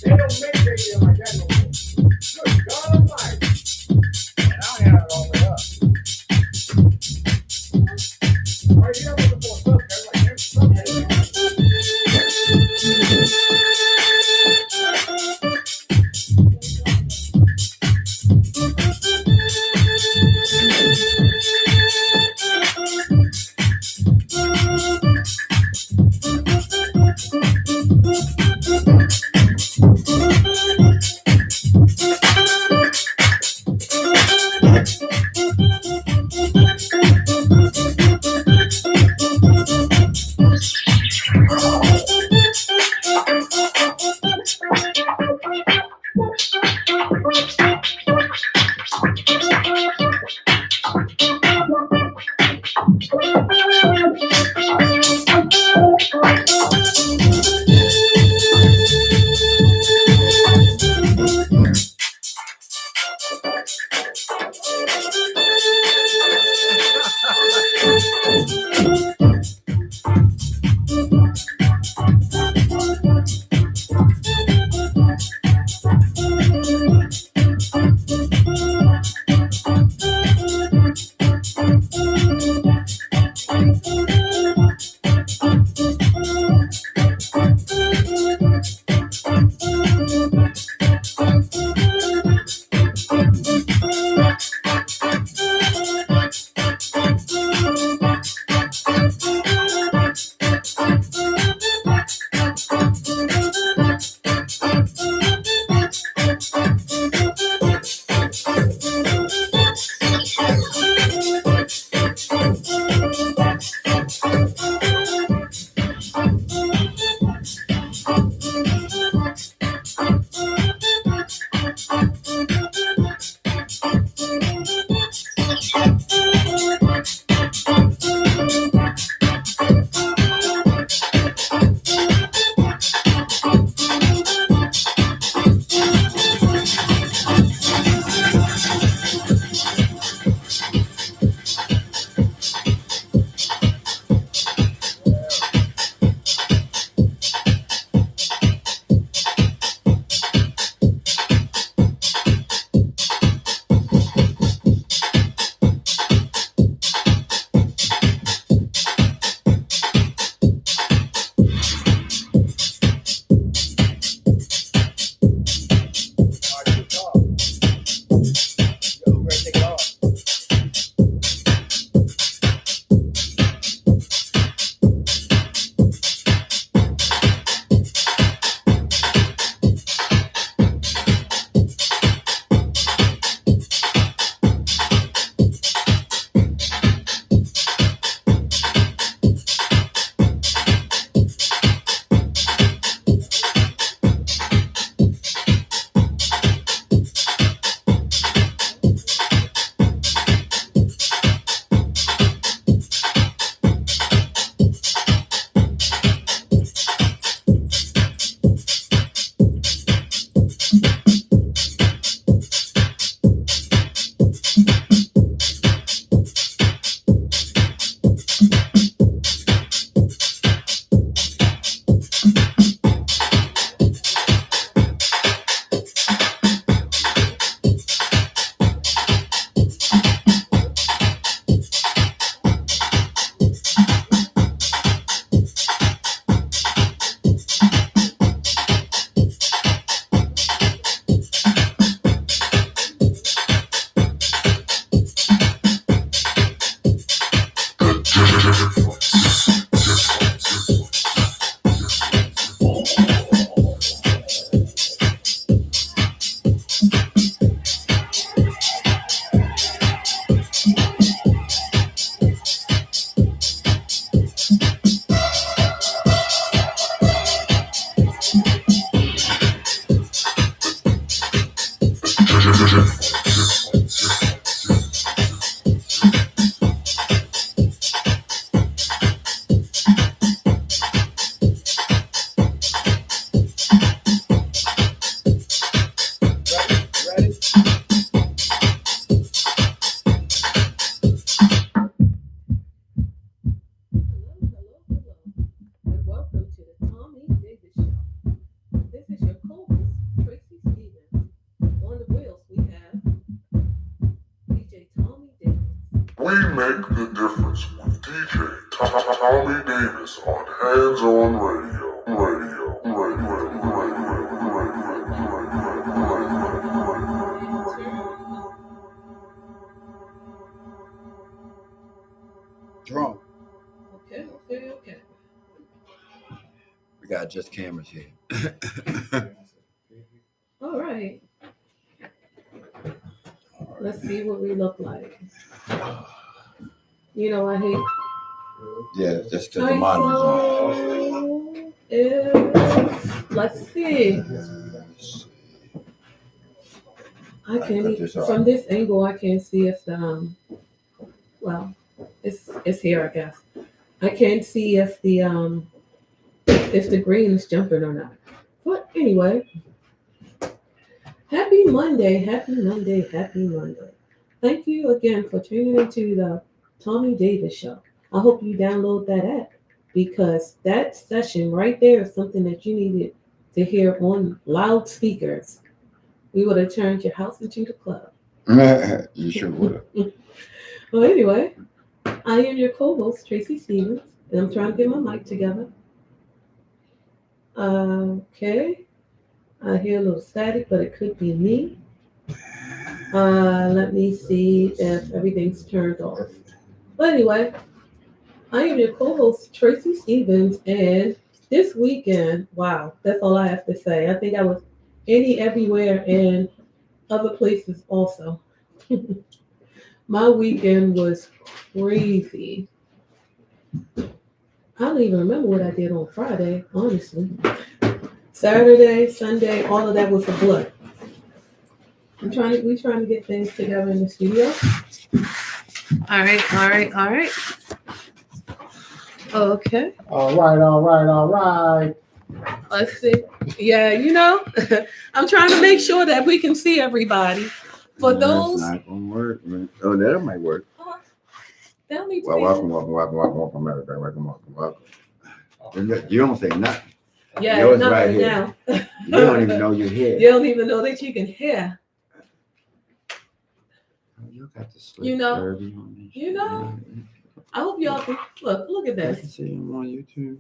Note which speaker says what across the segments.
Speaker 1: They don't make radio like that no more. Good God. We make the difference with DJ Thommy Davis on Hands On Radio.
Speaker 2: Jerome.
Speaker 3: Okay.
Speaker 2: We got just cameras here.
Speaker 3: All right. Let's see what we look like. You know, I hate.
Speaker 2: Yeah, just because the monitor's on.
Speaker 3: Let's see. I can't from this angle. I can't see if the well, it's here, I guess. I can't see if the green is jumping or not. But anyway, happy Monday. Thank you again for tuning into the Thommy Davis Show. I hope you download that app because that session right there is something that you needed to hear on loudspeakers. We would have turned your house into the club.
Speaker 2: You sure would have.
Speaker 3: Well, anyway, I am your co-host, Tracy Stevens, and I'm trying to get my mic together. Okay. I hear a little static, but it could be me. Let me see if everything's turned off. But anyway, I am your co-host, Tracy Stevens, and this weekend, wow, that's all I have to say. I think I was everywhere, and other places also. My weekend was crazy. I don't even remember what I did on Friday, honestly. Saturday, Sunday, all of that was a blur. We're trying to get things together in the studio. All right. Okay.
Speaker 4: All right.
Speaker 3: Let's see. Yeah, you know, I'm trying to make sure that we can see everybody. For those.
Speaker 2: That's not gonna work. Oh, that might work.
Speaker 3: Tell me.
Speaker 2: Well, welcome, everybody. Welcome. You don't say nothing.
Speaker 3: Yeah,
Speaker 2: yours
Speaker 3: nothing
Speaker 2: right
Speaker 3: now.
Speaker 2: You don't even know you're here.
Speaker 3: You don't even know that you can hear.
Speaker 2: You got to sleep.
Speaker 3: You know. I hope y'all can look at
Speaker 2: I
Speaker 3: this.
Speaker 2: can see him on YouTube.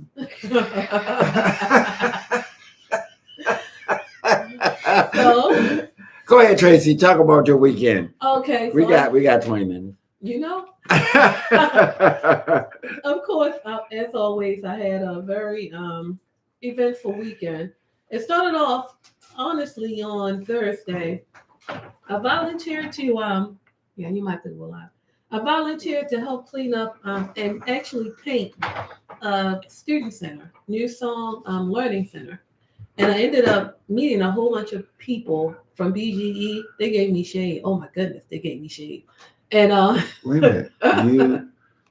Speaker 3: So,
Speaker 2: go ahead, Tracy. Talk about your weekend.
Speaker 3: Okay.
Speaker 2: We got 20 minutes.
Speaker 3: You know. Of course, as always, I had a very eventful weekend. It started off honestly on Thursday. I volunteered to you might think we're live. I volunteered to help clean up and actually paint a student center, New Song Learning Center. And I ended up meeting a whole bunch of people from BGE. They gave me shade. Oh my goodness, they gave me shade. And
Speaker 2: wait a minute,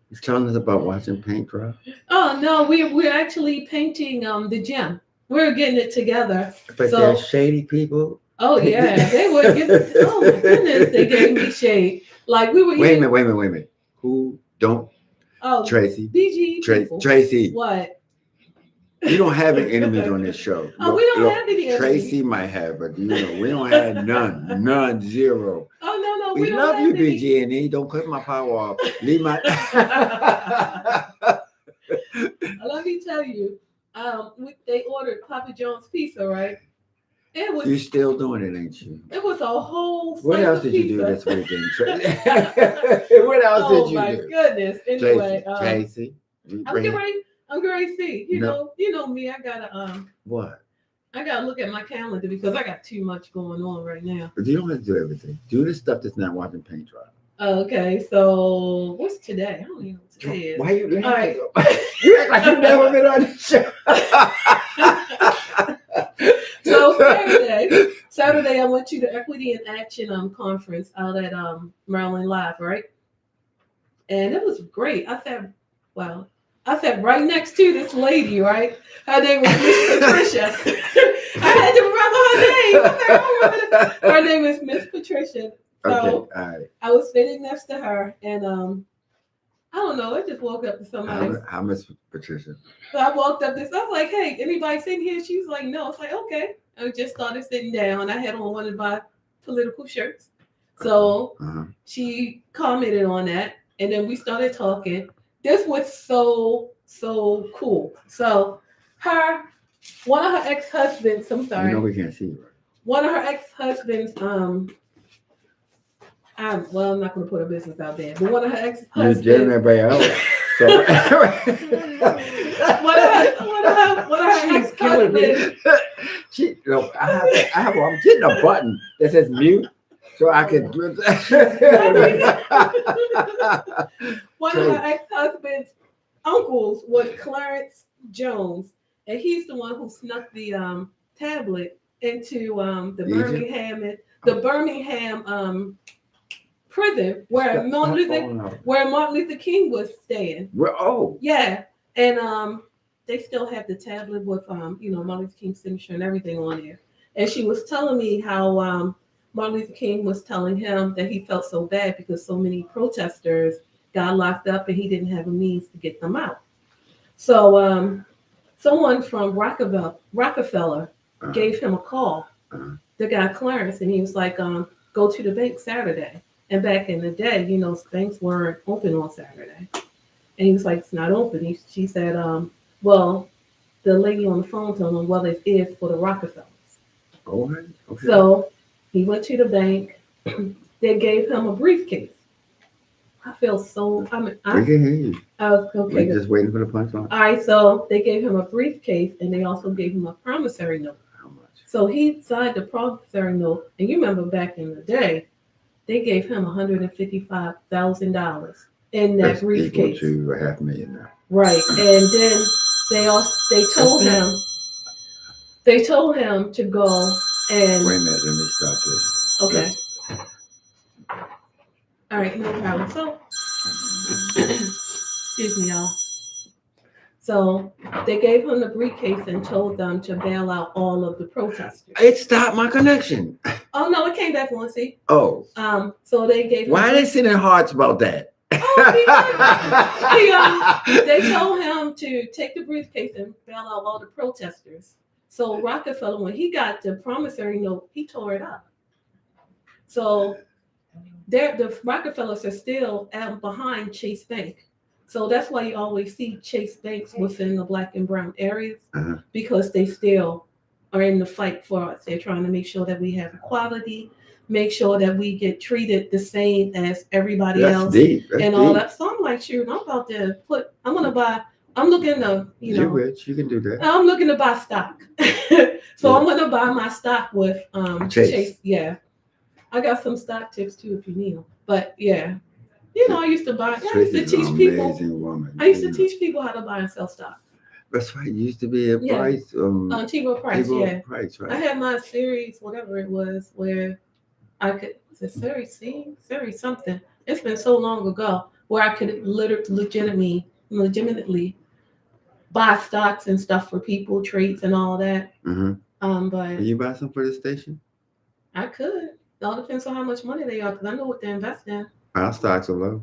Speaker 2: you telling us about watching paint dry?
Speaker 3: Oh no, we're actually painting the gym. We're getting it together.
Speaker 2: But there's shady people.
Speaker 3: Oh yeah, they were getting. Oh my goodness, they gave me shade. Like we were.
Speaker 2: Wait a minute. Who don't?
Speaker 3: Oh,
Speaker 2: Tracy.
Speaker 3: BG.
Speaker 2: Tracy.
Speaker 3: What?
Speaker 2: You don't have any enemies on this show.
Speaker 3: Oh, we don't have any enemies.
Speaker 2: Tracy might have, but we don't have none, zero.
Speaker 3: Oh no,
Speaker 2: we love you, BG&E. Don't cut my power off. Leave my.
Speaker 3: Let me tell you, they ordered Papa John's pizza, right? It was.
Speaker 2: You still doing it, ain't you?
Speaker 3: It was a whole.
Speaker 2: What else did you do this weekend, Tracy? What else did you do?
Speaker 3: Oh my goodness! Anyway,
Speaker 2: Tracy,
Speaker 3: I'm great. See, you know me. I gotta
Speaker 2: What?
Speaker 3: I gotta look at my calendar because I got too much going on right now.
Speaker 2: But you don't have to do everything. Do the stuff that's not watching paint dry.
Speaker 3: Okay, so what's today? I don't even know what today is.
Speaker 2: Why you?
Speaker 3: All right.
Speaker 2: You act like you've never been on this show.
Speaker 3: So Saturday, I went to the Equity in Action conference out at Maryland Live, right? And it was great. I sat right next to this lady, right? Her name was Miss Patricia. I had to remember her name. Her name is Miss Patricia. So
Speaker 2: Okay, all right.
Speaker 3: I was sitting next to her, and I don't know. I just walked up to somebody.
Speaker 2: How Miss Patricia?
Speaker 3: So I walked up this. I was like, "Hey, anybody sitting here?" She was like, "No." It's like, "Okay." I just started sitting down. I had on one of my political shirts, so she commented on that, and then we started talking. This was so cool. So one of her ex-husbands, I'm sorry.
Speaker 2: You know we can't see you, right?
Speaker 3: One of her ex-husbands, I'm not going to put her business out there, but one of her
Speaker 2: You
Speaker 3: ex-husbands.
Speaker 2: jamming everybody out. So,
Speaker 3: one of her ex-husbands.
Speaker 2: I'm getting a button that says mute, so I can.
Speaker 3: One of her ex-husband's uncles was Clarence Jones, and he's the one who snuck the tablet into the Birmingham prison where Martin Luther King was staying. Yeah, and they still have the tablet with Martin Luther King's signature and everything on there. And she was telling me how Martin Luther King was telling him that he felt so bad because so many protesters got locked up and he didn't have a means to get them out. So someone from Rockefeller gave him a call, the guy Clarence, and he was like, go to the bank Saturday. And back in the day, banks weren't open on Saturday. And he was like, it's not open. She said, well, the lady on the phone told him, well, it is for the Rockefellers.
Speaker 2: Okay.
Speaker 3: So he went to the bank. They gave him a briefcase. I feel so.
Speaker 2: We can hear you.
Speaker 3: I was okay.
Speaker 2: We're just waiting for the punchline.
Speaker 3: All right. So they gave him a briefcase, and they also gave him a promissory note.
Speaker 2: How much?
Speaker 3: So he signed the promissory note, and you remember back in the day, they gave him $155,000 in that
Speaker 2: That's
Speaker 3: briefcase.
Speaker 2: Equal to $500,000 now.
Speaker 3: Right, and then they told him to go and.
Speaker 2: Wait a minute, let me stop this.
Speaker 3: Okay. All right, no problem. So, excuse me, y'all. So they gave him the briefcase and told them to bail out all of the protesters.
Speaker 2: It stopped my connection.
Speaker 3: Oh no, it came back on. See.
Speaker 2: Oh.
Speaker 3: So they gave.
Speaker 2: Why are they sending hearts about that?
Speaker 3: They told him to take the briefcase and bail out all the protesters. So Rockefeller, when he got the promissory note, he tore it up. So the Rockefellers are still out behind Chase Bank. So that's why you always see Chase Banks within the black and brown areas, because they still are in the fight for us. They're trying to make sure that we have equality, make sure that we get treated the same as everybody else.
Speaker 2: That's
Speaker 3: all that. So I'm like, shoot, I'm looking to,
Speaker 2: You're rich, you can do that.
Speaker 3: I'm looking to buy stock. So I'm going to buy my stock with Chase. Yeah. I got some stock tips too if you need them. But yeah, I used to teach people.
Speaker 2: Woman,
Speaker 3: I used to teach people how to buy and sell stock.
Speaker 2: That's right. It used to be a price.
Speaker 3: T-Row Price,
Speaker 2: Price, right?
Speaker 3: I had my series, whatever it was, where I could, was it series C? Series something. It's been so long ago where I could legitimately buy stocks and stuff for people, trades and all that. But
Speaker 2: Can you buy some for the station?
Speaker 3: I could. It all depends on how much money they are, because I know what to invest in.
Speaker 2: Our stocks are low.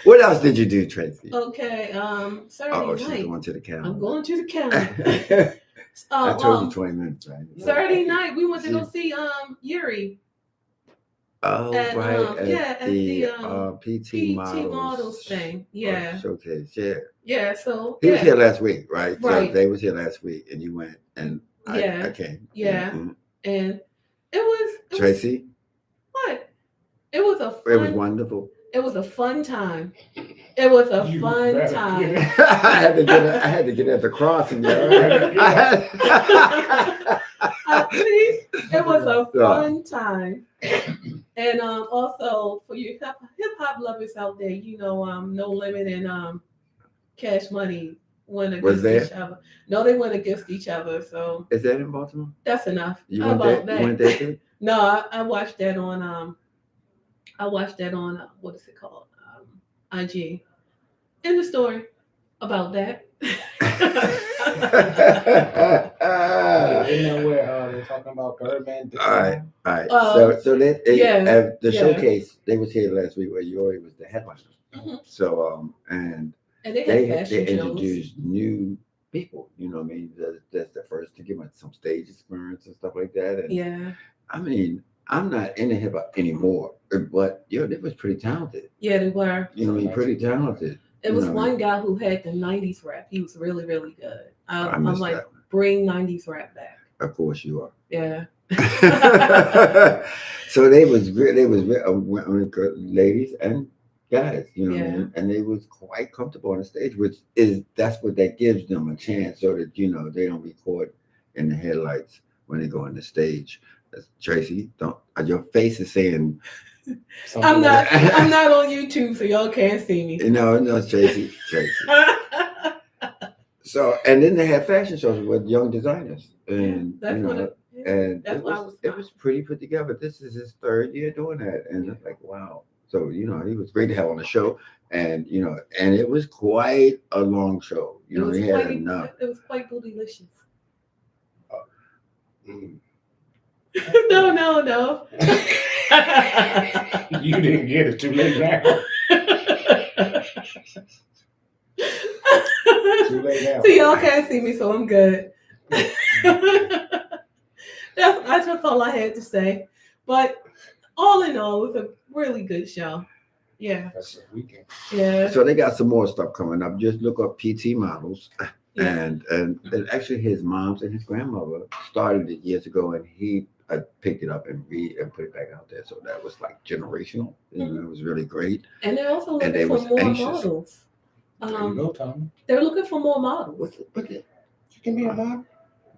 Speaker 2: What else did you do, Tracy?
Speaker 3: Okay, Saturday night.
Speaker 2: She's going to the county.
Speaker 3: I'm going to the county.
Speaker 2: I told you 20 minutes, right?
Speaker 3: Saturday night, we went to go see Yuri.
Speaker 2: Oh,
Speaker 3: at,
Speaker 2: right.
Speaker 3: At the
Speaker 2: PT
Speaker 3: Models thing. Yeah.
Speaker 2: Showcase, yeah.
Speaker 3: Yeah, so.
Speaker 2: He was here last week, right?
Speaker 3: Right.
Speaker 2: So they was here last week, and you went, and I came.
Speaker 3: Yeah. And it was.
Speaker 2: Tracy?
Speaker 3: What? It was a fun.
Speaker 2: It was wonderful.
Speaker 3: It was a fun time. It was a fun time.
Speaker 2: I had to get at the crossing.
Speaker 3: It was a fun time. And also for you hip hop lovers out there, No Limit and Cash Money went against each other. No, they went against each other. So
Speaker 2: is that in Baltimore?
Speaker 3: That's enough.
Speaker 2: You went there too?
Speaker 3: No, I watched that on what is it called? IG. In the story about that.
Speaker 4: Where they're talking about Birdman.
Speaker 2: All right. So the showcase, they was here last week where Yori was the headliner. So and they introduced new people. You know what I mean? That's the first to give them some stage experience and stuff like that. And I mean, I'm not into hip hop anymore, but they was pretty talented.
Speaker 3: Yeah, they were.
Speaker 2: You know, pretty talented.
Speaker 3: It was one guy who had the '90s rap. He was really, really good. I'm like,
Speaker 2: that.
Speaker 3: Bring '90s rap back.
Speaker 2: Of course you are.
Speaker 3: Yeah.
Speaker 2: So they was ladies and guys, you know, and they was quite comfortable on the stage, that's what that gives them a chance, so that they don't be caught in the headlights when they go on the stage. Tracy, your face is saying.
Speaker 3: I'm not on YouTube, so y'all can't see me.
Speaker 2: No, Tracy. So, and then they had fashion shows with young designers, and it was pretty put together. This is his third year doing that, and it's like, wow. So he was great to have on the show, and and it was quite a long show. He had enough.
Speaker 3: It was quite bootylicious. No.
Speaker 4: You didn't get it. Too late now. Too late now.
Speaker 3: So y'all can't see me, so I'm good. That's all I had to say. But all in all, it was a really good show. Yeah.
Speaker 4: That's the weekend.
Speaker 3: Yeah.
Speaker 2: So they got some more stuff coming up. Just look up PT Models. Yeah. And actually his mom's and his grandmother started it years ago, and he picked it up and put it back out there. So that was like generational. It was really great.
Speaker 3: And they're also looking for more models.
Speaker 4: There you go, Thommy.
Speaker 3: They're looking for more models.
Speaker 4: You can be a model.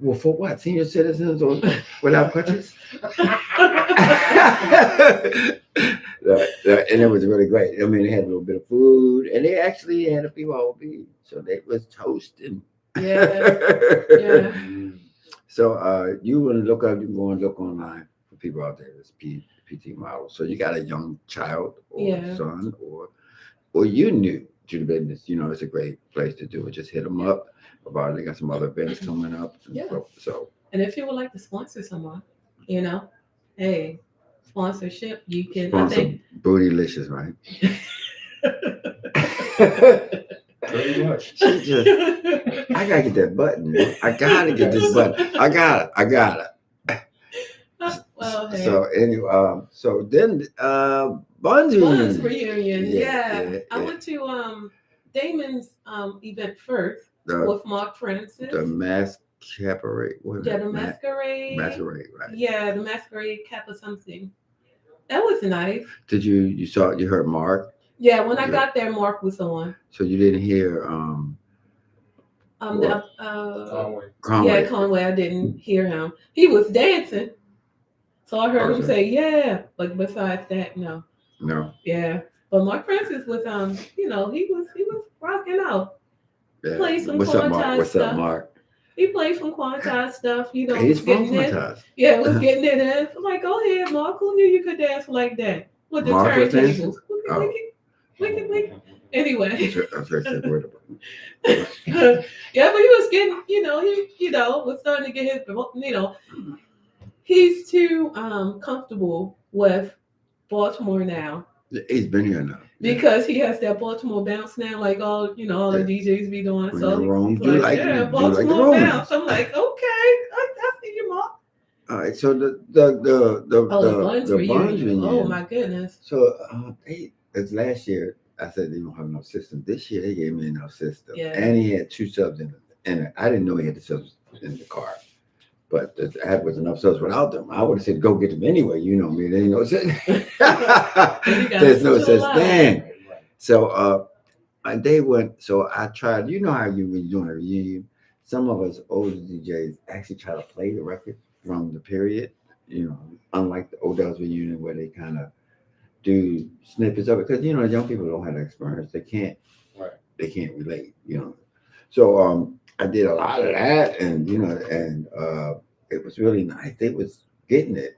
Speaker 2: Well, for what? Senior citizens or without crutches? And it was really great. I mean, they had a little bit of food, and they actually had a few OB, so they was toasting.
Speaker 3: Yeah.
Speaker 2: So you want to look up, you can go and look online for people out there that's PT model. So you got a young child or son or you new to the business, it's a great place to do it. Just hit them up about it. They got some other events coming up. So
Speaker 3: and if you would like to sponsor someone, hey, sponsorship, you can
Speaker 2: sponsor Bootylicious, right?
Speaker 4: Pretty much.
Speaker 2: I gotta get that button. I gotta get this button. I got it.
Speaker 3: Well, hey.
Speaker 2: So anyway, so then Buns
Speaker 3: reunion. Yeah. I went to Damon's event first with Mark Francis.
Speaker 2: The Masquerade.
Speaker 3: The Masquerade.
Speaker 2: Masquerade, right?
Speaker 3: Yeah, the Masquerade Cap or something. That was nice.
Speaker 2: Did you heard Mark?
Speaker 3: Yeah, when I got there, Mark was on.
Speaker 2: So you didn't hear
Speaker 3: Conway.
Speaker 2: Conway.
Speaker 3: Yeah, Conway. I didn't hear him. He was dancing. So I heard him say, yeah. But besides that, no.
Speaker 2: No.
Speaker 3: Yeah. But Mark Francis was he was rocking out.
Speaker 2: Yeah.
Speaker 3: Played some
Speaker 2: What's up, Mark?
Speaker 3: He played some Quantized stuff,
Speaker 2: He's from Quantized.
Speaker 3: Yeah, was getting it in. I'm like, go ahead, Mark. Who knew you could dance like that? With the turntables. Anyway. Yeah, but he was getting, he was starting to get his, he's too comfortable with Baltimore now.
Speaker 2: He's been here now.
Speaker 3: Because he has that Baltimore bounce now, like all the DJs be doing. So Baltimore bounce. I'm like, okay, I see you, Mark.
Speaker 2: All right, so the
Speaker 3: Buns reunion. Oh my goodness.
Speaker 2: So as last year, I said they don't have enough system. This year they gave me enough system, and he had 2 subs in it. I didn't know he had the subs in the car, but there was enough subs without them. I would have said go get them anyway. You know me, there ain't no such. There's no such thing. So they went. So I tried. You know how you when you're doing a reunion, some of us older DJs actually try to play the record from the period. Unlike the Odell's reunion where they kind of do snippets of it, because young people don't have the experience. They can't relate. So I did a lot of that, and it was really nice. They was getting it.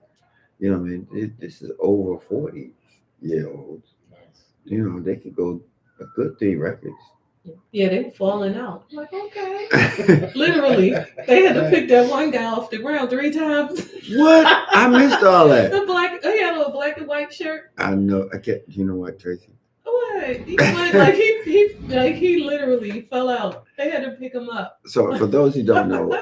Speaker 2: This is over 40-year-olds. Nice. They could go a good 3 records.
Speaker 3: Yeah, they were falling out. I'm like, okay. Literally, they had to pick that one guy off the ground 3 times.
Speaker 2: What? I missed all that.
Speaker 3: He had a little black and white shirt.
Speaker 2: I know. I can't. You know what, Tracy?
Speaker 3: What? He went, he literally fell out. They had to pick him up.
Speaker 2: So for those who don't know,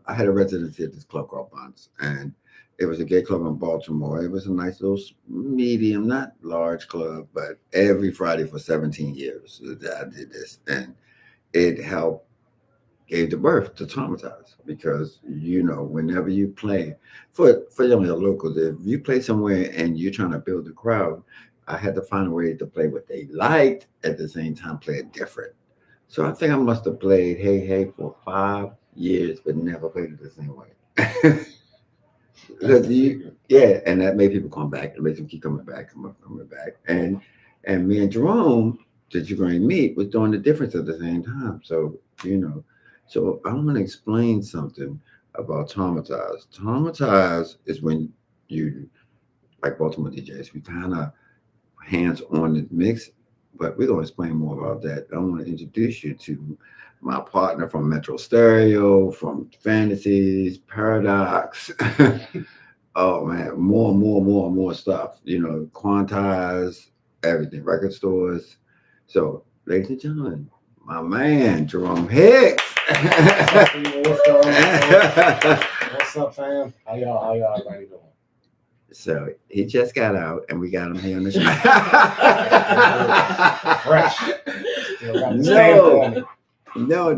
Speaker 2: I had a residency at this club called Buns, and It was a gay club in Baltimore. It was a nice little medium, not large club, but every Friday for 17 years I did this, and it helped gave the birth to Traumatize because whenever you play for young locals, if you play somewhere and you're trying to build a crowd, I had to find a way to play what they liked at the same time play it different. So I think I must have played Hey Hey for 5 years, but never played it the same way. Because yeah, and that made people come back. It makes them keep coming back, coming back. And me and Jerome, that you're going to meet, was doing the difference at the same time. So so I'm going to explain something about Traumatize. Traumatize is when you, like Baltimore DJs, we kind of hands on the mix, but we're going to explain more about that. I want to introduce you to my partner from Metro Stereo, from Fantasies, Paradox. Oh man, more stuff. Quantize, everything, record stores. So, ladies and gentlemen, my man Jerome Hicks.
Speaker 4: What's up, fam? How y'all everybody doing?
Speaker 2: So he just got out, and we got him here on the show.
Speaker 4: Fresh. Still got the stamp on me.
Speaker 2: No.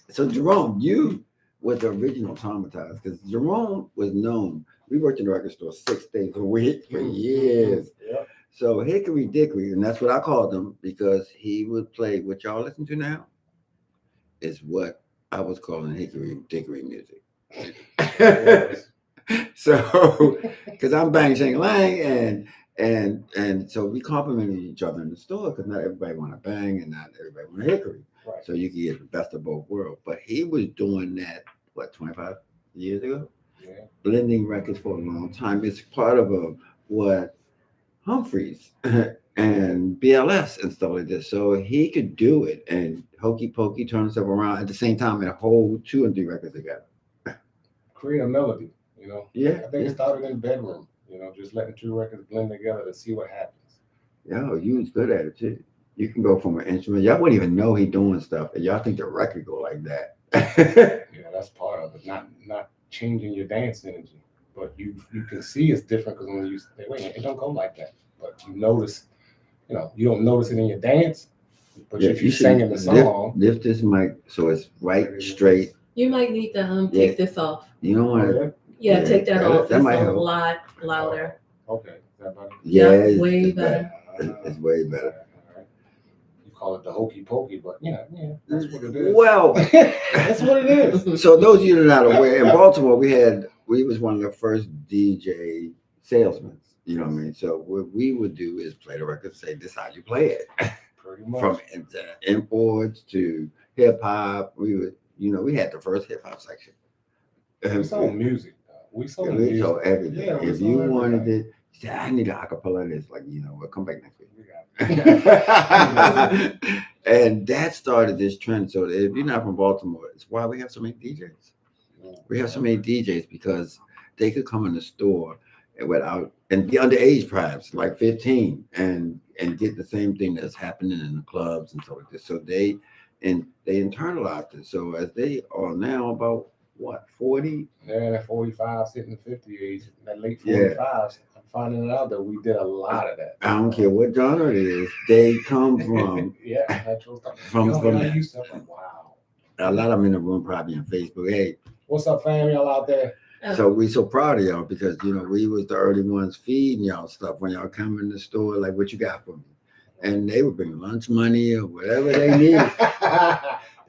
Speaker 2: So Jerome, you was the original Traumatized because Jerome was known. We worked in the record store 6 days a week for years.
Speaker 4: Yep.
Speaker 2: So Hickory Dickory, and that's what I called him because he would play what y'all listen to now is what I was calling Hickory Dickory music. So, because I'm bang shang lang, and so we complimented each other in the store because not everybody want to bang and not everybody want to hickory.
Speaker 4: Right.
Speaker 2: So you can get the best of both worlds. But he was doing that 25 years ago, blending records for a long time. It's part of what Humphries and BLS and stuff like this. So he could do it and hokey pokey turn himself around at the same time and hold 2 and 3 records together.
Speaker 4: Create a melody.
Speaker 2: Yeah.
Speaker 4: I think it started in the bedroom, just letting 2 records blend together to see what happens.
Speaker 2: Yo, you was good at it too. You can go from an instrument. Y'all wouldn't even know he doing stuff, and y'all think the record go like that.
Speaker 4: Yeah, that's part of it. Not changing your dance energy, but you can see it's different because when you say, wait, it don't go like that. But you notice, you don't notice it in your dance, but if you singing the song,
Speaker 2: lift this mic so it's right straight.
Speaker 3: You might need to take this off.
Speaker 2: You don't want to.
Speaker 3: Yeah, take that off.
Speaker 2: That might help.
Speaker 3: A lot louder.
Speaker 4: Okay, is that better?
Speaker 2: Yeah,
Speaker 3: way better.
Speaker 2: It's way better.
Speaker 4: You call it the hokey pokey, but yeah, that's what it is.
Speaker 2: Well,
Speaker 4: that's what it is.
Speaker 2: So those of you that are not aware, in Baltimore, we was one of the first DJ salesmen. You know what I mean? So what we would do is play the record, say this is how you play it.
Speaker 4: Pretty much.
Speaker 2: From imports to hip hop, we had the first hip hop section.
Speaker 4: We sold music. We sold
Speaker 2: everything.
Speaker 4: Yeah,
Speaker 2: if you wanted it, you said, I need an acapella. It's like, we'll come back next week. And that started this trend. So if you're not from Baltimore, it's why we have so many DJs. We have so many DJs because they could come in the store and be underage perhaps, like 15, and get the same thing that's happening in the clubs and stuff like this. So they internalized it. So as they are now about 40?
Speaker 4: Yeah, that 45, sitting in 50 age, that late 45s. I'm finding out that we did a lot of that.
Speaker 2: I don't care what genre it is. They come from
Speaker 4: natural stuff.
Speaker 2: From that.
Speaker 4: Used to, like, wow.
Speaker 2: A lot of them in the room probably on Facebook. Hey,
Speaker 4: what's up, fam? Y'all out there?
Speaker 2: So we so proud of y'all because we was the early ones feeding y'all stuff when y'all come in the store. Like, what you got for me? And they would bring lunch money or whatever they needed.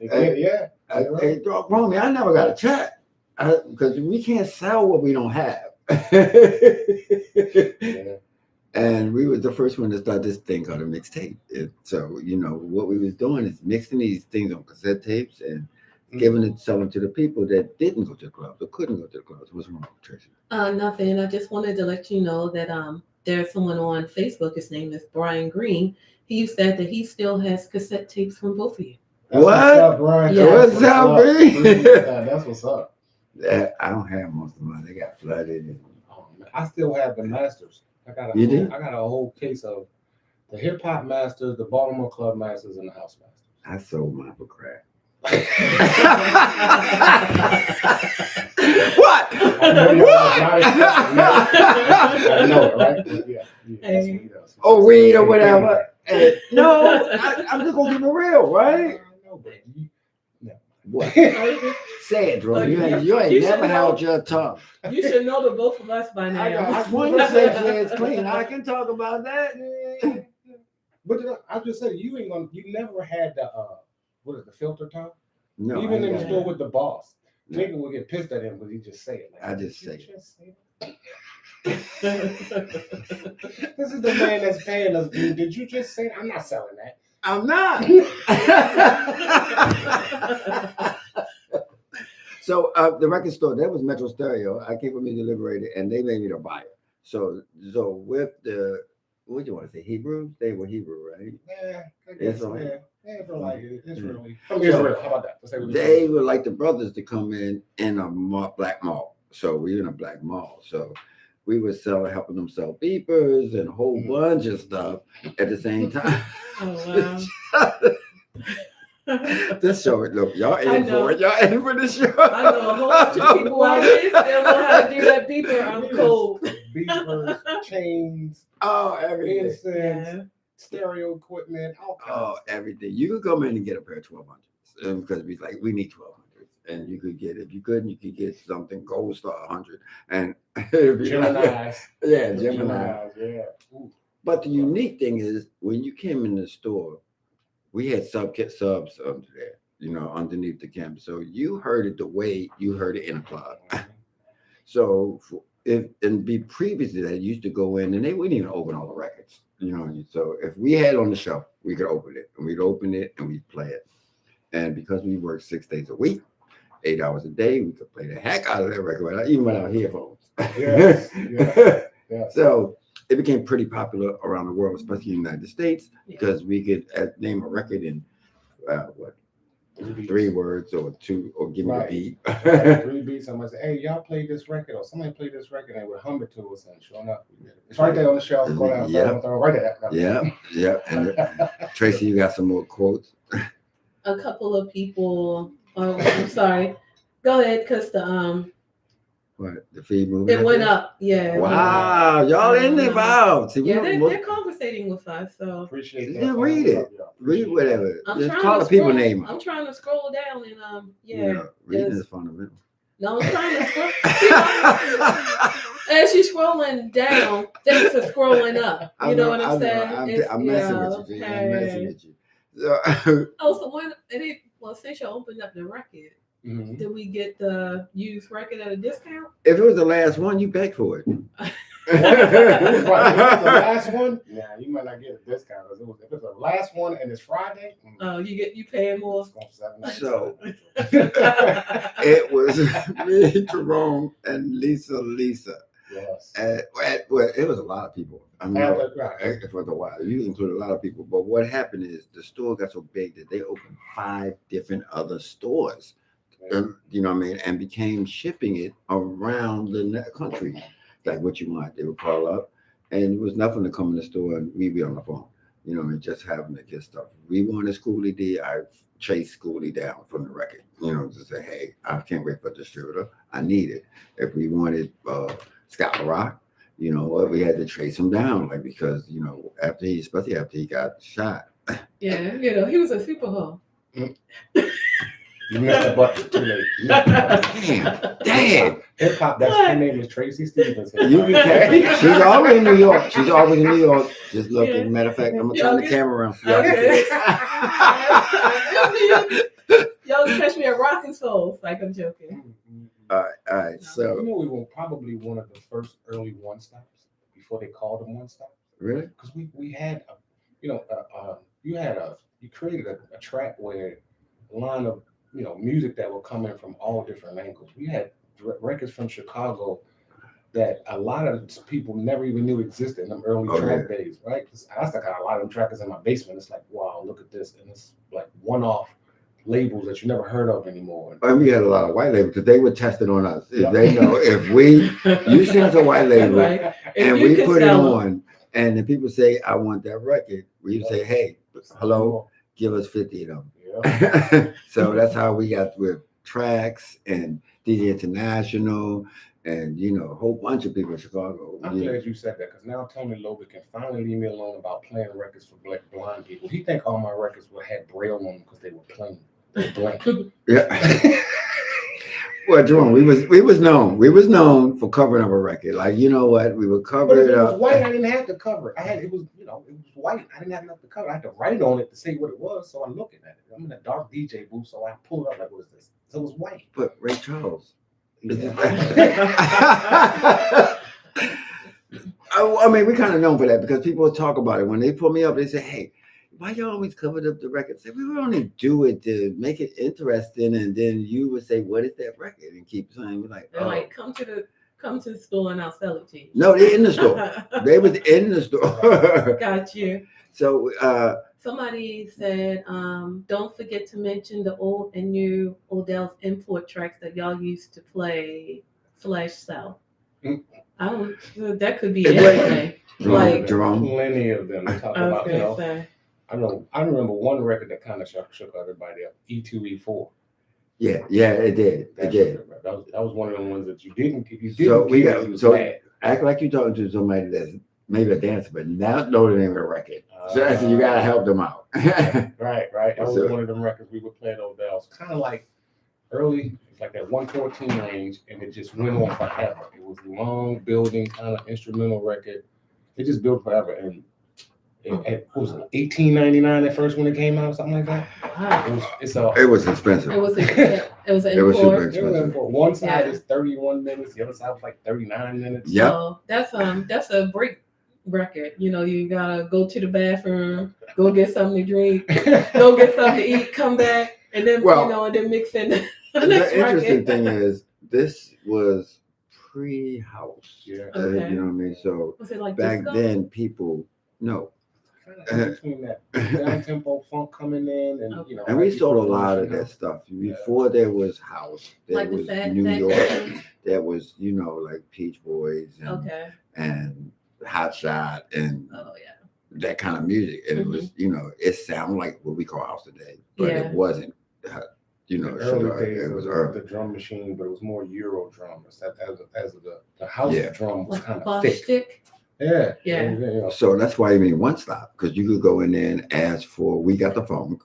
Speaker 2: Hey, Romy, I never got a check because we can't sell what we don't have. And we was the first one to start this thing called a mixtape. So what we was doing is mixing these things on cassette tapes and selling to the people that didn't go to the clubs or couldn't go to the clubs. What's wrong, Tracy?
Speaker 3: Nothing. I just wanted to let you know that there's someone on Facebook. His name is Brian Green. He said that he still has cassette tapes from both of you.
Speaker 2: What?
Speaker 4: What's up, Brian?
Speaker 3: Yeah.
Speaker 2: What's up, Green?
Speaker 4: That's what's up.
Speaker 2: I don't have most of mine. They got flooded.
Speaker 4: I still have the masters. I got a whole case of the hip hop masters, the Baltimore club masters, and the house masters.
Speaker 2: I sold mine for crap.
Speaker 4: I know it, right? Yeah, that's what he does.
Speaker 2: Oh, weed or whatever. And, no, I'm just gonna keep it real, right?
Speaker 4: No, but
Speaker 2: What? Say it, bro. You ain't never held your tongue.
Speaker 3: You should know the both of us by now.
Speaker 2: I want to say it's clean. I can talk about that.
Speaker 4: But I just said you never had the the filter tongue?
Speaker 2: No.
Speaker 4: Even in the store with the boss. Nigga would get pissed at him because he just say it. Like,
Speaker 2: I just say it.
Speaker 4: This is the man that's paying us, dude. Did you just say I'm not selling that?
Speaker 2: I'm not. So the record store, that was Metro Stereo. I came from Music Liberated, and they made me the buyer. So with the, what do you want to say, Hebrews? They were Hebrew, right?
Speaker 4: Yeah, I guess.
Speaker 2: Israel.
Speaker 4: Yeah, it's really. From Israel. How about that?
Speaker 2: They would like the brothers to come in a black mall. So we were in a black mall. So we were helping them sell beepers and a whole bunch of stuff at the same time.
Speaker 3: Oh, wow.
Speaker 2: This show, look, y'all in for it. Y'all in for this show.
Speaker 3: I know a whole bunch of people out there still know how to do that beeper. I'm cold.
Speaker 4: Beepers, chains,
Speaker 2: everything.
Speaker 4: Incense, stereo equipment, all kinds.
Speaker 2: Everything. You could come in and get a pair of 1200s because we need 1200s, and you could get, if you couldn't, you could get something Gold Star 100 and
Speaker 4: Geminis.
Speaker 2: Yeah, Geminis.
Speaker 4: Yeah. Ooh.
Speaker 2: But the unique thing is when you came in the store, we had subs under there, underneath the campus. So you heard it the way you heard it in a club. So previous to that, you used to go in and they wouldn't even open all the records. So if we had on the shelf, we could open it, and we'd open it and we'd play it. And because we worked 6 days a week, 8 hours a day, we could play the heck out of that record, even without headphones.
Speaker 4: Yes.
Speaker 2: So it became pretty popular around the world, especially in the United States, because we could name a record in 3 words or 2, or give me a beat.
Speaker 4: 3 beats. Somebody say, "Hey, y'all played this record," or somebody played this record, and they would hum it to us, and sure enough, we did it. It's right there on the shelf. Go down, right there.
Speaker 2: Yeah. And Tracy, you got some more quotes?
Speaker 3: A couple of people. I'm sorry. Go ahead, because
Speaker 2: the feed movie?
Speaker 3: It went up. Yeah.
Speaker 2: Wow, y'all in the vibe. See,
Speaker 3: they're conversating with us, so
Speaker 4: appreciate that.
Speaker 2: Just read it. Read whatever. Just call the people name.
Speaker 3: I'm trying to scroll down and
Speaker 2: reading is fundamental.
Speaker 3: No, I'm trying to scroll. As she's scrolling down, things are scrolling up. You know what I'm saying?
Speaker 2: I'm messing with you. I'm messing with you.
Speaker 3: So since you opened up the record, did we get the used record at a discount?
Speaker 2: If it was the last one, you beg for it.
Speaker 4: If it was the last one, you might not get a discount. If it's the last one and it's Friday,
Speaker 3: you paying more.
Speaker 2: So it was me, Jerome, and Lisa.
Speaker 4: Yes.
Speaker 2: It was a lot of people. I mean, for a while, you included a lot of people. But what happened is the store got so big that they opened 5 different other stores. You know what I mean? And became shipping it around the country. Like what you want, they would call up, and it was nothing to come in the store and we'd be on the phone. You know what I mean? Just having to get stuff. We wanted Schoolie D. I chased Schoolie down from the record. To say, hey, I can't wait for the distributor. I need it. If we wanted Scott Rock, we had to trace him down, because especially after he got shot.
Speaker 3: Yeah, he was a super hoe.
Speaker 4: You missed the button too late.
Speaker 2: Damn.
Speaker 4: Hip hop. Her name is Tracy Stevens.
Speaker 2: She's always in New York. Just looking. Matter of fact, I'm gonna turn the camera around.
Speaker 3: Okay. Y'all catch me at Rockin' Souls. I'm joking.
Speaker 2: All right. So
Speaker 4: we were probably one of the first early one stops before they called them one stop.
Speaker 2: Really?
Speaker 4: Because we had, you created a track where a line of music that were coming from all different angles. We had records from Chicago that a lot of people never even knew existed in them early track days, right? I still got a lot of them trackers in my basement. It's like, wow, look at this. And it's like one-off labels that you never heard of anymore.
Speaker 2: And we had a lot of white labels because they would test it on us. If they know, if you send us a white label and we put it on, and the people say, I want that record, we say, hey, hello, give us 50 of them. So that's how we got with Tracks and DJ International and a whole bunch of people in Chicago.
Speaker 4: I'm glad you said that because now Tony Logan can finally leave me alone about playing records for blind people. He think all my records had braille on them because they were plain. Blank.
Speaker 2: Yeah. Well, Jerome, we was known for covering up a record. Like, you know what? We would cover
Speaker 4: but if
Speaker 2: it
Speaker 4: it was
Speaker 2: up.
Speaker 4: white, I didn't have to cover it. It was white. I didn't have enough to cover. I had to write on it to say what it was. So I'm looking at it. I'm in a dark DJ booth, so I pulled it up like, what is this? So it was white.
Speaker 2: But Ray Charles.
Speaker 4: Yeah.
Speaker 2: I mean, we kind of known for that because people talk about it. When they pull me up, they say, hey, why you always covered up the record? I said, we would only do it to make it interesting, and then you would say, what is that record? And keep saying, we're like,
Speaker 3: they're like, come to the store and I'll sell it to you.
Speaker 2: No, they're in the store. They was in the store.
Speaker 3: Got you.
Speaker 2: So
Speaker 3: somebody said, don't forget to mention the old and new Odell's import tracks that y'all used to play /sell. That could be anything. Like
Speaker 2: Jerome.
Speaker 4: Plenty of them. They talk about, I remember one record that kind of shook everybody up. E2, E4.
Speaker 2: Yeah, it did. It did.
Speaker 4: That was one of the ones that you didn't. If you didn't,
Speaker 2: act like you're talking to somebody that's maybe a dancer, but not know the name of the record. So you gotta help them out.
Speaker 4: Right. That was one of them records we would play at Odell's. Kind of like early, like that 114 range, and it just went on forever. It was a long building kind of instrumental record. It just built forever, and it was $18.99 at first when it came out, something like that.
Speaker 3: Wow.
Speaker 2: It was expensive.
Speaker 3: It was an
Speaker 2: super expensive.
Speaker 4: One side is 31 minutes, the other side was like 39 minutes.
Speaker 2: Yeah.
Speaker 3: So that's a break record. You gotta go to the bathroom, go get something to drink, go get something to eat, come back, and then and then mix in the next
Speaker 2: interesting
Speaker 3: record.
Speaker 2: thing is this was pre-house.
Speaker 4: Yeah.
Speaker 3: Okay.
Speaker 2: You know what I mean? So
Speaker 3: Was it like
Speaker 2: back
Speaker 3: disco?
Speaker 2: then people
Speaker 4: Between that down tempo funk coming in and
Speaker 2: and we sold a lot of that stuff before there was house. There
Speaker 3: Like the
Speaker 2: was
Speaker 3: fat
Speaker 2: New York.
Speaker 3: records?
Speaker 2: There was like Peach Boys and Hot Shot and that kind of music. And it was it sounded like what we call house today, but it wasn't.
Speaker 4: It was
Speaker 2: early.
Speaker 4: the drum machine, but it was more Euro drum as the house drum was
Speaker 3: Like
Speaker 4: kind of
Speaker 3: box
Speaker 4: thick.
Speaker 3: stick?
Speaker 4: Yeah.
Speaker 2: So that's why you mean one stop, because you could go in there and ask for "We Got the Funk,"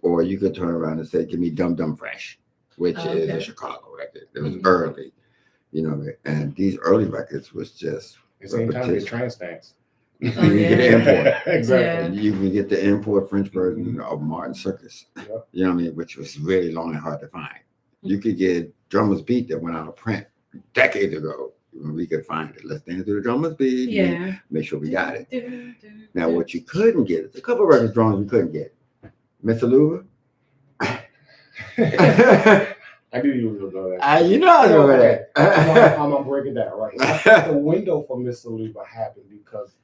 Speaker 2: or you could turn around and say, "Give me Dum Dum Fresh," which is a Chicago record. It was early, and these early records was just
Speaker 4: It seemed kind of a trance dance.
Speaker 2: You can get the import.
Speaker 4: Exactly.
Speaker 2: You can get the import French version of Martin Circus.
Speaker 4: Yep.
Speaker 2: You know what I mean? Which was really long and hard to find. You could get Drummer's Beat that went out of print decades ago. We could find it. Let's dance to the Drummer's Beat.
Speaker 3: Yeah.
Speaker 2: Make sure we got it. Now, what you couldn't get is a couple of record drums we couldn't get. Mr. Luba.
Speaker 4: I knew you were going to go there.
Speaker 2: You know I was going to that.
Speaker 4: I'm going to break it down, right? The window for Miss Saliba happened because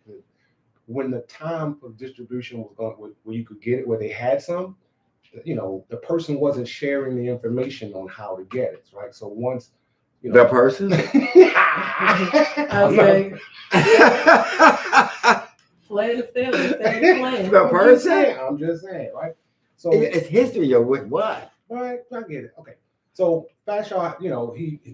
Speaker 4: when the time for distribution was going, where you could get it, where they had some, the person wasn't sharing the information on how to get it, right? So once,
Speaker 2: the person?
Speaker 3: Okay. Play the film.
Speaker 2: The person?
Speaker 4: I'm just saying, right? So
Speaker 2: it's history of what?
Speaker 4: Right, I get it. Okay. So Fashaw,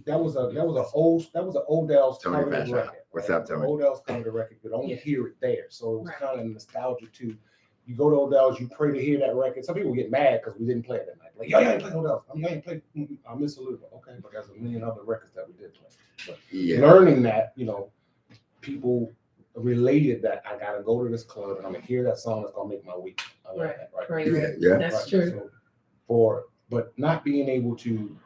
Speaker 4: that was an Odell's covered record.
Speaker 2: What's up, Tony?
Speaker 4: Odell's covered record, you could only hear it there. So it was kind of nostalgia too. You go to Odell's, you pray to hear that record. Some people get mad because we didn't play it that night. Like, yo, you ain't play Odell's. I ain't play I Miss a Little. Okay, but there's a million other records that we did play. But learning that, people related that I gotta go to this club and I'm gonna hear that song that's gonna make my week. I like that, right?
Speaker 2: Yeah.
Speaker 3: That's true.
Speaker 4: So but not being able to,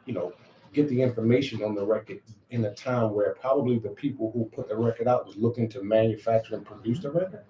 Speaker 4: get the information on the record in a time where probably the people who put the record out was looking to manufacture and produce the record,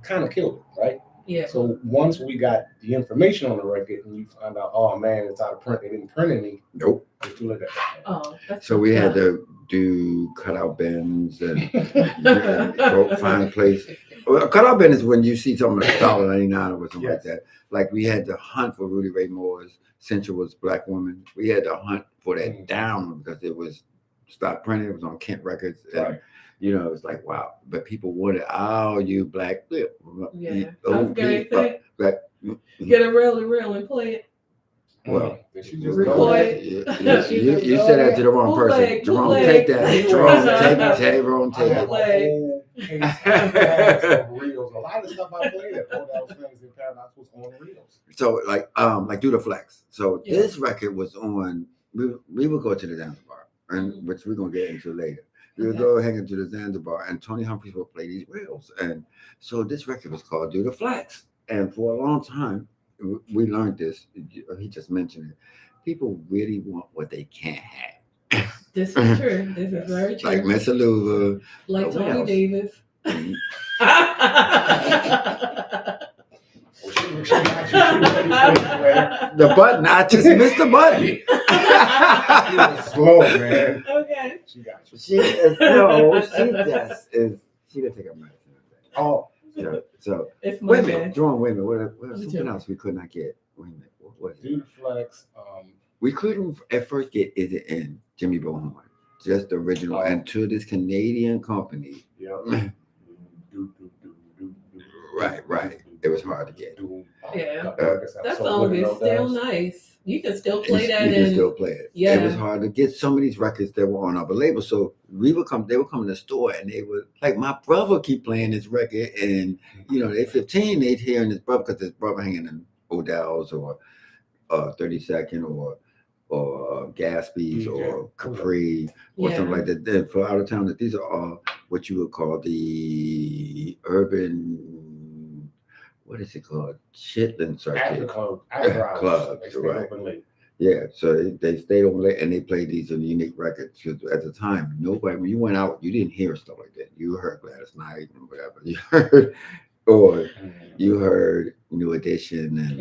Speaker 4: kind of killed it, right?
Speaker 3: Yeah.
Speaker 4: So once we got the information on the record and you find out, oh man, it's out of print, they didn't print any.
Speaker 2: Nope.
Speaker 4: It's too late.
Speaker 3: Oh,
Speaker 2: so we had to do cutout bins and go find a place. Well, a cutout bin is when you see something like $1.99 or something like that. Like we had to hunt for Rudy Ray Moore's Central Was Black Woman. We had to hunt for that down because it was stopped printing. It was on Kent Records. And, it was like, wow. But people wanted, you black.
Speaker 3: Yeah. Get a reel and play it.
Speaker 2: Well,
Speaker 4: Did she just
Speaker 3: Recorded.
Speaker 2: you said that to the wrong person. Jerome, take that. Jerome, take
Speaker 4: I have
Speaker 2: it.
Speaker 4: a whole case of reels. A lot of stuff I played at all those things in Paradise was on reels.
Speaker 2: So like Do the Flex. So this record was on. We would go to the Zanzibar, and which we're gonna get into later. We would go hang into the Zanzibar, and Tony Humphries would play these reels. And so this record was called Do the Flex. And for a long time, we learned this. He just mentioned it. People really want what they can't have.
Speaker 3: This is true. This is very true.
Speaker 2: Like Miss Aluva.
Speaker 3: Like Tony Davis.
Speaker 2: The button. I just missed the button.
Speaker 4: She was slow, man.
Speaker 3: Okay.
Speaker 4: She got you.
Speaker 2: She didn't take a medicine.
Speaker 4: Oh.
Speaker 2: So
Speaker 3: it's my
Speaker 2: wait a
Speaker 3: bad.
Speaker 2: minute, Jerome, wait a minute. What something else we could not get? Wait a minute. What was it?
Speaker 4: Do the Flex.
Speaker 2: We couldn't at first get Is It In Jimmy Bohorn. Just the original. And to this Canadian company.
Speaker 4: Yeah.
Speaker 2: Right. It was hard to get.
Speaker 3: Yeah. That song is still nice. You can still play that.
Speaker 2: You can still play it.
Speaker 3: Yeah.
Speaker 2: It was hard to get some of these records that were on other labels. So they would come in the store and they would, like, my brother keep playing this record, and they're 15, they'd hearing his brother because his brother hanging in Odell's or 32nd or Gatsby's or Capri or something like that. Then for out of town, that these are all what you would call the urban, what is it called? Chitlin circuit. Clubs, right. Yeah, so they stayed over late and they played these unique records. Because at the time, nobody, when you went out, you didn't hear stuff like that. You heard Gladys Knight and whatever. You heard, or you heard New Edition and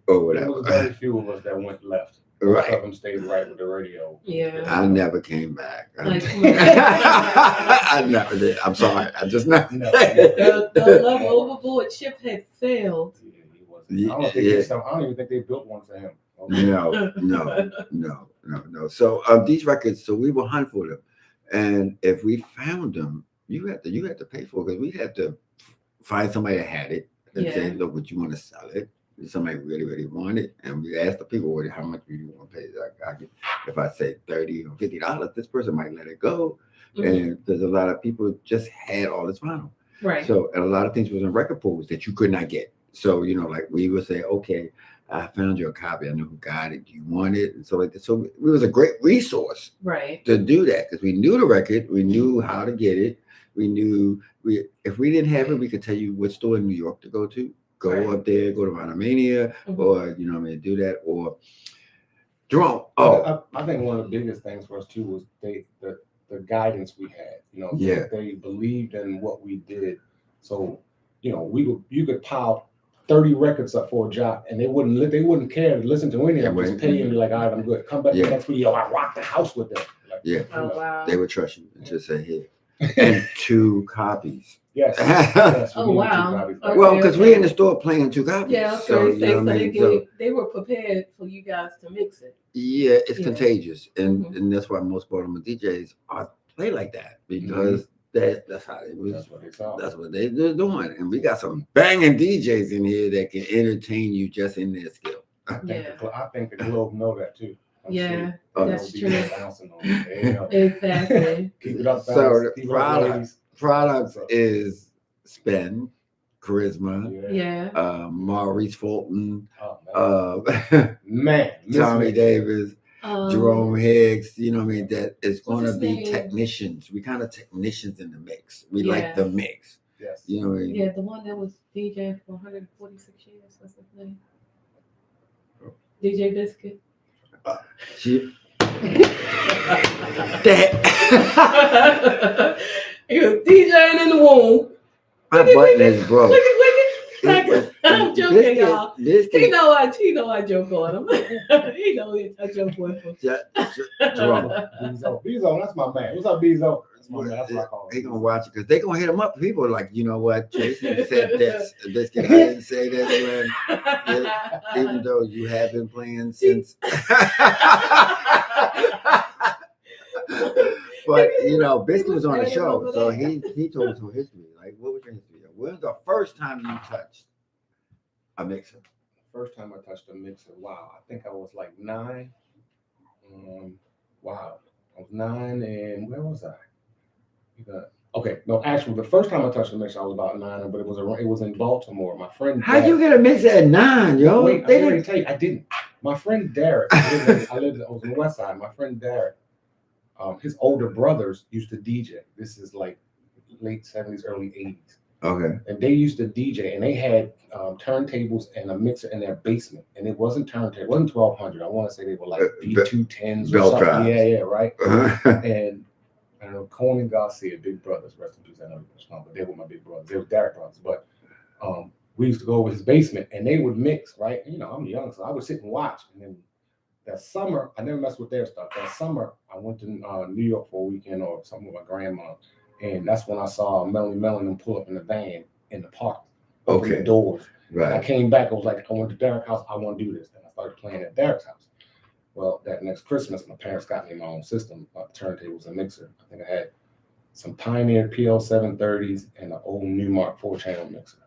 Speaker 2: or whatever.
Speaker 4: There was very few of us that went left.
Speaker 2: Right.
Speaker 4: Most of them stayed right with the radio.
Speaker 3: Yeah.
Speaker 2: I never came back.
Speaker 3: Like,
Speaker 2: I never did. I'm sorry. I just never.
Speaker 3: The Love Overboard ship had sailed.
Speaker 4: Yeah, he wasn't. I don't even think they built one for him.
Speaker 2: No. So these records, so we were hunting for them, and if we found them, you had to pay for it, because we had to find somebody that had it and say, look, would you want to sell it? If somebody really wanted it, and we asked the people, how much do you want to pay? If I say $30 or $50, this person might let it go, and there's a lot of people just had all this vinyl,
Speaker 3: right?
Speaker 2: So, and a lot of things was in record pools that you could not get. So, like we would say, okay, I found you a copy. I know who got it. Do you want it? And so like that. So it was a great resource,
Speaker 3: right,
Speaker 2: to do that, because we knew the record, we knew how to get it, we knew if we didn't have it, we could tell you what store in New York to go to. Go up there, go to Vinyl or do that, or Jerome.
Speaker 4: I think one of the biggest things for us too was the guidance we had. They believed in what we did. So you could pile 30 records up for a job, and they wouldn't care to listen to any of them. Just pay and be like, all right, I'm good. Come back to the next video. I rocked the house with them.
Speaker 3: Wow.
Speaker 2: They would trust you and just say, here. And 2 copies.
Speaker 4: Yes.
Speaker 3: Oh wow.
Speaker 2: Okay, well, because we're in the store playing 2 copies.
Speaker 3: Yeah.
Speaker 2: So
Speaker 3: they were prepared for you guys to mix it.
Speaker 2: Yeah, it's contagious, and that's why most Baltimore DJs play like that, because that's how they was.
Speaker 4: That's what they saw.
Speaker 2: That's what they're doing, and we got some banging DJs in here that can entertain you just in their skill.
Speaker 4: I think the Globe know that too.
Speaker 3: That's true.
Speaker 4: Exactly. Keep it up.
Speaker 2: So the product is Spin, Charisma, Maurice Fulton, Thommy Davis, Jerome Hicks. That is going to be technicians. We kind of technicians in the mix. We like the mix.
Speaker 4: Yes.
Speaker 3: The one that was DJ for 146 years. What's his name? DJ Biscuit. He was DJing in the womb.
Speaker 2: My button is broke.
Speaker 3: I'm joking, y'all. He know I joke on him. He know I joke with him.
Speaker 4: Bezo, that's my man. What's up, Bezo? That's my man. That's what I call him.
Speaker 2: He gonna watch it, because they gonna hit him up. People are like, you know what? Jason said this. Biscuit, I didn't say this, man. Even though you have been playing since. But Biscuit was on the show, so he told us her history. Like, what was your history? When was the first time you touched a mixer?
Speaker 4: first time I touched a mixer. Wow, I think I was like 9. Wow, I was 9, and where was I? Okay, no, actually, the first time I touched a mixer, I was about 9, but it was in Baltimore. My friend.
Speaker 2: How'd you get a mixer at 9, yo?
Speaker 4: Wait, I didn't tell you. I didn't. My friend Derek. I was on the West Side. My friend Derek. His older brothers used to DJ. This is like late 70s, early 80s.
Speaker 2: Okay.
Speaker 4: And they used to DJ, and they had turntables and a mixer in their basement. And it wasn't turntable. It wasn't 1200. I want to say they were like B210s or something.
Speaker 2: Drives.
Speaker 4: Yeah, right. And I don't know, Conan Garcia, big brothers, rest in peace. I know he was but they were my big brothers. They were Derek brothers. But we used to go over his basement, and they would mix, right? You know, I'm young, so I would sit and watch. And then that summer, I never messed with their stuff. That summer, I went to New York for a weekend or something with my grandma. And that's when I saw Melanie Mellon pull up in the van in the park. Open the doors.
Speaker 2: Right.
Speaker 4: I came back. I was like, I went to Derek's house. I want to do this. And I started playing at Derek's house. Well, that next Christmas, my parents got me my own system, turntables and mixer. I think I had some Pioneer PL 730s and an old Newmark 4-channel mixer.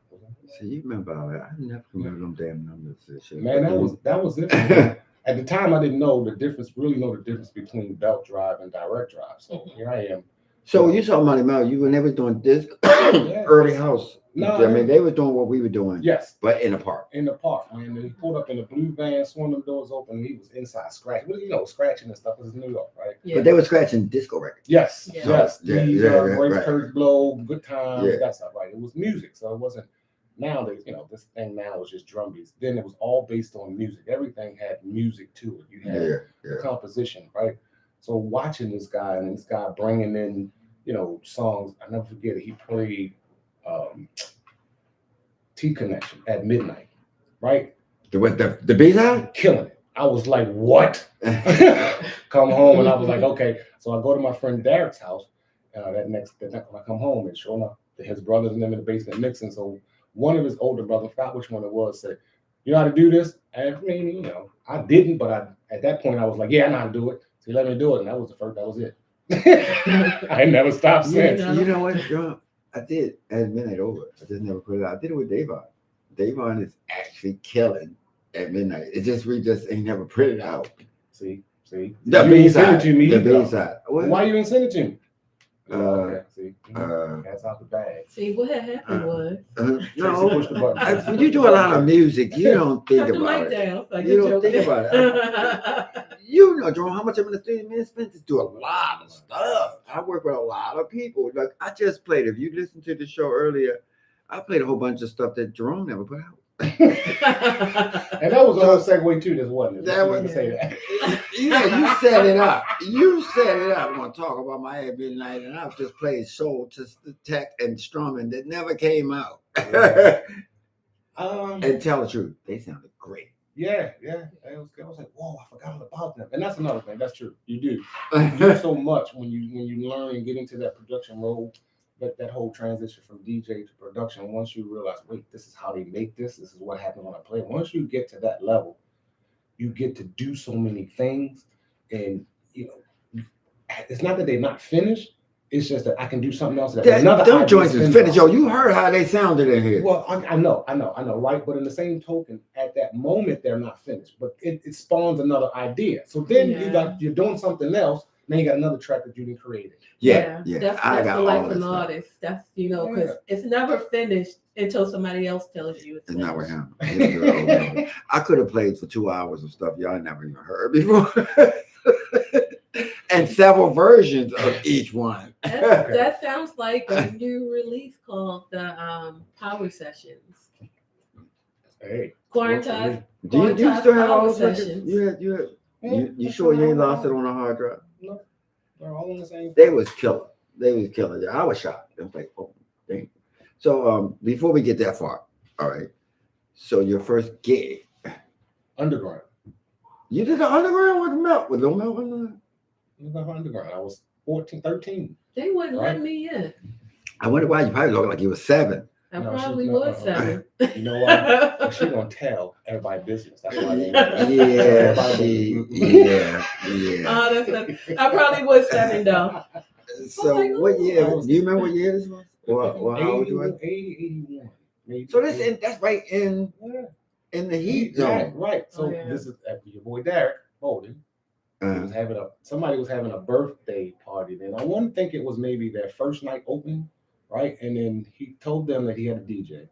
Speaker 2: So you remember all that? I never remember them damn numbers. Shit.
Speaker 4: Man, that was it. At the time, I didn't know the difference between belt drive and direct drive. So here I am.
Speaker 2: So you saw Money Mel, you were never doing this early house.
Speaker 4: No,
Speaker 2: I mean, they were doing what we were doing.
Speaker 4: Yes.
Speaker 2: But in the park.
Speaker 4: In the park, man. And he pulled up in the blue van, swung the doors open, and he was inside scratching. Well, you know, scratching and stuff. This is New York, right?
Speaker 2: Yeah. But they were scratching disco records.
Speaker 4: Yes.
Speaker 3: Yeah.
Speaker 4: Yes. Grace
Speaker 2: right.
Speaker 4: Curtis Blow, Good Times, that stuff, right? It was music. So it wasn't nowadays, you know, this thing now is just drum beats. Then it was all based on music. Everything had music to it. You had the composition, right? So watching this guy and this guy bringing in, you know, songs. I never forget it. He played T Connection at midnight, right?
Speaker 2: The B-side?
Speaker 4: Killing it. I was like, what? Come home, and I was like, okay. So I go to my friend Derek's house that night when I come home, and sure enough, his brothers and them in the basement mixing. So one of his older brothers, I forgot which one it was, said, you know how to do this? And I mean, you know, I didn't, but at that point I was like, yeah, I know how to do it. So he let me do it, and that was it. I never stopped since.
Speaker 2: You know what, John? I did at midnight over. I just never put it out. I did it with Davon. Davon is actually killing at midnight. We just ain't never put it out.
Speaker 4: See.
Speaker 2: The B-side. The B-side.
Speaker 4: Why you didn't send it to me?
Speaker 2: Okay.
Speaker 4: See, that's out the bag.
Speaker 3: See, what had happened was.
Speaker 2: No,
Speaker 4: push the button.
Speaker 2: when you do a lot of music, you don't think about it. You don't think about it. You know, Jerome, how much I'm in the studio, man, spent to do a lot of stuff. I work with a lot of people. Like I just played, if you listened to the show earlier, I played a whole bunch of stuff that Jerome never put out.
Speaker 4: And that was the whole segue too, this wasn't it?
Speaker 2: That was
Speaker 4: say that.
Speaker 2: Yeah, you set it up. I'm gonna talk about my at midnight, and I've just played soul to tech and strumming that never came out. And tell the truth, they sounded great.
Speaker 4: Yeah. I was like, whoa, I forgot all about them. And that's another thing. That's true. You do. You do so much when you learn and get into that production role. That whole transition from DJ to production, once you realize, wait, this is how they make this is what happens when I play. Once you get to that level, you get to do so many things. And, you know, it's not that they're not finished. It's just that I can do something else.
Speaker 2: Them joints is finished. Yo, you heard how they sounded in here.
Speaker 4: Well, I know, right? But in the same token, at that moment, they're not finished. But it spawns another idea. So then you're doing something else. Now you got another track that you didn't create.
Speaker 2: Yeah.
Speaker 3: That's the life of an artist. That's, you know, because it's never finished until somebody else tells you it's
Speaker 2: not with him. I could have played for 2 hours of stuff y'all never even heard before. And several versions of each one.
Speaker 3: That sounds like a new release called the Power Sessions.
Speaker 4: Hey.
Speaker 3: Quarantine.
Speaker 2: Do you still have all those sessions? You sure you ain't lost it on a hard drive?
Speaker 4: No, they're all in the same.
Speaker 2: They was killer. I was shocked. I was like, oh, dang. So before we get that far, all right. So your first gig,
Speaker 4: Underground.
Speaker 2: You did the Underground with Mel, with Lil Mel on
Speaker 4: the Underground. I was 13.
Speaker 3: They wouldn't let me in.
Speaker 2: I wonder why. You probably looked like you were 7.
Speaker 3: I probably was 7.
Speaker 4: You know what? She gonna tell everybody business. That's why they
Speaker 3: I probably was 7 though.
Speaker 2: So what year? Do you remember what year this was? Or how old you were?
Speaker 4: 81.
Speaker 2: So that's right in. in the heat zone.
Speaker 4: Right. So this is your boy Derek Bolden. Somebody was having a birthday party. Then I want to think it was maybe their first night opening, right? And then he told them that he had a DJ.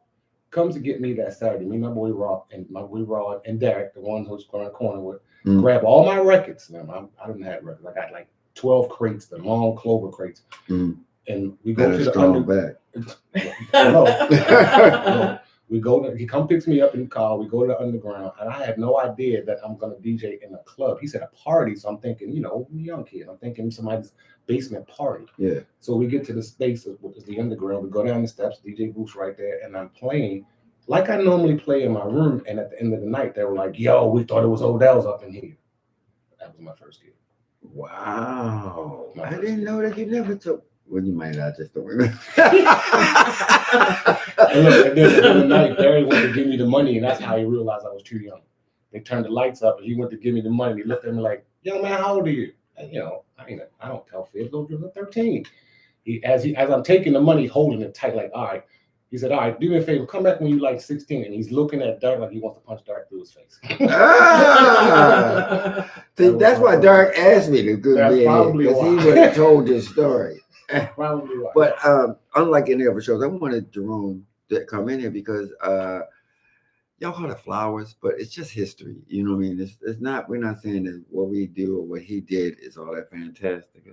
Speaker 4: Comes to get me that Saturday. Me, my boy Rod and Derek, the ones who's going to corner with, grab all my records. Now, I didn't have records. I got like 12 crates, the long clover crates. And we go to the underground. No. We go. He come picks me up in the car. We go to the underground, and I had no idea that I'm gonna DJ in a club. He said a party, so I'm thinking, young kid. I'm thinking somebody's basement party.
Speaker 2: Yeah. So
Speaker 4: we get to the space, which is the underground. We go down the steps. DJ booth's right there, and I'm playing like I normally play in my room. And at the end of the night, they were like, "Yo, we thought it was Odell's up in here." That was my first gig.
Speaker 2: Wow. I didn't know that you never took. Well, you might not, just don't remember.
Speaker 4: And then the night, Barry went to give me the money, and that's how he realized I was too young. They turned the lights up, and he went to give me the money. He looked at me like, "Young man, how old are you?" And, I don't tell fibs. Those are 13. As I'm taking the money, holding it tight, like, all right. He said, "All right, do me a favor, come back when you're like 16." And he's looking at Dirk like he wants to punch Dirk through his face.
Speaker 2: See, that's why Dirk asked me to go
Speaker 4: there, because
Speaker 2: he would have told this story.
Speaker 4: Probably why.
Speaker 2: But unlike any other shows, I wanted Jerome to come in here because y'all call it flowers, but it's just history. You know what I mean? It's not. We're not saying that what we do or what he did is all that fantastic.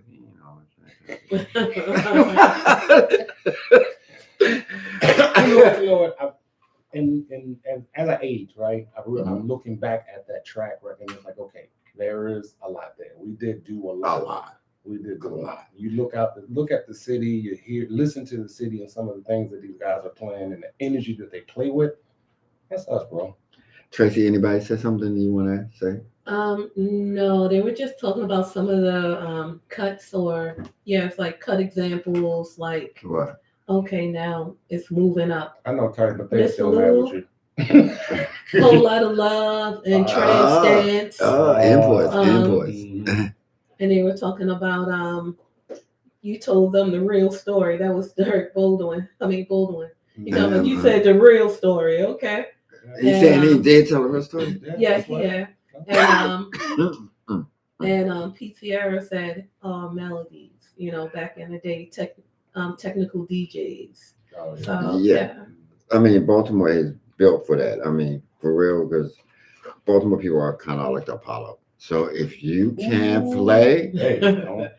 Speaker 4: And as I age, right, I'm looking back at that track record, and it's like, okay, there is a lot there. We did do a lot. We did do a lot. You look at the city, you listen to the city and some of the things that these guys are playing and the energy that they play with. That's us, bro.
Speaker 2: Tracy, anybody say something you want to say?
Speaker 3: No, they were just talking about some of the cuts it's like cut examples, like
Speaker 2: what?
Speaker 3: Okay, now it's moving up.
Speaker 4: I know, Terry, but they're still mad with you.
Speaker 3: Whole lot of love and trance dance.
Speaker 2: Imports.
Speaker 3: And they were talking about you told them the real story. That was Dirk Baldwin. You said the real story, okay?
Speaker 2: You saying he did tell the real story?
Speaker 3: Yeah. And Pete Sierra said melodies, back in the day, technical DJs.
Speaker 4: Oh, yeah.
Speaker 3: So,
Speaker 2: yeah. I mean, Baltimore is built for that. I mean, for real, because Baltimore people are kind of like the Apollo. So if you can't play,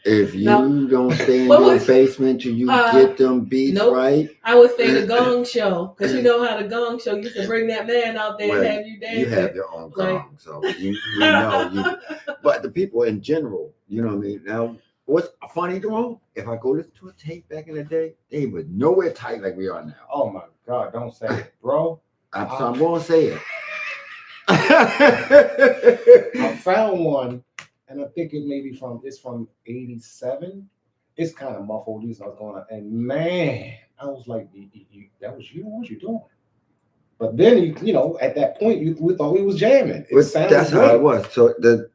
Speaker 2: if you don't stay in your basement till you get them beats right.
Speaker 3: I would say the gong show, because you know how the gong show used to bring that man out there and have you dancing.
Speaker 2: You have your own gong, so you know you. But the people in general, you know what I mean? Now, what's funny, Jerome? If I go listen to a tape back in the day, they were nowhere tight like we are now.
Speaker 4: Oh my God, don't say it, bro.
Speaker 2: I'm going to say it.
Speaker 4: I found one, and I think it's from 87. It's kind of muffled. These are going on, and man, I was like, that was you? What was you doing? But then, at that point, we thought we was jamming.
Speaker 2: That's how it was. So the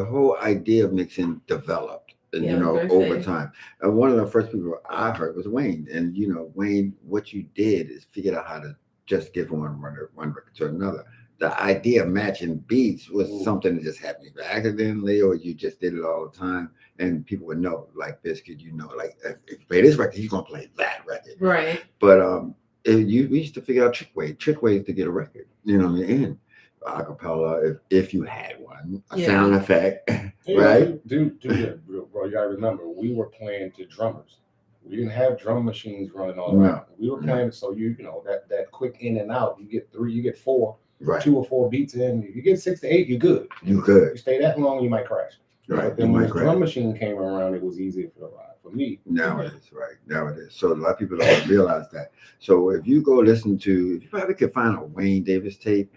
Speaker 2: whole idea of mixing developed, and over time. And one of the first people I heard was Wayne, and Wayne, what you did is figured out how to just give one record to another. The idea of matching beats was something that just happened accidentally, or you just did it all the time, and people would know, like Biscuit, like if you play this record, he's gonna play that record,
Speaker 3: right?
Speaker 2: But we used to figure out trick ways to get a record, and acapella, if you had one, a sound effect, right?
Speaker 4: Dude, bro, you gotta remember, we were playing to drummers. We didn't have drum machines running all around. We were playing, so that quick in and out. You get 3, you get 4. Right. 2 or 4 beats in. If you get 6 to 8, you're good.
Speaker 2: You good.
Speaker 4: You stay that long, you might crash. Right. But then when the drum machine came around, it was easier for the ride. For me.
Speaker 2: Now it is, right. Now it is. So a lot of people don't realize that. So if you go listen to, you probably could find a Wayne Davis tape,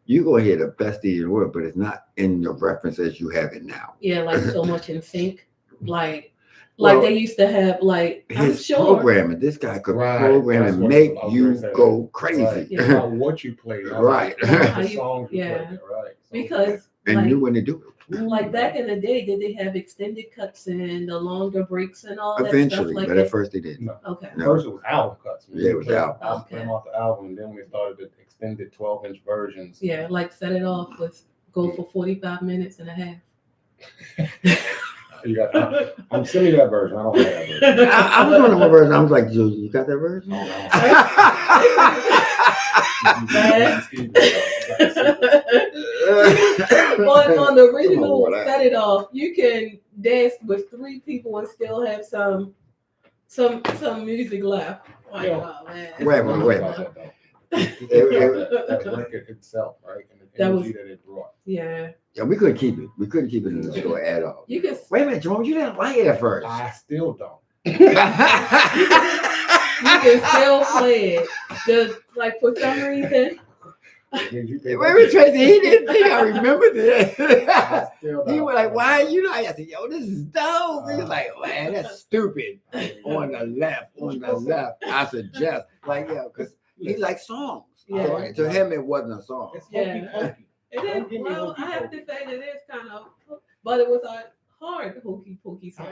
Speaker 2: you go hear the best DJ in the world, but it's not in the reference as you have it now.
Speaker 3: Yeah, like so much in sync. Like they used to have,
Speaker 2: his programming. This guy could program and make you go crazy.
Speaker 4: Right. About what you play,
Speaker 2: right?
Speaker 4: The songs you play, right?
Speaker 3: Because
Speaker 2: knew when to do it.
Speaker 3: Like back in the day, did they have extended cuts and the longer breaks and all that
Speaker 2: Eventually,
Speaker 3: stuff?
Speaker 2: but at first they didn't.
Speaker 4: No. Okay. First it was album cuts.
Speaker 2: Yeah, it was album.
Speaker 4: Album came off the album, and then we started to extended 12-inch versions.
Speaker 3: Yeah, like Set It Off was go for 45 minutes and a half.
Speaker 4: I'm sending you that version. I don't have that version.
Speaker 2: I was on the version. I was like, Joe, you got that version?
Speaker 3: on the original Set It Off, you can dance with 3 people and still have some music left. Like, oh, man.
Speaker 2: Wait.
Speaker 4: That record itself, right? And the energy that it brought.
Speaker 3: Yeah.
Speaker 2: Yeah, we couldn't keep it. We couldn't keep it in the store at all.
Speaker 3: You can
Speaker 2: wait a minute, Jerome. You didn't like it at first.
Speaker 4: I still don't.
Speaker 3: You can still play it. Like for some reason.
Speaker 2: Wait a minute, Tracy. He didn't think I remembered it. He was like, "Why?" You know, I said, "Yo, this is dope." He was like, "Man, that's stupid." On the left. I suggest, like, yeah, because he likes songs.
Speaker 3: Yeah.
Speaker 2: So to him, it wasn't a song.
Speaker 4: It's
Speaker 3: Yeah. It is. Well, I have to say that it is kind of, but it was a hard hokey pokey song.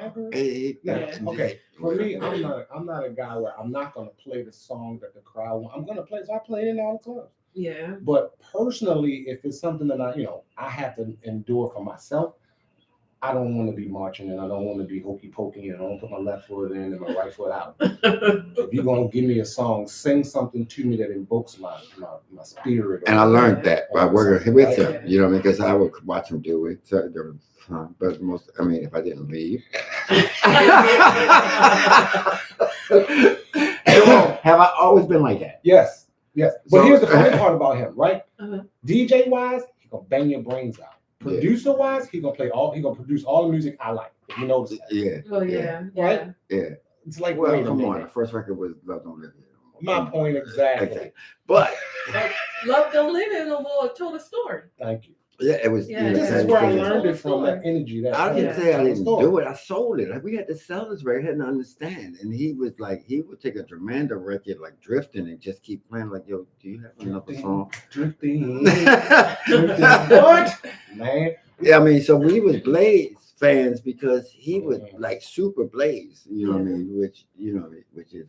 Speaker 2: Yeah.
Speaker 4: Okay. For me, I'm not a guy where I'm not gonna play the song that the crowd wants. I'm gonna play, so I play it in all the clubs.
Speaker 3: Yeah.
Speaker 4: But personally, if it's something that I have to endure for myself, I don't want to be marching and I don't want to be hokey pokey and I don't put my left foot in and my right foot out. If you're gonna give me a song, sing something to me that invokes my spirit.
Speaker 2: And I learned that by working with him, you know, because I would watch him do it. So there was time, but if I didn't leave. Have I always been like that?
Speaker 4: Yes. But
Speaker 2: So,
Speaker 4: here's the funny part about him, right?
Speaker 3: Uh-huh.
Speaker 4: DJ wise, he gonna bang your brains out. Producer wise, he gonna produce all the music I like. If you notice that.
Speaker 2: Yeah.
Speaker 3: Well, yeah.
Speaker 4: Right?
Speaker 2: Yeah.
Speaker 4: It's like,
Speaker 2: Well,
Speaker 4: wait a
Speaker 2: come
Speaker 4: minute.
Speaker 2: on. The first record was Love Don't Live Here.
Speaker 4: My point exactly.
Speaker 2: But
Speaker 3: Love Don't Live Here No More told a story.
Speaker 4: Thank you.
Speaker 2: yeah, it was.
Speaker 3: Yeah.
Speaker 4: This is where I learned it from, that energy.
Speaker 2: I didn't say I didn't do it. I sold it. Like, we had to sell this record. I had to understand. And he was like, he would take a Germanda record like Drifting and just keep playing like, yo, do you have another song?
Speaker 4: Drifting. What? Man.
Speaker 2: Yeah, so we was Blaze fans because he was like super Blaze, you know what I mean? Which is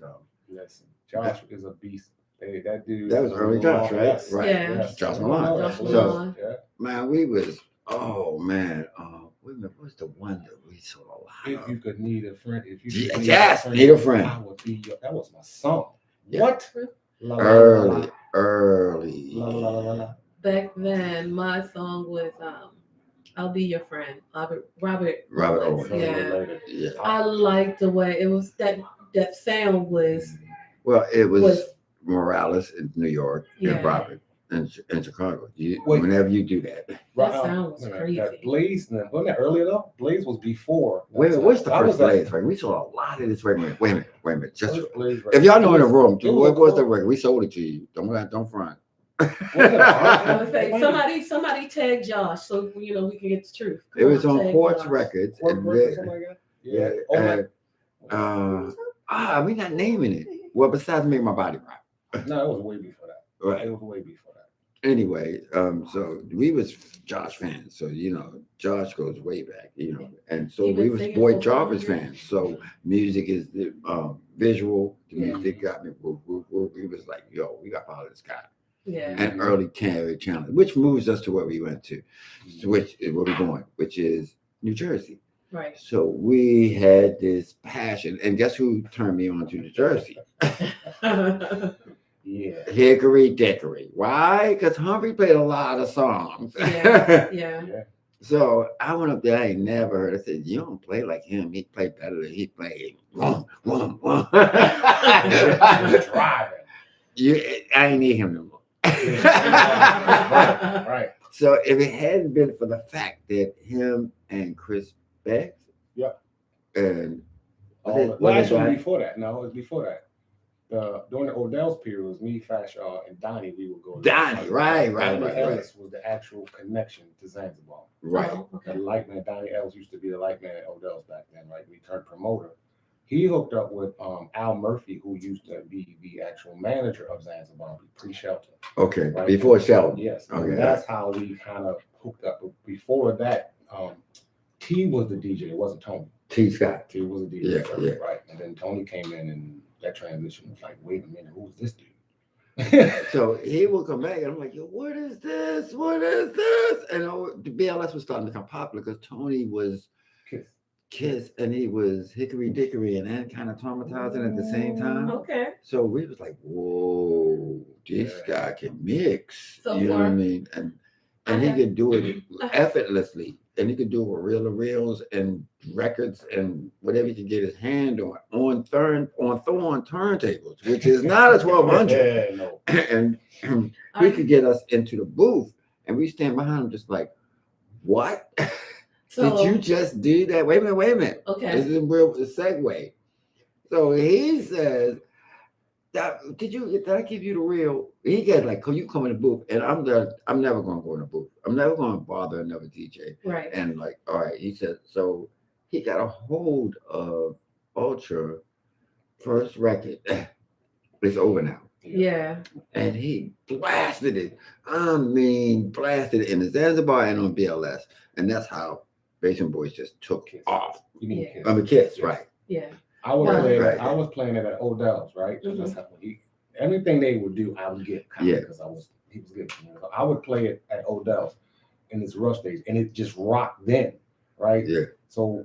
Speaker 4: Listen, Josh is a beast. Hey, that dude.
Speaker 2: that was early Josh, right?
Speaker 4: Yes.
Speaker 2: Right.
Speaker 3: Yeah.
Speaker 4: Yes.
Speaker 2: Josh Milan.
Speaker 3: So,
Speaker 2: Man, we was what's the one that we saw a lot
Speaker 4: If
Speaker 2: of?
Speaker 4: you could need a friend, if you could
Speaker 2: Need a friend.
Speaker 4: I would be that was my song.
Speaker 2: Yeah.
Speaker 4: What?
Speaker 2: Early.
Speaker 4: La, la, la, la, la.
Speaker 3: back then, my song was I'll Be Your Friend, Robert
Speaker 2: Owens.
Speaker 3: Yeah. I liked the way it was, that sound was.
Speaker 2: Well, it was Morales in New York
Speaker 3: Yeah.
Speaker 2: and Robert in Chicago.
Speaker 4: Wait.
Speaker 2: Whenever you do that.
Speaker 3: That sound was crazy.
Speaker 4: That Blaze, wasn't that earlier though? Blaze was before.
Speaker 2: Wait, what's the first Blaze record? We saw a lot of this. Wait a minute. Just if y'all know in the room, what was the record? We sold it to you. Don't front.
Speaker 3: I would say somebody tag Josh so we can get the truth.
Speaker 2: It was on Quartz Records.
Speaker 4: Yeah.
Speaker 2: We're not naming it. Well, besides Make My Body Rock.
Speaker 4: No, it was way before that.
Speaker 2: Right.
Speaker 4: It was way before that.
Speaker 2: Anyway, so we was Josh fans. So Josh goes way back. And so we was Boy Jarvis fans. So music is the visual. The music got me. We was like, yo, we got to follow this guy.
Speaker 3: Yeah.
Speaker 2: And early carry challenge, which moves us to where we went to, which is where we're going, which is New Jersey.
Speaker 3: Right.
Speaker 2: So we had this passion, and guess who turned me on to New Jersey?
Speaker 4: Yeah.
Speaker 2: Hickory Dickory. Why? Because Humphrey played a lot of songs.
Speaker 3: Yeah.
Speaker 2: So I went up there. I ain't never heard. I said, "You don't play like him. He played better than he played."
Speaker 4: Driving.
Speaker 2: I ain't need him no more.
Speaker 4: Right.
Speaker 2: So if it hadn't been for the fact that him and Chris Beck, and
Speaker 4: actually before that. No, it was before that. During the Odell's period, it was me, Fashaw, and Donnie. We would go.
Speaker 2: Donnie, right.
Speaker 4: Ellis was the actual connection to Zanzibar.
Speaker 2: Right.
Speaker 3: Okay.
Speaker 4: The light man, Donnie Ellis used to be the light man at Odell's back then, right? We turned promoter. He hooked up with Al Murphy, who used to be the actual manager of Zanzibar, pre-Shelton.
Speaker 2: Okay,
Speaker 4: right?
Speaker 2: before Shelton.
Speaker 4: Yes.
Speaker 2: Okay.
Speaker 4: And that's how we kind of hooked up. But before that, T was the DJ. It wasn't Tony.
Speaker 2: T. Scott.
Speaker 4: T was the DJ.
Speaker 2: Yeah.
Speaker 4: Right. And then Tony came in, and that transition was like, wait a minute, who's this dude?
Speaker 2: So he would come back, and I'm like, yo, what is this? What is this? And the BLS was starting to become popular because Tony was Kiss, and he was Hickory Dickory, and kind of traumatizing at the same time.
Speaker 3: Okay.
Speaker 2: So we was like, whoa, this guy can mix.
Speaker 3: So
Speaker 2: you know what I mean? And he could do it effortlessly. And he could do it with reel-to-reels and records and whatever he could get his hand on turntables, which is not a 1200.
Speaker 4: No.
Speaker 2: And he could get us into the booth, and we stand behind him just like, what?
Speaker 3: So,
Speaker 2: did you just do that? Wait a minute.
Speaker 3: Okay.
Speaker 2: This is a real segue. So he says, did I give you the real? He got like, you come in the booth, and I'm never gonna go in the booth. I'm never gonna bother another DJ.
Speaker 3: Right.
Speaker 2: And like, all right, he said, so he got a hold of Ultra first record. It's over now.
Speaker 3: Yeah.
Speaker 2: And he blasted it. I mean, blasted it in the Zanzibar and on BLS. And that's how Basement Boys just took off.
Speaker 4: You mean Kiss?
Speaker 2: I'm a Kiss, right?
Speaker 3: Yeah.
Speaker 4: I was playing it at Odell's, right?
Speaker 3: Mm-hmm.
Speaker 4: That's how everything they would do, I would get because he was good. So I would play it at Odell's in its rush days, and it just rocked then, right?
Speaker 2: Yeah.
Speaker 4: So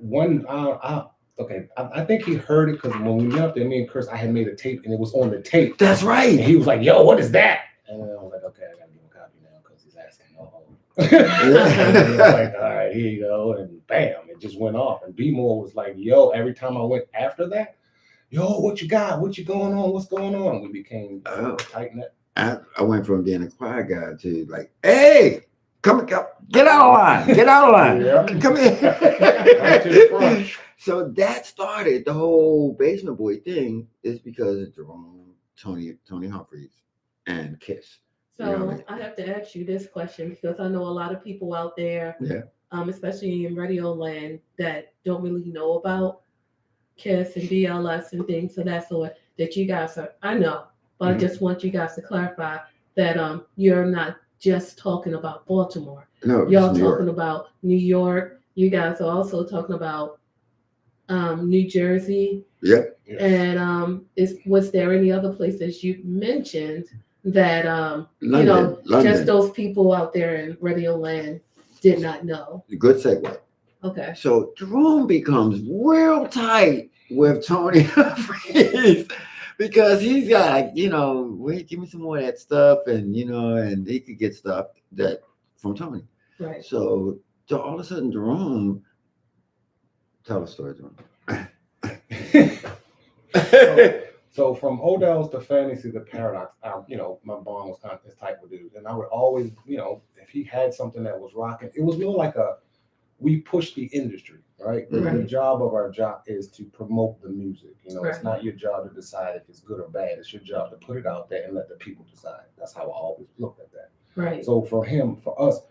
Speaker 4: I think he heard it because when we went up there, me and Chris, I had made a tape, and it was on the tape.
Speaker 2: That's right.
Speaker 4: And he was like, "Yo, what is that?" And then I was like, "Okay, I gotta give him a copy now because he's asking." And I was like, all right, here you go, and bam, it just went off. And B-More was like, yo, every time I went after that, yo, what you got? What you going on? What's going on? We became tight knit.
Speaker 2: I went from being a choir guy to like, hey, come get out of line. Get out of line.
Speaker 4: Yeah.
Speaker 2: Come here.
Speaker 4: Right to the front.
Speaker 2: So that started the whole Basement Boy thing is because of Jerome, Tony Humphries, and Kiss.
Speaker 3: So I have to ask you this question because I know a lot of people out there, especially in radio land, that don't really know about Kiss and BLS and things of that sort. That you guys are, I know, but I just want you guys to clarify that you're not just talking about Baltimore.
Speaker 2: No,
Speaker 3: y'all talking about New York. You guys are also talking about New Jersey.
Speaker 2: Yep.
Speaker 3: And was there any other places you mentioned that
Speaker 2: London.
Speaker 3: just those people out there in radio land did not know?
Speaker 2: Good segue.
Speaker 3: Okay.
Speaker 2: So Jerome becomes real tight with Tony Humphries because he's got, wait, give me some more of that stuff, and and he could get stuff that from Tony.
Speaker 3: Right.
Speaker 2: So all of a sudden, Jerome, tell a story, Jerome.
Speaker 4: So from Odell's to Fantasy to Paradox, my bond was kind of this type of dude. And I would always, if he had something that was rocking, it was more like we push the industry, right?
Speaker 3: Mm-hmm.
Speaker 4: The job of our job is to promote the music.
Speaker 3: Right.
Speaker 4: It's not your job to decide if it's good or bad. It's your job to put it out there and let the people decide. That's how I always looked at that.
Speaker 3: Right.
Speaker 4: So for us,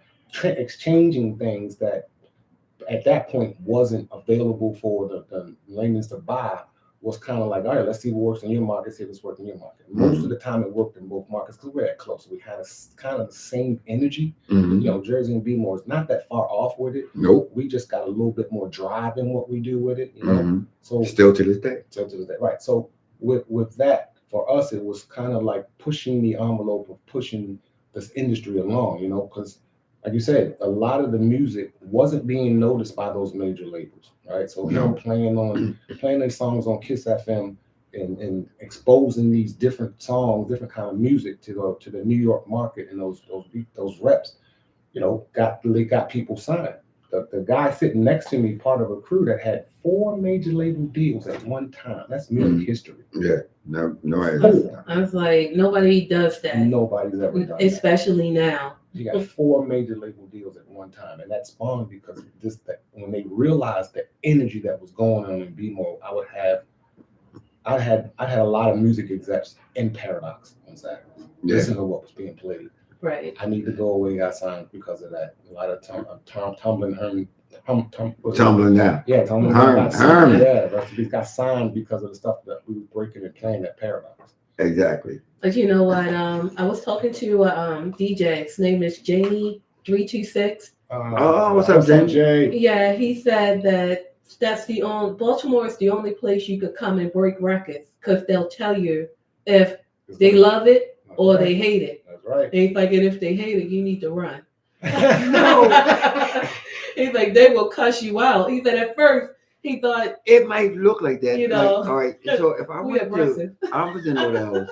Speaker 4: exchanging things that at that point wasn't available for the layman's to buy was kind of like, all right, let's see what works in your market, see what's working in your market. Most of the time it worked in both markets because we're that close. We had kind of the same energy.
Speaker 2: Mm-hmm.
Speaker 4: Jersey and B-More is not that far off with it.
Speaker 2: Nope.
Speaker 4: We just got a little bit more drive in what we do with it.
Speaker 2: Mm-hmm.
Speaker 4: So
Speaker 2: still to this day.
Speaker 4: Right. So with that, for us, it was kind of like pushing the envelope of pushing this industry along, because like you said, a lot of the music wasn't being noticed by those major labels, right? So him playing these songs on Kiss FM and exposing these different songs, different kind of music to the New York market, and those reps, got people signed. The guy sitting next to me, part of a crew that had 4 major label deals at one time. That's music history.
Speaker 2: Yeah, no,
Speaker 3: I was like, nobody does that.
Speaker 4: Nobody's ever done
Speaker 3: especially now.
Speaker 4: You got 4 major label deals at one time, and that spawned because that when they realized the energy that was going on in B-More, I had a lot of music execs in Paradox on Saturdays. Listen to what was being played.
Speaker 3: Right.
Speaker 4: I Need to Go Away got signed because of that. A lot of tumbling
Speaker 2: now.
Speaker 4: Yeah, tumbling got signed. Yeah, got signed because of the stuff that we were breaking and playing at Paradox.
Speaker 2: Exactly.
Speaker 3: But you know what? I was talking to a DJ. His name is Jamie326.
Speaker 2: What's up,
Speaker 4: Jay?
Speaker 3: Yeah, he said that Baltimore is the only place you could come and break records because they'll tell you if they love it or they hate it.
Speaker 4: That's right.
Speaker 3: And he's like, and if they hate it, you need to run.
Speaker 2: No.
Speaker 3: He's like, they will cuss you out. He said at first he thought
Speaker 2: it might look like that.
Speaker 3: You know,
Speaker 2: all right. So if I
Speaker 3: we aggressive.
Speaker 2: I was in Odell's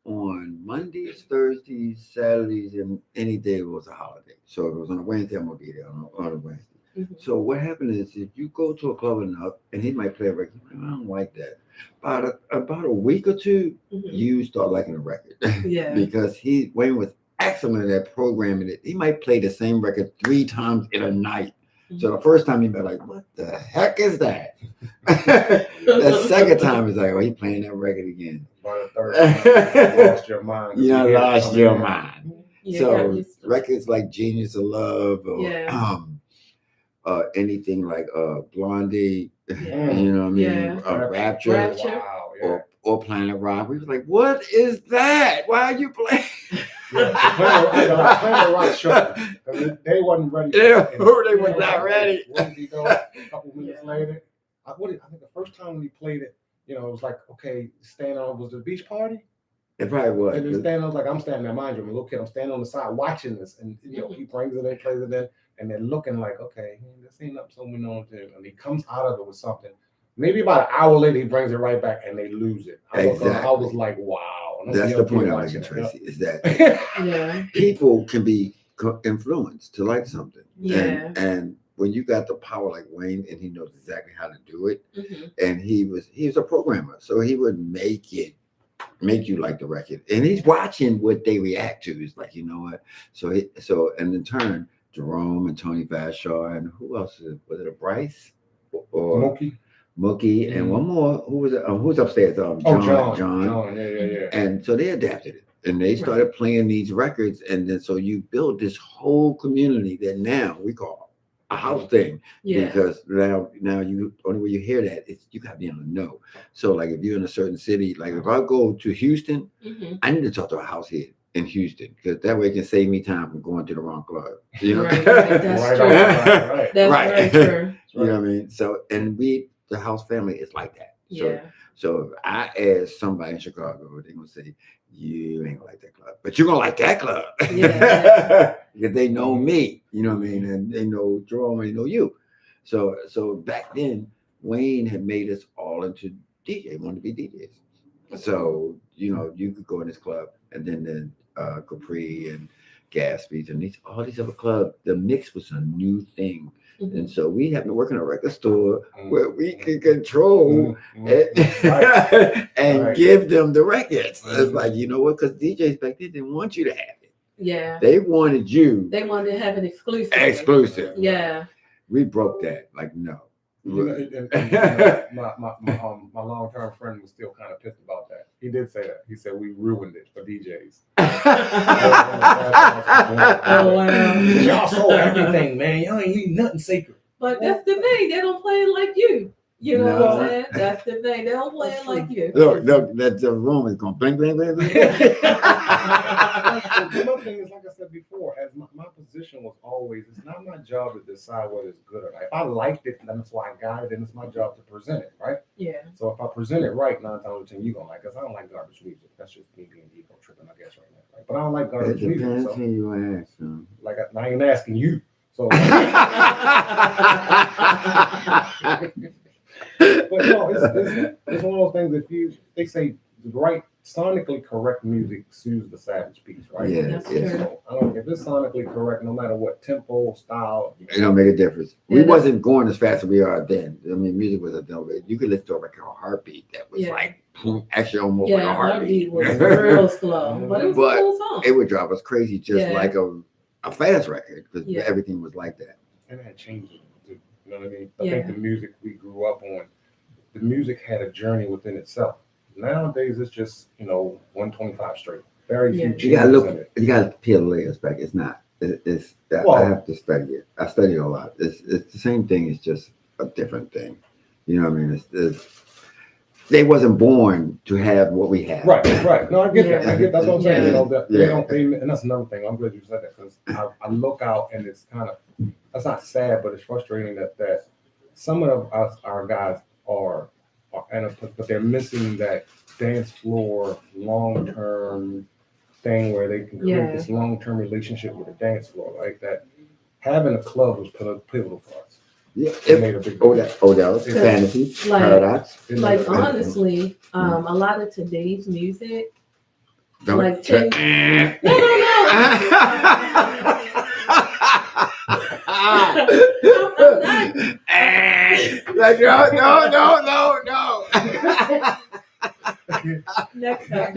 Speaker 2: on Mondays, Thursdays, Saturdays, and any day was a holiday. So if it was on a Wednesday, I'm gonna be there on a Wednesday.
Speaker 3: Mm-hmm.
Speaker 2: So what happened is if you go to a club enough and he might play a record, I don't like that. About a week or two, you start liking the record.
Speaker 3: Yeah.
Speaker 2: Because Wayne was excellent at programming it. He might play the same record 3 times in a night. So the first time you'd be like, what the heck is that? The second time is like, oh, he's playing that record again.
Speaker 4: By the third time, you lost your mind.
Speaker 2: You lost your mind.
Speaker 3: Yeah,
Speaker 2: So records like Genius of Love or anything like Blondie, you know what I mean?
Speaker 3: Yeah.
Speaker 2: Rapture.
Speaker 4: Wow,
Speaker 2: or Planet Rock. We was like, what is that? Why are you playing?
Speaker 4: Planet Rock show. They wasn't ready.
Speaker 2: They was not ready.
Speaker 4: Where did he go? A couple minutes later. I think the first time we played it, it was like, okay, was the beach party?
Speaker 2: It probably was.
Speaker 4: And then I was like, I'm standing there, mind you, I'm a little kid, I'm standing on the side watching this, and he brings it in, plays it in, and they're looking like, okay, this ain't nothing so we know to, and he comes out of it with something. Maybe about an hour later, he brings it right back, and they lose it. I was like, wow.
Speaker 2: That's the point I'm making, Tracy, is that people can be influenced to like something.
Speaker 3: Yeah.
Speaker 2: And when you got the power like Wayne, and he knows exactly how to do it, and he was a programmer, so he would make you like the record, and he's watching what they react to. He's like, you know what? So and in turn, Jerome and Tony Vashaw, and who else was it? A Bryce or Mookie, and one more. Who was it? Who's upstairs? John.
Speaker 4: Yeah.
Speaker 2: And so they adapted it, and they started playing these records, and then so you build this whole community that now we call a house thing.
Speaker 3: Yeah.
Speaker 2: Because now you only way you hear that is you gotta be on the know. So like if you're in a certain city, like if I go to Houston, I need to talk to a house head in Houston, because that way it can save me time from going to the wrong club. You know,
Speaker 3: right. That's true.
Speaker 4: Right.
Speaker 3: That's very true.
Speaker 2: You know what I mean? So and the house family is like that. So if I ask somebody in Chicago, they're gonna say, you ain't gonna like that club, but you're gonna like that club. Because they know me, you know what I mean, and they know Jerome, and they know you. So back then, Wayne had made us all into DJ, wanted to be DJs. So you could go in this club, and then Capri and Gatsby's and all these other clubs. The mix was a new thing. And so we happened to work in a record store where we could control and give them the records. It's like, you know what? Because DJs back then didn't want you to have it.
Speaker 3: Yeah.
Speaker 2: They wanted you.
Speaker 3: They wanted to have an exclusive.
Speaker 2: Exclusive.
Speaker 3: Yeah.
Speaker 2: We broke that. Like, no.
Speaker 4: My long-term friend was still kind of pissed about that. He did say that. He said we ruined it for DJs.
Speaker 3: Oh wow!
Speaker 4: Y'all sold everything, man. Y'all ain't leave nothing sacred.
Speaker 3: But that's the thing. They don't play it like you. You know what I'm saying? That's the thing. They don't play it like you.
Speaker 2: Look, that the room is going bling, bling, bling, bling.
Speaker 4: Another thing is, like I said before, as my position was always, it's not my job to decide whether it's good or not. If I liked it, then that's why I got it, and it's my job to present it, right?
Speaker 3: Yeah.
Speaker 4: So if I present it right, 9 times out of 10, you're gonna like it. Because I don't like garbage music. That's just me being ego tripping, I guess, right now. Right? But I don't like garbage music.
Speaker 2: It depends
Speaker 4: so,
Speaker 2: who you ask.
Speaker 4: like I ain't asking you. So. But no, it's one of those things. They say the right sonically correct music soothes the savage beats, right?
Speaker 2: Yeah.
Speaker 4: So I don't. If it's sonically correct, no matter what tempo, style,
Speaker 2: it don't make a difference. We wasn't going as fast as we are then. I mean, music was a little. You could listen to like a heartbeat that was like actually almost like a heartbeat.
Speaker 3: Was real slow, but it was a cool song.
Speaker 2: It would drive us crazy, just like a fast record, because everything was like that.
Speaker 4: And that changed. You know what I mean? I think the music we grew up on, the music had a journey within itself. Nowadays, it's just 125 straight. Very few.
Speaker 2: You gotta peel the layers back. It's not. It's I have to study it. I study it a lot. It's the same thing. It's just a different thing. You know what I mean? They wasn't born to have what we have.
Speaker 4: Right. No, I get that. That's what I'm saying. And that's another thing. I'm glad you said that, because I look out and it's kind of, that's not sad, but it's frustrating that some of our guys but they're missing that dance floor long-term thing where they can create this long-term relationship with the dance floor, right? That having a club was pivotal for us.
Speaker 2: Yeah,
Speaker 4: it made a big
Speaker 2: Odell's Fantasy,
Speaker 3: like,
Speaker 2: Paradox.
Speaker 3: Like honestly, a lot of today's music, like no.
Speaker 2: Like no.
Speaker 3: Next time.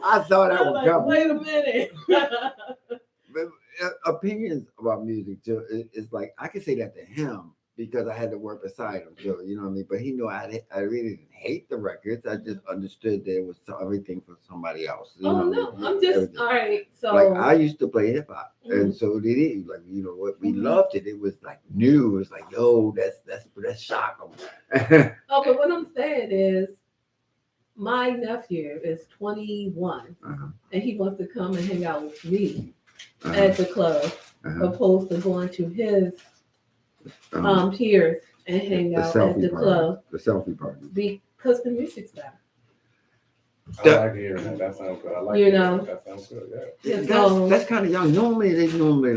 Speaker 2: I thought that was coming.
Speaker 3: Wait a minute.
Speaker 2: Opinions about music too. It's like I can say that to him because I had to work beside him too. You know what I mean? But he knew I really didn't hate the records. I just understood that it was everything for somebody else. You know
Speaker 3: no, I'm just everything. All right. So
Speaker 2: like I used to play hip hop, and so did he. Like you know what? We loved it. It was like new. It was like yo, that's shock.
Speaker 3: But what I'm saying is, my nephew is 21, and he wants to come and hang out with me at the club, opposed to going to his peers and hang out at the club.
Speaker 2: The selfie party.
Speaker 3: Because the music's better.
Speaker 4: I like hearing that. That sounds good. I like that sounds good. Yeah.
Speaker 2: That's kind of young. Normally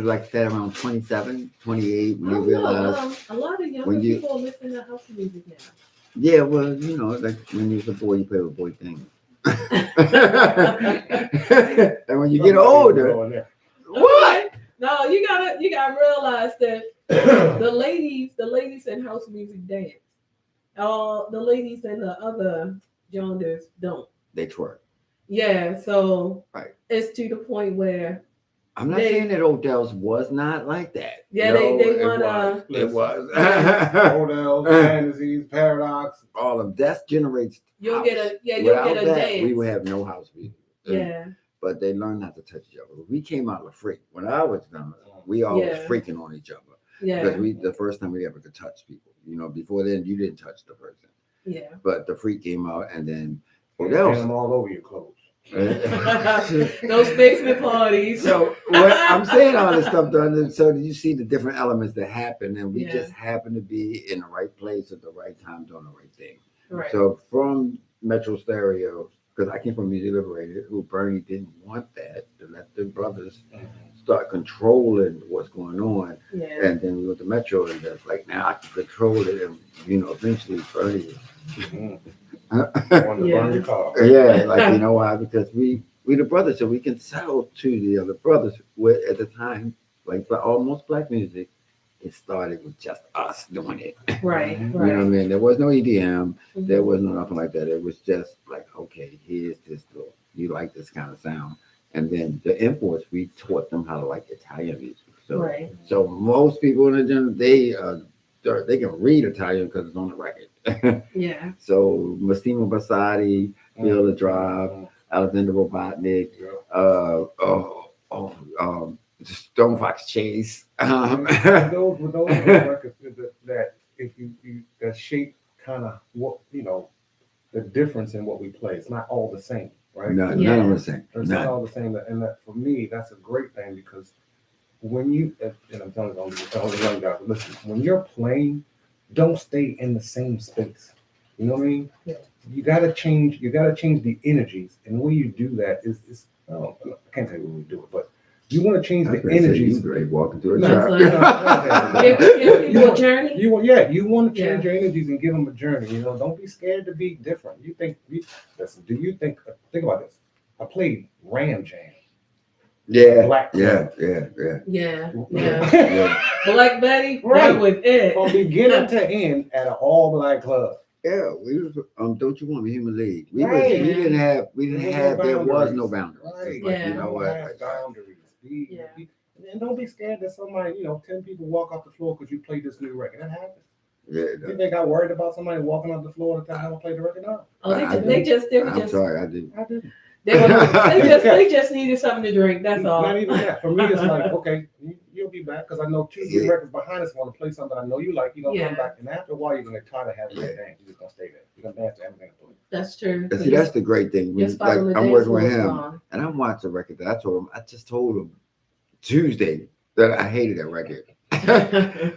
Speaker 2: like that around 27, 28 when you realize.
Speaker 3: A lot of young people are listening to house music now.
Speaker 2: Yeah, well, you know, like when you was a boy, you play with boy things. And when you get older, what?
Speaker 3: No, you gotta realize that the ladies in house music dance. The ladies in the other genres don't.
Speaker 2: They twerk.
Speaker 3: Yeah, so
Speaker 2: right.
Speaker 3: It's to the point where
Speaker 2: I'm not saying that Odell's was not like that.
Speaker 3: Yeah,
Speaker 2: no,
Speaker 3: they wanna.
Speaker 2: It was.
Speaker 4: Odell's, Fantasies, Paradox,
Speaker 2: all of that generates.
Speaker 3: You'll
Speaker 2: house.
Speaker 3: get a dance.
Speaker 2: We would have no house music.
Speaker 3: Yeah.
Speaker 2: But they learned not to touch each other. We came out of freak. When I was young, we all was freaking on each other.
Speaker 3: Yeah.
Speaker 2: Because the first time we ever could touch people. You know, before then you didn't touch the person.
Speaker 3: Yeah.
Speaker 2: But the freak came out and then
Speaker 4: Odell's them all over your clothes.
Speaker 3: Those basement parties.
Speaker 2: So what I'm saying all this stuff done. So you see the different elements that happen, and we just happen to be in the right place at the right time doing the right thing.
Speaker 3: Right.
Speaker 2: So from Metro Stereo, because I came from Music Liberated, who Bernie didn't want that to let the brothers start controlling what's going on, and then we went to Metro, and that's like now I can control it, and you know eventually Bernie. Yeah, like you know why? Because we the brothers, so we can sell to the other brothers. Where at the time, like almost black music, it started with just us doing it.
Speaker 3: Right.
Speaker 2: You know what I mean? There was no EDM. There was nothing like that. It was just like, okay, here's this little. You like this kind of sound, and then the imports, we taught them how to like Italian music. So, so most people in the general, they can read Italian because it's on the record.
Speaker 3: Yeah.
Speaker 2: So Massimo Bassotti, Feel the Drive, Alexander Robotnik, Stone Fox Chase.
Speaker 4: Those records that if you that shape kind of what the difference in what we play. It's not all the same, right?
Speaker 2: None of them are the same.
Speaker 4: It's not all the same, and that for me that's a great thing because when you and I'm telling all the young guys, listen, when you're playing, don't stay in the same space. You know what I mean?
Speaker 3: Yeah.
Speaker 4: You gotta change the energies, and the way you do that is I can't tell you when we do it, but you want to change the energies.
Speaker 2: You walking through a
Speaker 3: give people a journey.
Speaker 4: You want to change your energies and give them a journey. You know, don't be scared to be different. Listen, think about this? I played Ram Jam.
Speaker 2: Yeah.
Speaker 4: Black.
Speaker 2: Yeah.
Speaker 3: Black Betty.
Speaker 4: Right.
Speaker 3: That was it.
Speaker 4: From beginning to end at an all black club.
Speaker 2: Yeah, we was Don't You Want Me Human League. We didn't have there was no boundaries.
Speaker 4: Right.
Speaker 2: Like, you know what?
Speaker 4: Boundaries. And don't be scared that somebody, 10 people walk off the floor because you played this new record. That happens.
Speaker 2: Yeah.
Speaker 4: You think I worried about somebody walking off the floor and telling them I played the record? No.
Speaker 2: I'm sorry, I didn't.
Speaker 3: They just needed something to drink. That's all.
Speaker 4: Not even that. For me, it's like, okay, you'll be back because I know 2 records behind us want to play something I know you like. You're gonna come back, and after a while, you're gonna try to have that dance. You're just gonna stay there. You're gonna dance to everything I play.
Speaker 3: That's true.
Speaker 2: See, that's the great thing. Like I'm working with him, and I'm watching a record that I just told him Tuesday that I hated that record.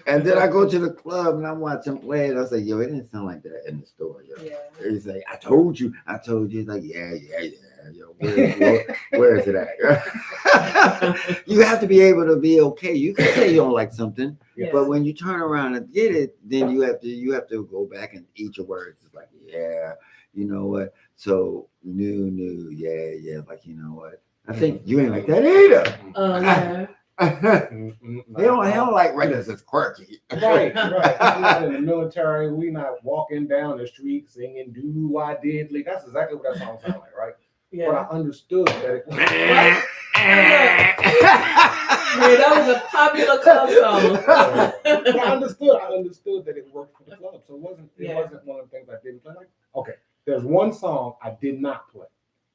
Speaker 2: And then I go to the club and I'm watching play and I say, yo, it didn't sound like that in the store, yo.
Speaker 3: Yeah.
Speaker 2: He's like, I told you. He's like, yeah. Yo, where is it at? You have to be able to be okay. You can say you don't like something,
Speaker 3: Yes.
Speaker 2: but when you turn around and get it, then you have to go back and eat your words. It's like, yeah, you know what? So new, yeah. Like, you know what? I think you ain't like that either.
Speaker 3: Oh yeah.
Speaker 2: They don't like records that's quirky.
Speaker 4: Right. We're not in the military. We not walking down the street singing "Do I Diddly." That's exactly what that song sounds like, right?
Speaker 3: Yeah.
Speaker 4: But I understood that it was.
Speaker 3: Yeah, that was a popular club song.
Speaker 4: But I understood that it worked for the club. So it wasn't one of the things I didn't play. Like, okay, there's one song I did not play.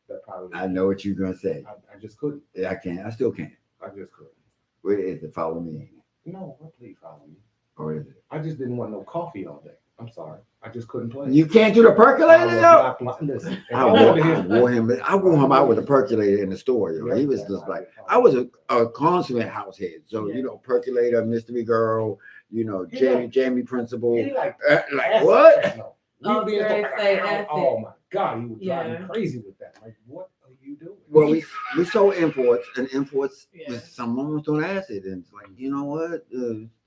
Speaker 4: That probably.
Speaker 2: I know what you're gonna say.
Speaker 4: I just couldn't.
Speaker 2: Yeah, I can't. I still can't.
Speaker 4: I just couldn't.
Speaker 2: Where is it? Follow me.
Speaker 4: No, please follow me.
Speaker 2: Or is it?
Speaker 4: I just didn't want no coffee all day. I'm sorry. I just couldn't play.
Speaker 2: You can't do the percolator, yo.
Speaker 4: Listen,
Speaker 2: I wore him out with a percolator in the store. Yo. He was just like, I was a consummate house head. So, you know, percolator, mystery girl, you know, Jamie principal.
Speaker 4: Like
Speaker 2: what?
Speaker 4: No.
Speaker 3: Oh,
Speaker 4: Oh my God, he would drive me crazy with that. Like, what are you doing?
Speaker 2: Well, we sold imports, and imports, someone was doing acid. And it's like, you know what?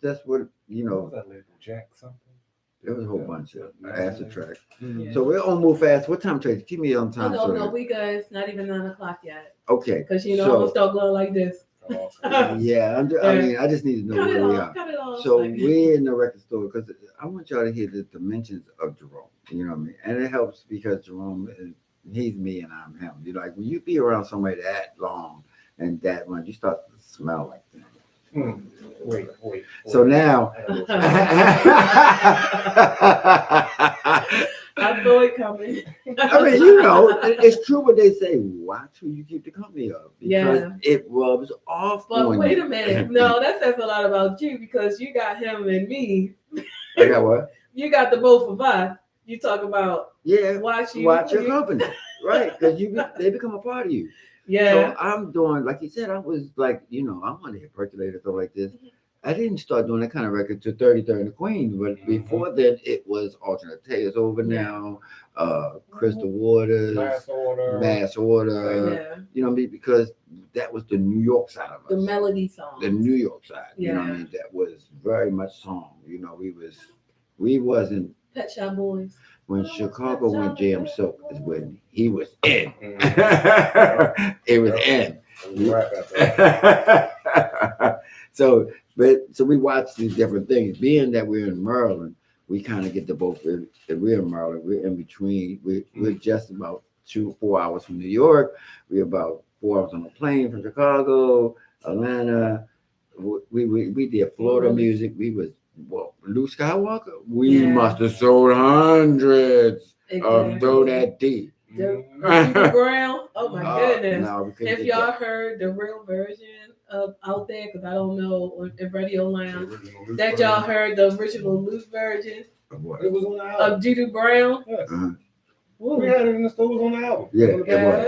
Speaker 2: That's what, you know.
Speaker 4: What was that label? Jack something?
Speaker 2: There was a whole bunch of acid tracks.
Speaker 3: Yeah.
Speaker 2: So we're gonna move fast. What time, Tracy? Keep me on time.
Speaker 3: No, we good. It's not even 9 o'clock yet.
Speaker 2: Okay.
Speaker 3: Because I'm gonna start going like this.
Speaker 2: Yeah, I mean, I just need to know where we are.
Speaker 3: Cut it off.
Speaker 2: So we're in the record store because I want y'all to hear the dimensions of Jerome. You know what I mean? And it helps because Jerome, he's me and I'm him. You're like, when you be around somebody that long and that much, you start to smell like them.
Speaker 4: Wait.
Speaker 2: So now,
Speaker 3: I know it coming.
Speaker 2: I mean, you know, it's true what they say. Watch who you keep the company of because it rubs off.
Speaker 3: But
Speaker 2: on
Speaker 3: wait
Speaker 2: you.
Speaker 3: a minute. No, that says a lot about you because you got him and me.
Speaker 2: I got what?
Speaker 3: You got the both of us. You talk about
Speaker 2: watch your company, right? Because they become a part of you.
Speaker 3: Yeah.
Speaker 2: So I'm doing, like you said, I was like, you know, I want to hit percolator stuff like this. I didn't start doing that kind of record to 33rd and the Queen, but before then it was Alternate Tales Over Now, Crystal Waters, Mass Order. You know what I mean? Because that was the New York side of us.
Speaker 3: The melody song.
Speaker 2: The New York side. You know what I mean? That was very much song. You know, we wasn't
Speaker 3: Pet Shop Boys.
Speaker 2: When Chicago went Jam Silk is when he was in. It was in. So we watch these different things. Being that we're in Maryland, we kind of get to both. We're in Maryland. We're in between. We're just about 4 hours from New York. We're about 4 hours on a plane from Chicago, Atlanta. We did Florida music. We was Luke Skywalker. We must have sold hundreds of Throw That D.
Speaker 3: The ground. Oh my goodness!
Speaker 2: No,
Speaker 3: if y'all heard the real version of out there, because I don't know on the radio lounge that y'all heard the original loose version.
Speaker 4: It was on the album
Speaker 3: of Judy Brown.
Speaker 4: Yes. We had it in the stores on the album.
Speaker 2: Yeah,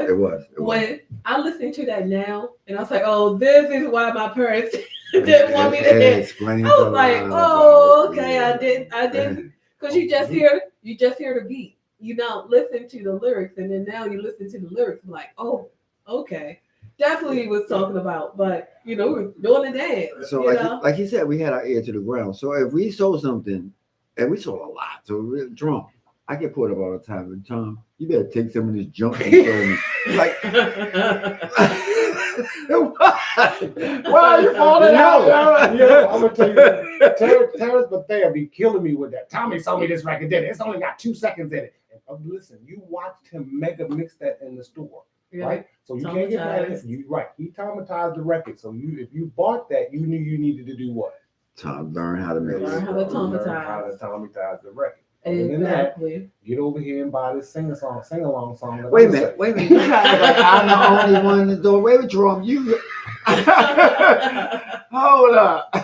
Speaker 2: it was.
Speaker 3: When I listen to that now, and I was like, "Oh, this is why my parents didn't want me to hear." I was like, "Oh, okay, I didn't," because you just hear the beat. You don't listen to the lyrics, and then now you listen to the lyrics. I'm like, "Oh, okay." Definitely was talking about, but we were doing the dance.
Speaker 2: So like you said, we had our ear to the ground. So if we sold something, and we sold a lot, so we're drunk. I get pulled up all the time. And Tom, you better take some of this junk and show me. Like, why are you falling out?
Speaker 4: Yeah, I'm gonna tell you, Terrence Bethea be killing me with that. Tommy sold me this record. It's only got 2 seconds in it. And listen, you watched him mega mix that in the store. Right, so you can't get that. He traumatized the record. So if you bought that, you knew you needed to do what?
Speaker 2: Learn how to mix.
Speaker 3: Learn how to
Speaker 4: traumatize the record.
Speaker 3: Exactly.
Speaker 4: Get over here and buy this sing along song.
Speaker 2: Wait a minute. You guys like I'm the only one that's doing. Wait, Jerome, you hold up.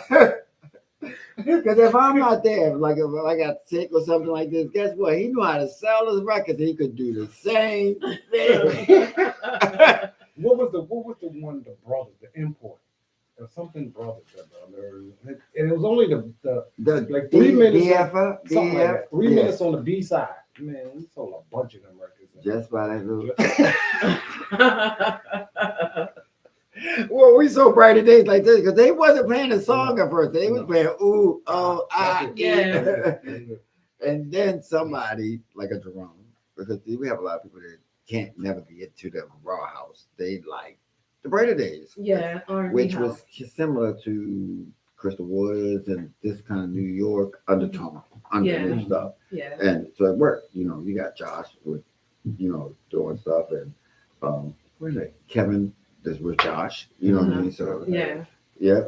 Speaker 2: Because if I'm not there, like if I got sick or something like this, guess what? He knew how to sell his records. He could do the same thing.
Speaker 4: What was the one, the brothers, the import? something brothers, and it was only the like 3
Speaker 2: D-
Speaker 4: minutes,
Speaker 2: DF,
Speaker 4: something like that. 3
Speaker 2: yeah.
Speaker 4: minutes on the B side. Man, we sold a bunch of them records.
Speaker 2: Just by that little. Well, we so bright days like this because they wasn't playing a song at first. They was playing ooh, oh, ah,
Speaker 3: yeah.
Speaker 2: And then somebody like a Jerome, because we have a lot of people that can't never get to the raw house. They like the brighter days.
Speaker 3: Yeah, R&B
Speaker 2: which
Speaker 3: house.
Speaker 2: was similar to Crystal Woods and this kind of New York undertone, underneath stuff.
Speaker 3: Yeah.
Speaker 2: And so it worked. You know, you got Josh with, doing stuff, and where's that? Kevin is with Josh. You know what I mean? So
Speaker 3: yeah.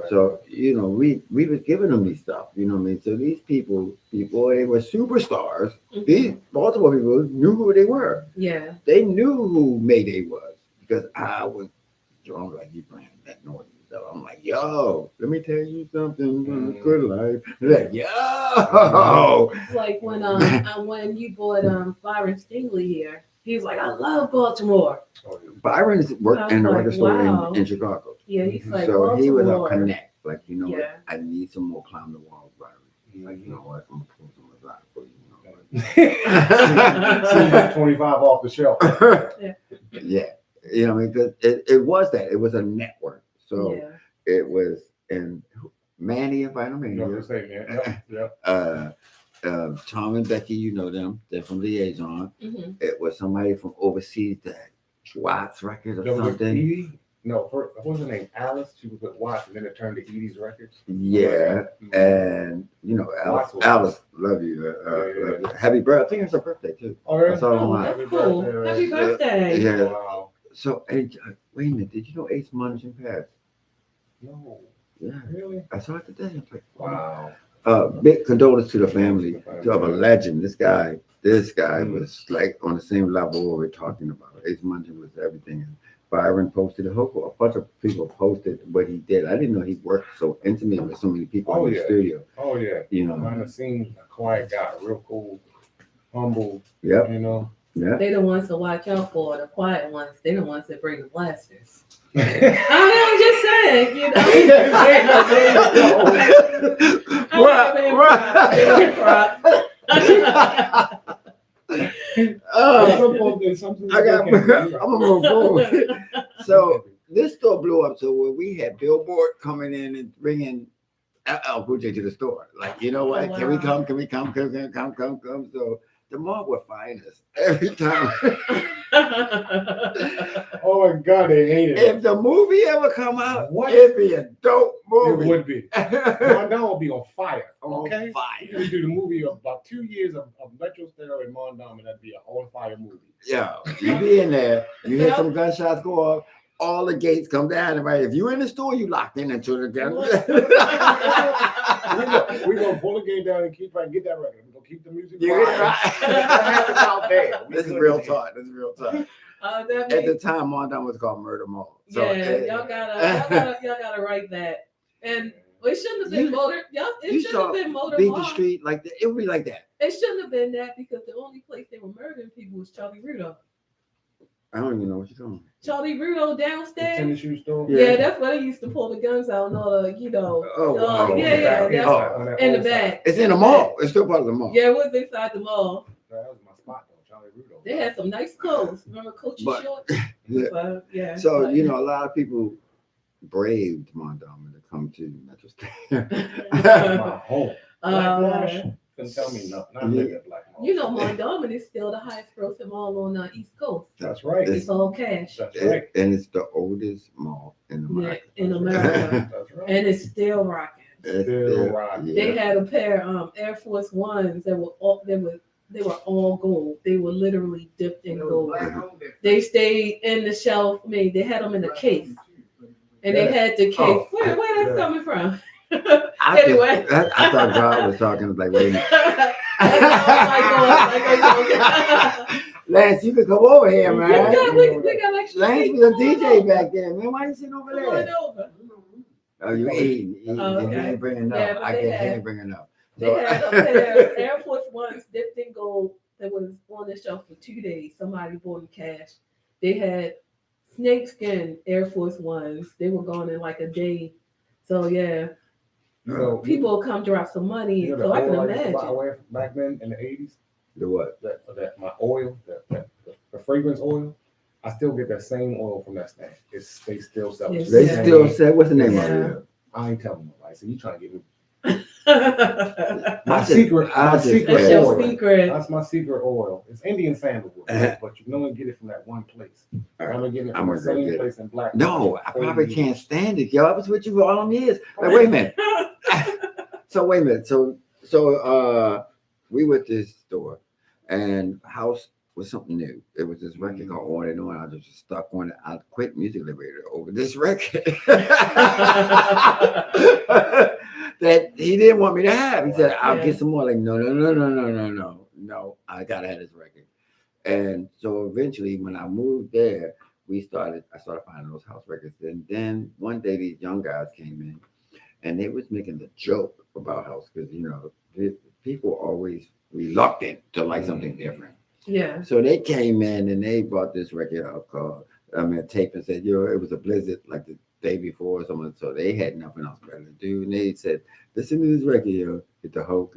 Speaker 2: So we was giving them these stuff. You know what I mean? So these people, they were superstars.
Speaker 3: Mhm.
Speaker 2: These Baltimore people knew who they were.
Speaker 3: Yeah.
Speaker 2: They knew who Mayday was because I was. Jerome like, you playing that noise. So I'm like, yo, let me tell you something from the good life. Like, yo.
Speaker 3: It's like when you bought Byron Stingley here, he was like, I love Baltimore.
Speaker 2: Byron's worked in a record store in Chicago.
Speaker 3: Yeah, he's like,
Speaker 2: so
Speaker 3: Baltimore.
Speaker 2: he was a connect. Like, what?
Speaker 3: Yeah.
Speaker 2: I need some more climb the walls, Byron. Like, you know what? I'm gonna pull some of that for you.
Speaker 4: See that 25 off the shelf.
Speaker 2: Yeah. You know what I mean? Because it was that. It was a network. So it was in Manny, if I don't know. Tom and Becky, you know them. They're from Liaison.
Speaker 3: Mm-hmm.
Speaker 2: It was somebody from overseas that Watts record or something.
Speaker 4: Edie? No, what was her name? Alice. She was with Watts, and then it turned to Edie's Records.
Speaker 2: Yeah, and Alice, love you. Love you. Happy birthday! I think it's her birthday too.
Speaker 4: Oh, really?
Speaker 3: That's cool. Happy birthday!
Speaker 2: Yeah. Wow. So, wait a minute. Did you know Ace Munson passed?
Speaker 4: No.
Speaker 2: Yeah.
Speaker 4: Really?
Speaker 2: I saw it today. I was like,
Speaker 4: wow.
Speaker 2: Big condolence to the family of a legend. This guy was like on the same level what we're talking about. Ace Munson was everything. And Byron posted a bunch of people posted what he did. I didn't know he worked so intimately with so many people in the studio.
Speaker 4: Oh yeah. Behind the scenes, a quiet guy, real cool, humble.
Speaker 2: Yep.
Speaker 3: Yeah. They the ones to watch out for. The quiet ones. They the ones that bring the blasters. I'm just saying,
Speaker 2: I'm gonna move forward. So this store blew up. So when we had Billboard coming in and bringing LL Cool J to the store, like, you know what? Can we come? Can we come? Can we come? So the mall would find us every time.
Speaker 4: Oh my God, they hate it.
Speaker 2: If the movie ever come out, it'd be a dope movie.
Speaker 4: It would be. Mondon will be on fire.
Speaker 2: Okay? On fire.
Speaker 4: We do the movie of about 2 years of Metro Stereo and Mondon, and that'd be a on fire movie.
Speaker 2: Yeah, you be in there, you hear some gunshots go off, all the gates come down, and right, if you in the store, you locked in until the gun.
Speaker 4: We're gonna pull the gate down and keep trying to get that record. We're gonna keep the music.
Speaker 2: Out there. This is real talk. At the time, Mondon was called Murder Mall. So,
Speaker 3: y'all gotta write that. And it shouldn't have been Motor. It shouldn't have been Motor
Speaker 2: Beat
Speaker 3: Mall.
Speaker 2: the street like that. It would be like that.
Speaker 3: It shouldn't have been that because the only place they were murdering people was Charlie Rudo.
Speaker 2: I don't even know what you're talking about.
Speaker 3: Charlie Rudo downstairs.
Speaker 4: The tennis shoe store.
Speaker 3: Yeah, that's where they used to pull the guns out and all the, in the back.
Speaker 2: It's in the mall. It's still part of the mall.
Speaker 3: Yeah, it was inside the mall.
Speaker 4: That was my spot though, Charlie Rudo.
Speaker 3: They had some nice clothes. Remember Coach's shorts?
Speaker 2: Yeah. So a lot of people braved Mondon to come to Metro Stereo.
Speaker 4: My home. Couldn't tell me nothing. I live at Black Mall.
Speaker 3: Mondon is still the highest grossing mall on the East Coast.
Speaker 4: That's right.
Speaker 3: It's all cash.
Speaker 4: That's right.
Speaker 2: And it's the oldest mall in America.
Speaker 3: Yeah, in America.
Speaker 4: That's right.
Speaker 3: And it's still rocking.
Speaker 4: Still rocking.
Speaker 3: Yeah. They had a pair of Air Force Ones that were all gold. They were literally dipped in gold. They stayed in the shelf. They had them in the case. And they had the case. Where that's coming from? Anyway,
Speaker 2: I thought God was talking like, wait a minute. Lance, you could come over here, man. Lance was a DJ back then, man. Why you sitting over there? Oh, you eating.
Speaker 3: Okay.
Speaker 2: You ain't bringing enough.
Speaker 3: Yeah,
Speaker 2: I can't bring enough.
Speaker 3: They had a pair of Air Force Ones dipped in gold that was on the shelf for 2 days. Somebody bought them cash. They had snakeskin Air Force Ones. They were gone in like a day. So yeah,
Speaker 4: You know,
Speaker 3: people come drop some money.
Speaker 4: you know
Speaker 3: So I can
Speaker 4: the oil I used to buy
Speaker 3: imagine.
Speaker 4: away back then in the 80s.
Speaker 2: The what?
Speaker 4: That my oil, the fragrance oil. I still get that same oil from that stand. They still sell it.
Speaker 3: Yes.
Speaker 2: They
Speaker 3: Yeah.
Speaker 2: still say, what's the name
Speaker 3: Yeah.
Speaker 2: of it?
Speaker 4: I ain't telling nobody. So you trying to get me?
Speaker 2: My
Speaker 4: My secret
Speaker 3: That's
Speaker 4: oil.
Speaker 3: your secret.
Speaker 4: That's my secret oil. It's Indian sandalwood, but you can only get it from that one place. I've been getting it from the same place in Black.
Speaker 2: No, I probably can't stand it, yo. I was with you for all them years. Like, wait a minute. So wait a minute. So we went to this store, and house was something new. It was this record called On and On. I was just stuck on it. I quit music liberator over this record that he didn't want me to have. He said, "I'll get some more." Like, no. I gotta have this record. And so eventually, when I moved there, I started finding those house records. And then one day, these young guys came in, and they was making the joke about house because people are always reluctant to like something different.
Speaker 3: Yeah.
Speaker 2: So they came in and they brought this record out called a tape and said, it was a blizzard like the day before or something. So they had nothing else better to do, and they said, listen to this record, get the hoe.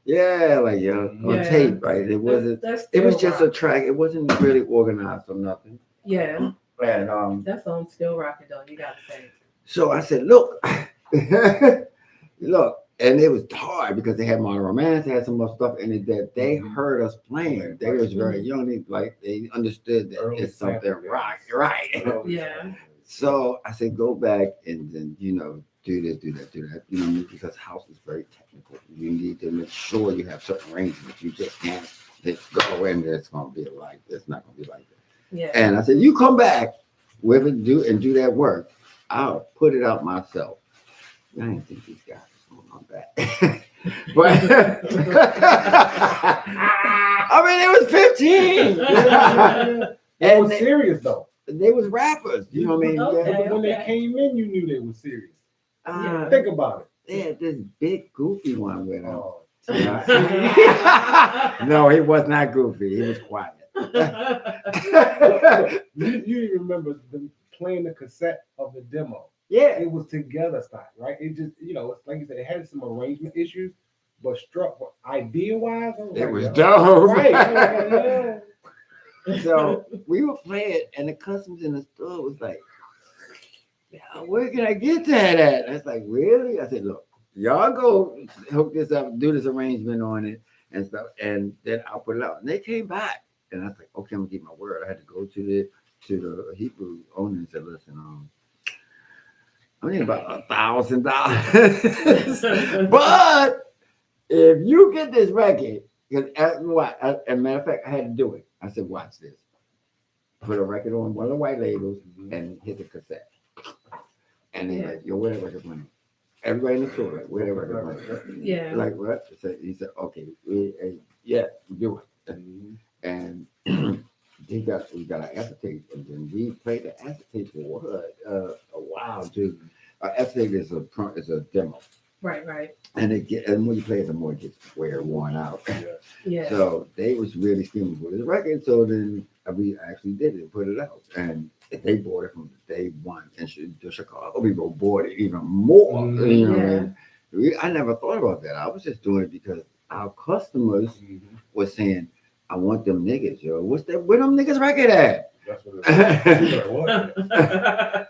Speaker 2: Yeah, like on tape, right? It wasn't. It was just a track. It wasn't really organized or nothing.
Speaker 3: Yeah.
Speaker 2: And
Speaker 3: that song's still rocking though. You gotta say.
Speaker 2: So I said, look, and it was hard because they had Modern Romance, they had some more stuff in it that they heard us playing. They was very young. They understood that it's something right.
Speaker 3: Yeah.
Speaker 2: So I said, go back and then, do this, do that. Because house is very technical. You need to make sure you have certain arrangements. You just can't go and it's going to be like this. It's not going to be like this.
Speaker 3: Yeah.
Speaker 2: And I said, you come back with it, do that work. I'll put it out myself. I didn't think these guys were going on that. But I mean, it was 15.
Speaker 4: It was serious though.
Speaker 2: They was rappers, you know what I mean?
Speaker 3: Okay,
Speaker 4: when they came in, you knew they were serious. Think about it.
Speaker 2: They had this big goofy one with them.
Speaker 4: Oh.
Speaker 2: No, he was not goofy. He was quiet.
Speaker 4: You even remember them playing the cassette of the demo.
Speaker 2: Yeah.
Speaker 4: It was together style, right? It just, like you said, it had some arrangement issues, but struck idea-wise,
Speaker 2: it was dope.
Speaker 4: Right.
Speaker 2: So we were playing, and the customers in the store was like, where can I get that at? I was like, really? I said, look, y'all go hook this up, do this arrangement on it and stuff, and then I'll put it out. And they came back, and I was like, okay, I'm gonna keep my word. I had to go to the Hebrew owner and said, listen, I need about $1,000. But if you get this record, because as a matter of fact, I had to do it. I said, watch this. Put a record on one of the white labels and hit the cassette. And they're like, where that record playing? Everybody in the store, like, where that record playing?
Speaker 3: Yeah.
Speaker 2: Like, what? He said, okay, do it. And we got an acetate, and then we played the acetate for a while, too. Acetate is a demo.
Speaker 3: Right.
Speaker 2: And when you play it, the more it gets worn out.
Speaker 3: Yeah.
Speaker 2: So they was really screaming for this record. So then we actually did it, put it out, and they bought it from day one. And the Chicago people bought it even more. I never thought about that. I was just doing it because our customers were saying, "I want them niggas, yo. Where them niggas record at?"
Speaker 4: That's what it was.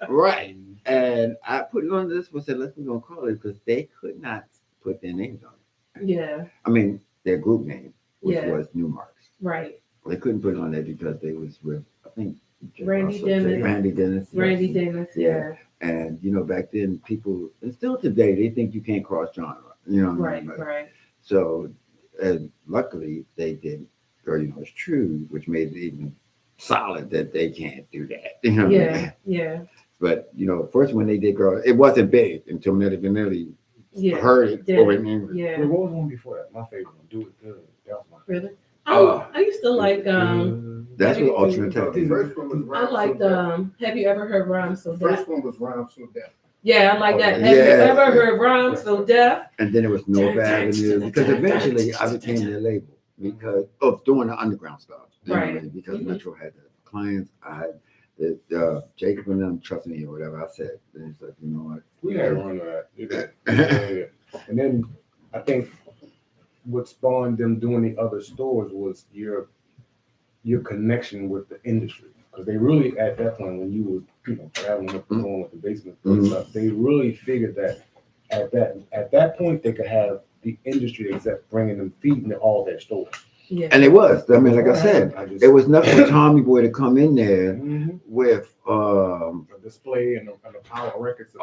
Speaker 2: Right. And I put it on this one, said, we're going to call it, because they could not put their names on it.
Speaker 3: Yeah.
Speaker 2: I mean, their group name, which was New Marks.
Speaker 3: Right.
Speaker 2: They couldn't put it on there because they was with, I think,
Speaker 3: Randy Dennis. Yeah.
Speaker 2: And, back then, people, and still today, they think you can't cross genre.
Speaker 3: Right.
Speaker 2: So, luckily, they did, It's True, which made it even solid that they can't do that.
Speaker 3: Yeah.
Speaker 2: But first when they did Girl, it wasn't big until Milli Vanilli heard it over in England.
Speaker 3: Yeah.
Speaker 4: What was one before that? My favorite one, Do It Good. That was my favorite.
Speaker 3: Really? I used to like
Speaker 2: That's what alternate
Speaker 1: The
Speaker 2: technique.
Speaker 1: first one was
Speaker 3: I
Speaker 1: Rhyme
Speaker 3: liked
Speaker 1: So
Speaker 3: Have you ever heard Rhyme So
Speaker 1: Deaf.
Speaker 3: Deaf?
Speaker 1: First one was Rhyme So Deaf.
Speaker 3: Yeah, I like that. Have you
Speaker 2: Yeah.
Speaker 3: ever heard Rhyme So Deaf?
Speaker 2: And then it was North Avenue, because eventually I became their label because of doing the underground stuff.
Speaker 3: Right.
Speaker 2: Because Metro had the clients, Jacob and them trust me or whatever I said. And it's like, you know what?
Speaker 4: We had a run of that. Yeah. And then I think what spawned them doing the other stores was your connection with the industry. Because they really, at that point, when you was, traveling up and going with the basement stuff, they really figured that at that point they could have the industry exec bringing them, feeding all their stores.
Speaker 3: Yeah.
Speaker 2: And it was. I mean, like I said, it was nothing for Tommy Boy to come in there with
Speaker 4: a display and a pile of records.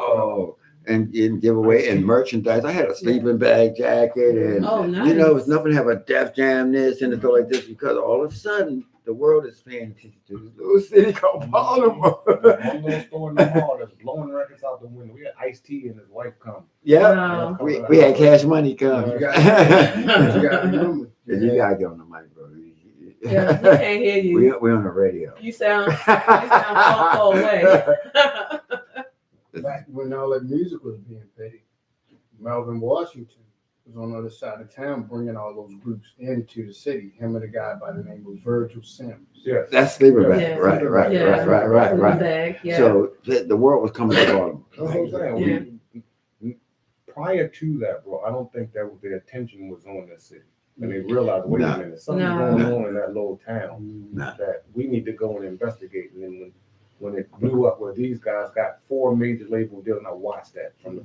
Speaker 2: And give away and merchandise. I had a sleeping bag jacket, and
Speaker 3: nice.
Speaker 2: it was nothing to have a Def Jam this and stuff like this, because all of a sudden the world is paying attention to this little city called Baltimore.
Speaker 4: One little store in the mall that's blowing records out the window. We had Ice-T and his wife come.
Speaker 3: Wow.
Speaker 2: We had Cash Money come.
Speaker 5: You gotta remember.
Speaker 2: You gotta get on the mic, bro.
Speaker 3: Yeah, we can't hear you.
Speaker 2: We're on the radio.
Speaker 3: You sound far away.
Speaker 5: Back when all that music was being paid, Melvin Washington was on the other side of town bringing all those groups into the city. Him and a guy by the name of Virgil Sims.
Speaker 4: Yes.
Speaker 2: That's sleeper bag.
Speaker 3: Yeah.
Speaker 2: Right.
Speaker 3: Bag, yeah.
Speaker 2: So the world was coming to Baltimore.
Speaker 4: That's what I'm saying. Prior to that, bro, I don't think that their attention was on the city. And they realized, wait a minute, something's going on in that little town that we need to go and investigate. And then when it blew up, where these guys got 4 major label deals, and I watched that from.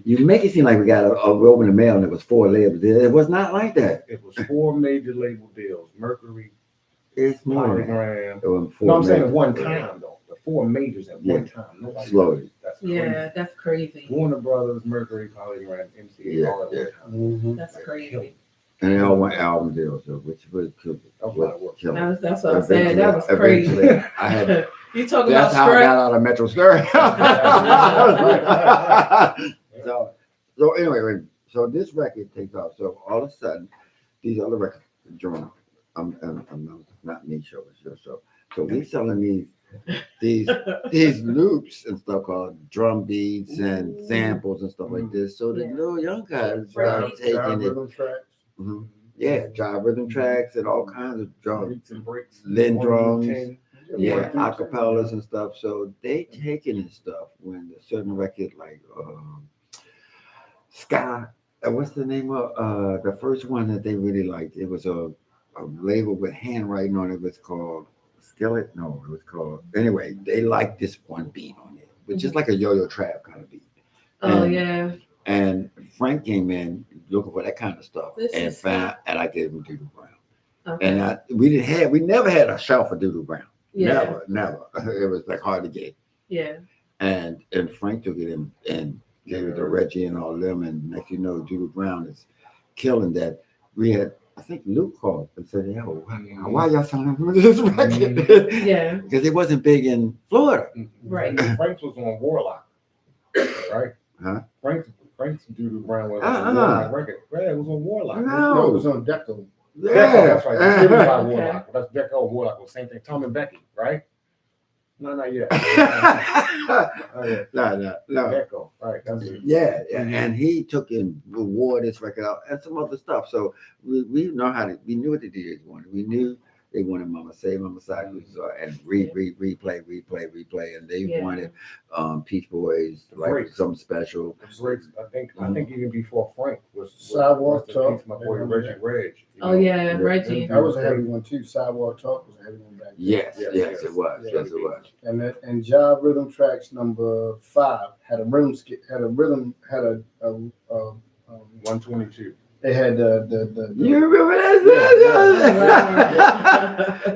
Speaker 2: You make it seem like we got a open the mail and it was 4 labels. It was not like that.
Speaker 4: It was 4 major label deals. Mercury,
Speaker 2: It's more.
Speaker 4: Polygram.
Speaker 2: No,
Speaker 4: I'm saying at one time though. The 4 majors at one time. Nobody
Speaker 2: slowly.
Speaker 4: That's crazy.
Speaker 3: Yeah, that's crazy.
Speaker 4: Warner Brothers, Mercury, Polygram, MCA, all at one time.
Speaker 3: That's crazy.
Speaker 2: And they all went album deals, so which was
Speaker 4: That's what
Speaker 3: That's what I'm saying. That was crazy.
Speaker 2: I had.
Speaker 3: You talking
Speaker 2: That's
Speaker 3: about
Speaker 2: how I
Speaker 3: stress?
Speaker 2: got out of Metro Stereo. so anyway, so this record takes off. So all of a sudden, these other records join. I'm not me show, it's your show. So we selling these loops and stuff called drum beats and samples and stuff like this. So the little young guys started taking it. Yeah, jive rhythm tracks and all kinds of drums, Lin drums, acapellas and stuff. So they taking this stuff when a certain record like Sky, what's the name of the first one that they really liked? It was a label with handwriting on it. It was called Skillet. No, it was called. Anyway, they liked this one beat on it, which is like a yo-yo trap kind of beat. And Frank came in looking for that kind of stuff and I gave him Doodle Brown.
Speaker 3: Okay.
Speaker 2: And we never had a shelf for Doodle Brown. Never. It was like hard to get.
Speaker 3: Yeah.
Speaker 2: And Frank took it and gave it to Reggie and all them. And next you know, Doodle Brown is killing that. We had, I think Luke called and said, yo, why y'all selling this record?
Speaker 3: Yeah.
Speaker 2: Because it wasn't big in Florida.
Speaker 3: Right.
Speaker 4: Frank was on Warlock, right?
Speaker 2: Huh?
Speaker 4: Frank's Doodle Brown was on Warlock record. Yeah, it was on Warlock.
Speaker 5: No, it was on Deco.
Speaker 2: Yeah.
Speaker 4: Deco, that's right. Distributed by Warlock. That's Deco and Warlock was the same thing. Tom and Becky, right? No, not yet.
Speaker 2: No.
Speaker 4: Deco, right? That's it.
Speaker 2: Yeah. And he took and wore this record out and some other stuff. So we knew what the DJs wanted. We knew they wanted Mama Say, Mama Cycles, and replay, and they wanted Peach Boys, like
Speaker 4: Breaks.
Speaker 2: something special.
Speaker 4: Breaks. I think even before Frank was
Speaker 5: Sidewalk Talk.
Speaker 4: My boy Reggie Reg.
Speaker 3: Oh yeah, Reggie.
Speaker 5: That was a heavy one too. Sidewalk Talk was a heavy one back then.
Speaker 2: Yes, it was. Yes, it was.
Speaker 5: And Jive Rhythm Tracks number 5 had a rhythm
Speaker 4: 122.
Speaker 5: They had the
Speaker 2: You remember that?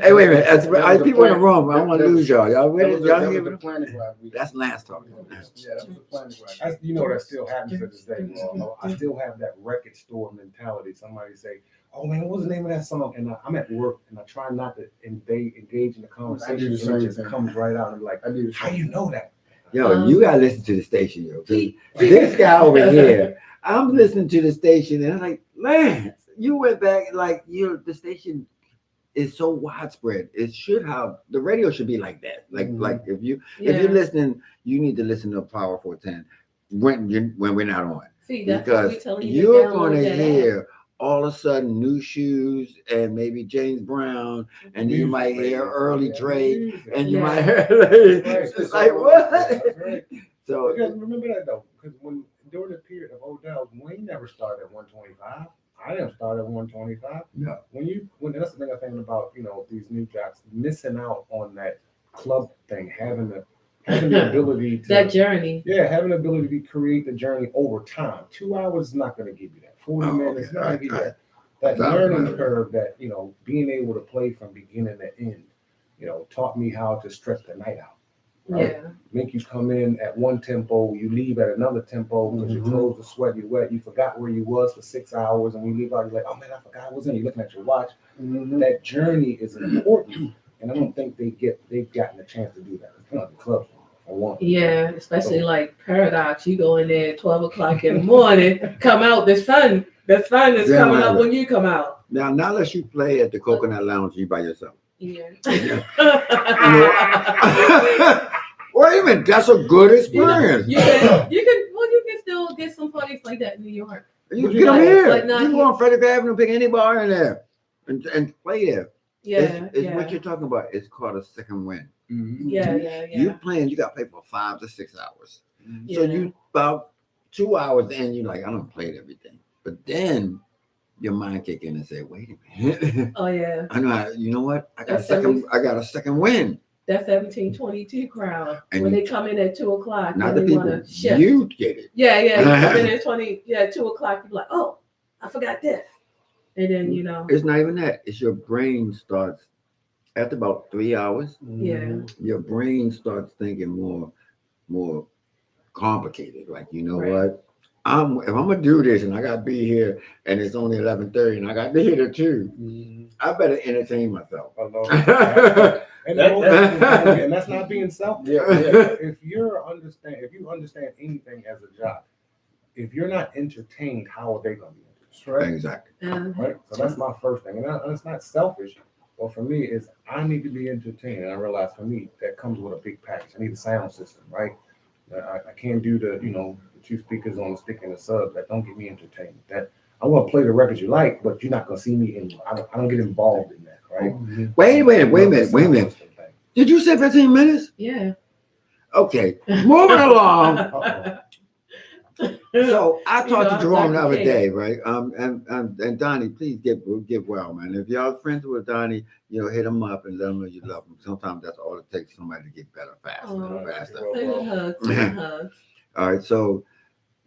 Speaker 2: Hey, wait a minute. As people in the room, I don't want to lose y'all. Y'all ready? Y'all hear me? That's Lance talking.
Speaker 5: Yeah, that was the Planet Rock.
Speaker 4: That still happens to this day. I still have that record store mentality. Somebody say, "Oh man, what was the name of that song?" And I'm at work and I try not to engage in the conversation. And it just comes right out. And I'm like, "How you know that?"
Speaker 2: Yo, you gotta listen to the station, yo. This guy over here, I'm listening to the station, and I'm like, Lance, you went back the station is so widespread. It should have the radio should be like that. Like if you're listening, you need to listen to Power 410 when we're not on.
Speaker 3: See, that's
Speaker 2: because
Speaker 3: what we telling
Speaker 2: you're going to hear all of a sudden new shoes and maybe James Brown, and you might hear early Drake, and you might hear it's like what?
Speaker 4: Right.
Speaker 2: So
Speaker 4: because remember that though, because when during the period of Odell, Wayne never started at 125. I didn't start at 125.
Speaker 2: No.
Speaker 4: When that's the thing I'm thinking about, these new jocks missing out on that club thing, having the ability to
Speaker 3: that journey.
Speaker 4: Yeah, having the ability to create the journey over time. 2 hours is not going to give you that. 40 minutes is not going to give you that learning curve that, being able to play from beginning to end, taught me how to stretch the night out. Right?
Speaker 3: Yeah.
Speaker 4: Make you come in at one tempo, you leave at another tempo because your clothes are sweaty, wet. You forgot where you was for 6 hours, and you leave out, you're like, oh man, I forgot I was in. You're looking at your watch. That journey is important, and I don't think they've gotten a chance to do that. It's kind of the club for one.
Speaker 3: Yeah, especially like Paradox. You go in there at 12 o'clock in the morning, come out, the sun is coming up when you come out.
Speaker 2: Now, not unless you play at the Coconut Lounge, you by yourself.
Speaker 3: Yeah.
Speaker 2: Wait a minute, that's a good experience.
Speaker 3: You can still get some parties like that in New York.
Speaker 2: You get them here.
Speaker 3: Like
Speaker 2: you go on Frederick Avenue, pick any bar in there, and play there.
Speaker 3: Yeah,
Speaker 2: it's what you're talking about. It's called a second win.
Speaker 3: Yeah.
Speaker 2: You playing, you got to play for 5 to 6 hours. So you about 2 hours in, you're like, I don't played everything. But then your mind kick in and say, wait a minute.
Speaker 3: Oh yeah.
Speaker 2: I know. You know what? I got a second win.
Speaker 3: That 1722 crowd and when they come in at 2 o'clock.
Speaker 2: Not the people. You get it.
Speaker 3: Yeah. You come in at 2 o'clock. You're like, oh, I forgot this. And then
Speaker 2: it's not even that. It's your brain starts after about 3 hours.
Speaker 3: Yeah.
Speaker 2: Your brain starts thinking more complicated. Like, what? If I'm gonna do this and I gotta be here and it's only 11:30 and I gotta be here till 2, I better entertain myself.
Speaker 4: And that's not being selfish. If you understand anything as a job, if you're not entertained, how are they gonna be entertained? Right?
Speaker 2: Exactly.
Speaker 4: Right. So that's my first thing, and it's not selfish. But for me, is I need to be entertained, and I realize for me that comes with a big package. I need a sound system, right? I can't do the 2 speakers on the stick and the sub that don't get me entertained. That I want to play the records you like, but you're not gonna see me in. I don't get involved in that, right?
Speaker 2: Wait a minute. Did you say 15 minutes?
Speaker 3: Yeah.
Speaker 2: Okay, moving along. So I talked to Jerome the other day, right? And Donnie, please get well, man. If y'all friends with Donnie, hit him up and let him know you love him. Sometimes that's all it takes somebody to get better faster.
Speaker 3: Send hugs.
Speaker 2: All right, so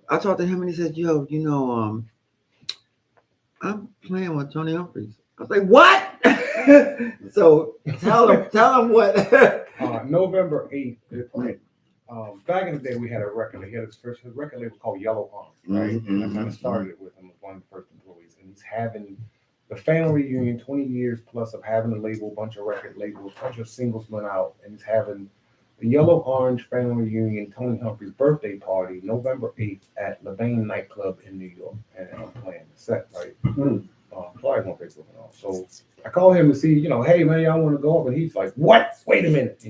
Speaker 2: I talked to him and he said, "Yo, I'm playing with Tony Humphries." I was like, "What?" So tell him what.
Speaker 4: November 8th. Back in the day, we had a record. He had his record label called Yellow Arms, right? And I kind of started it with him as one of the first employees. And he's having the family reunion, 20 years plus of having a label, bunch of record labels, bunch of singles went out, and he's having the Yellow Orange family reunion, Tony Humphries' birthday party, November 8th at Lebain nightclub in New York. And I'm playing the set, right? Flyers on Facebook and all. So I call him to see, hey man, y'all want to go up? And he's like, what? Wait a minute,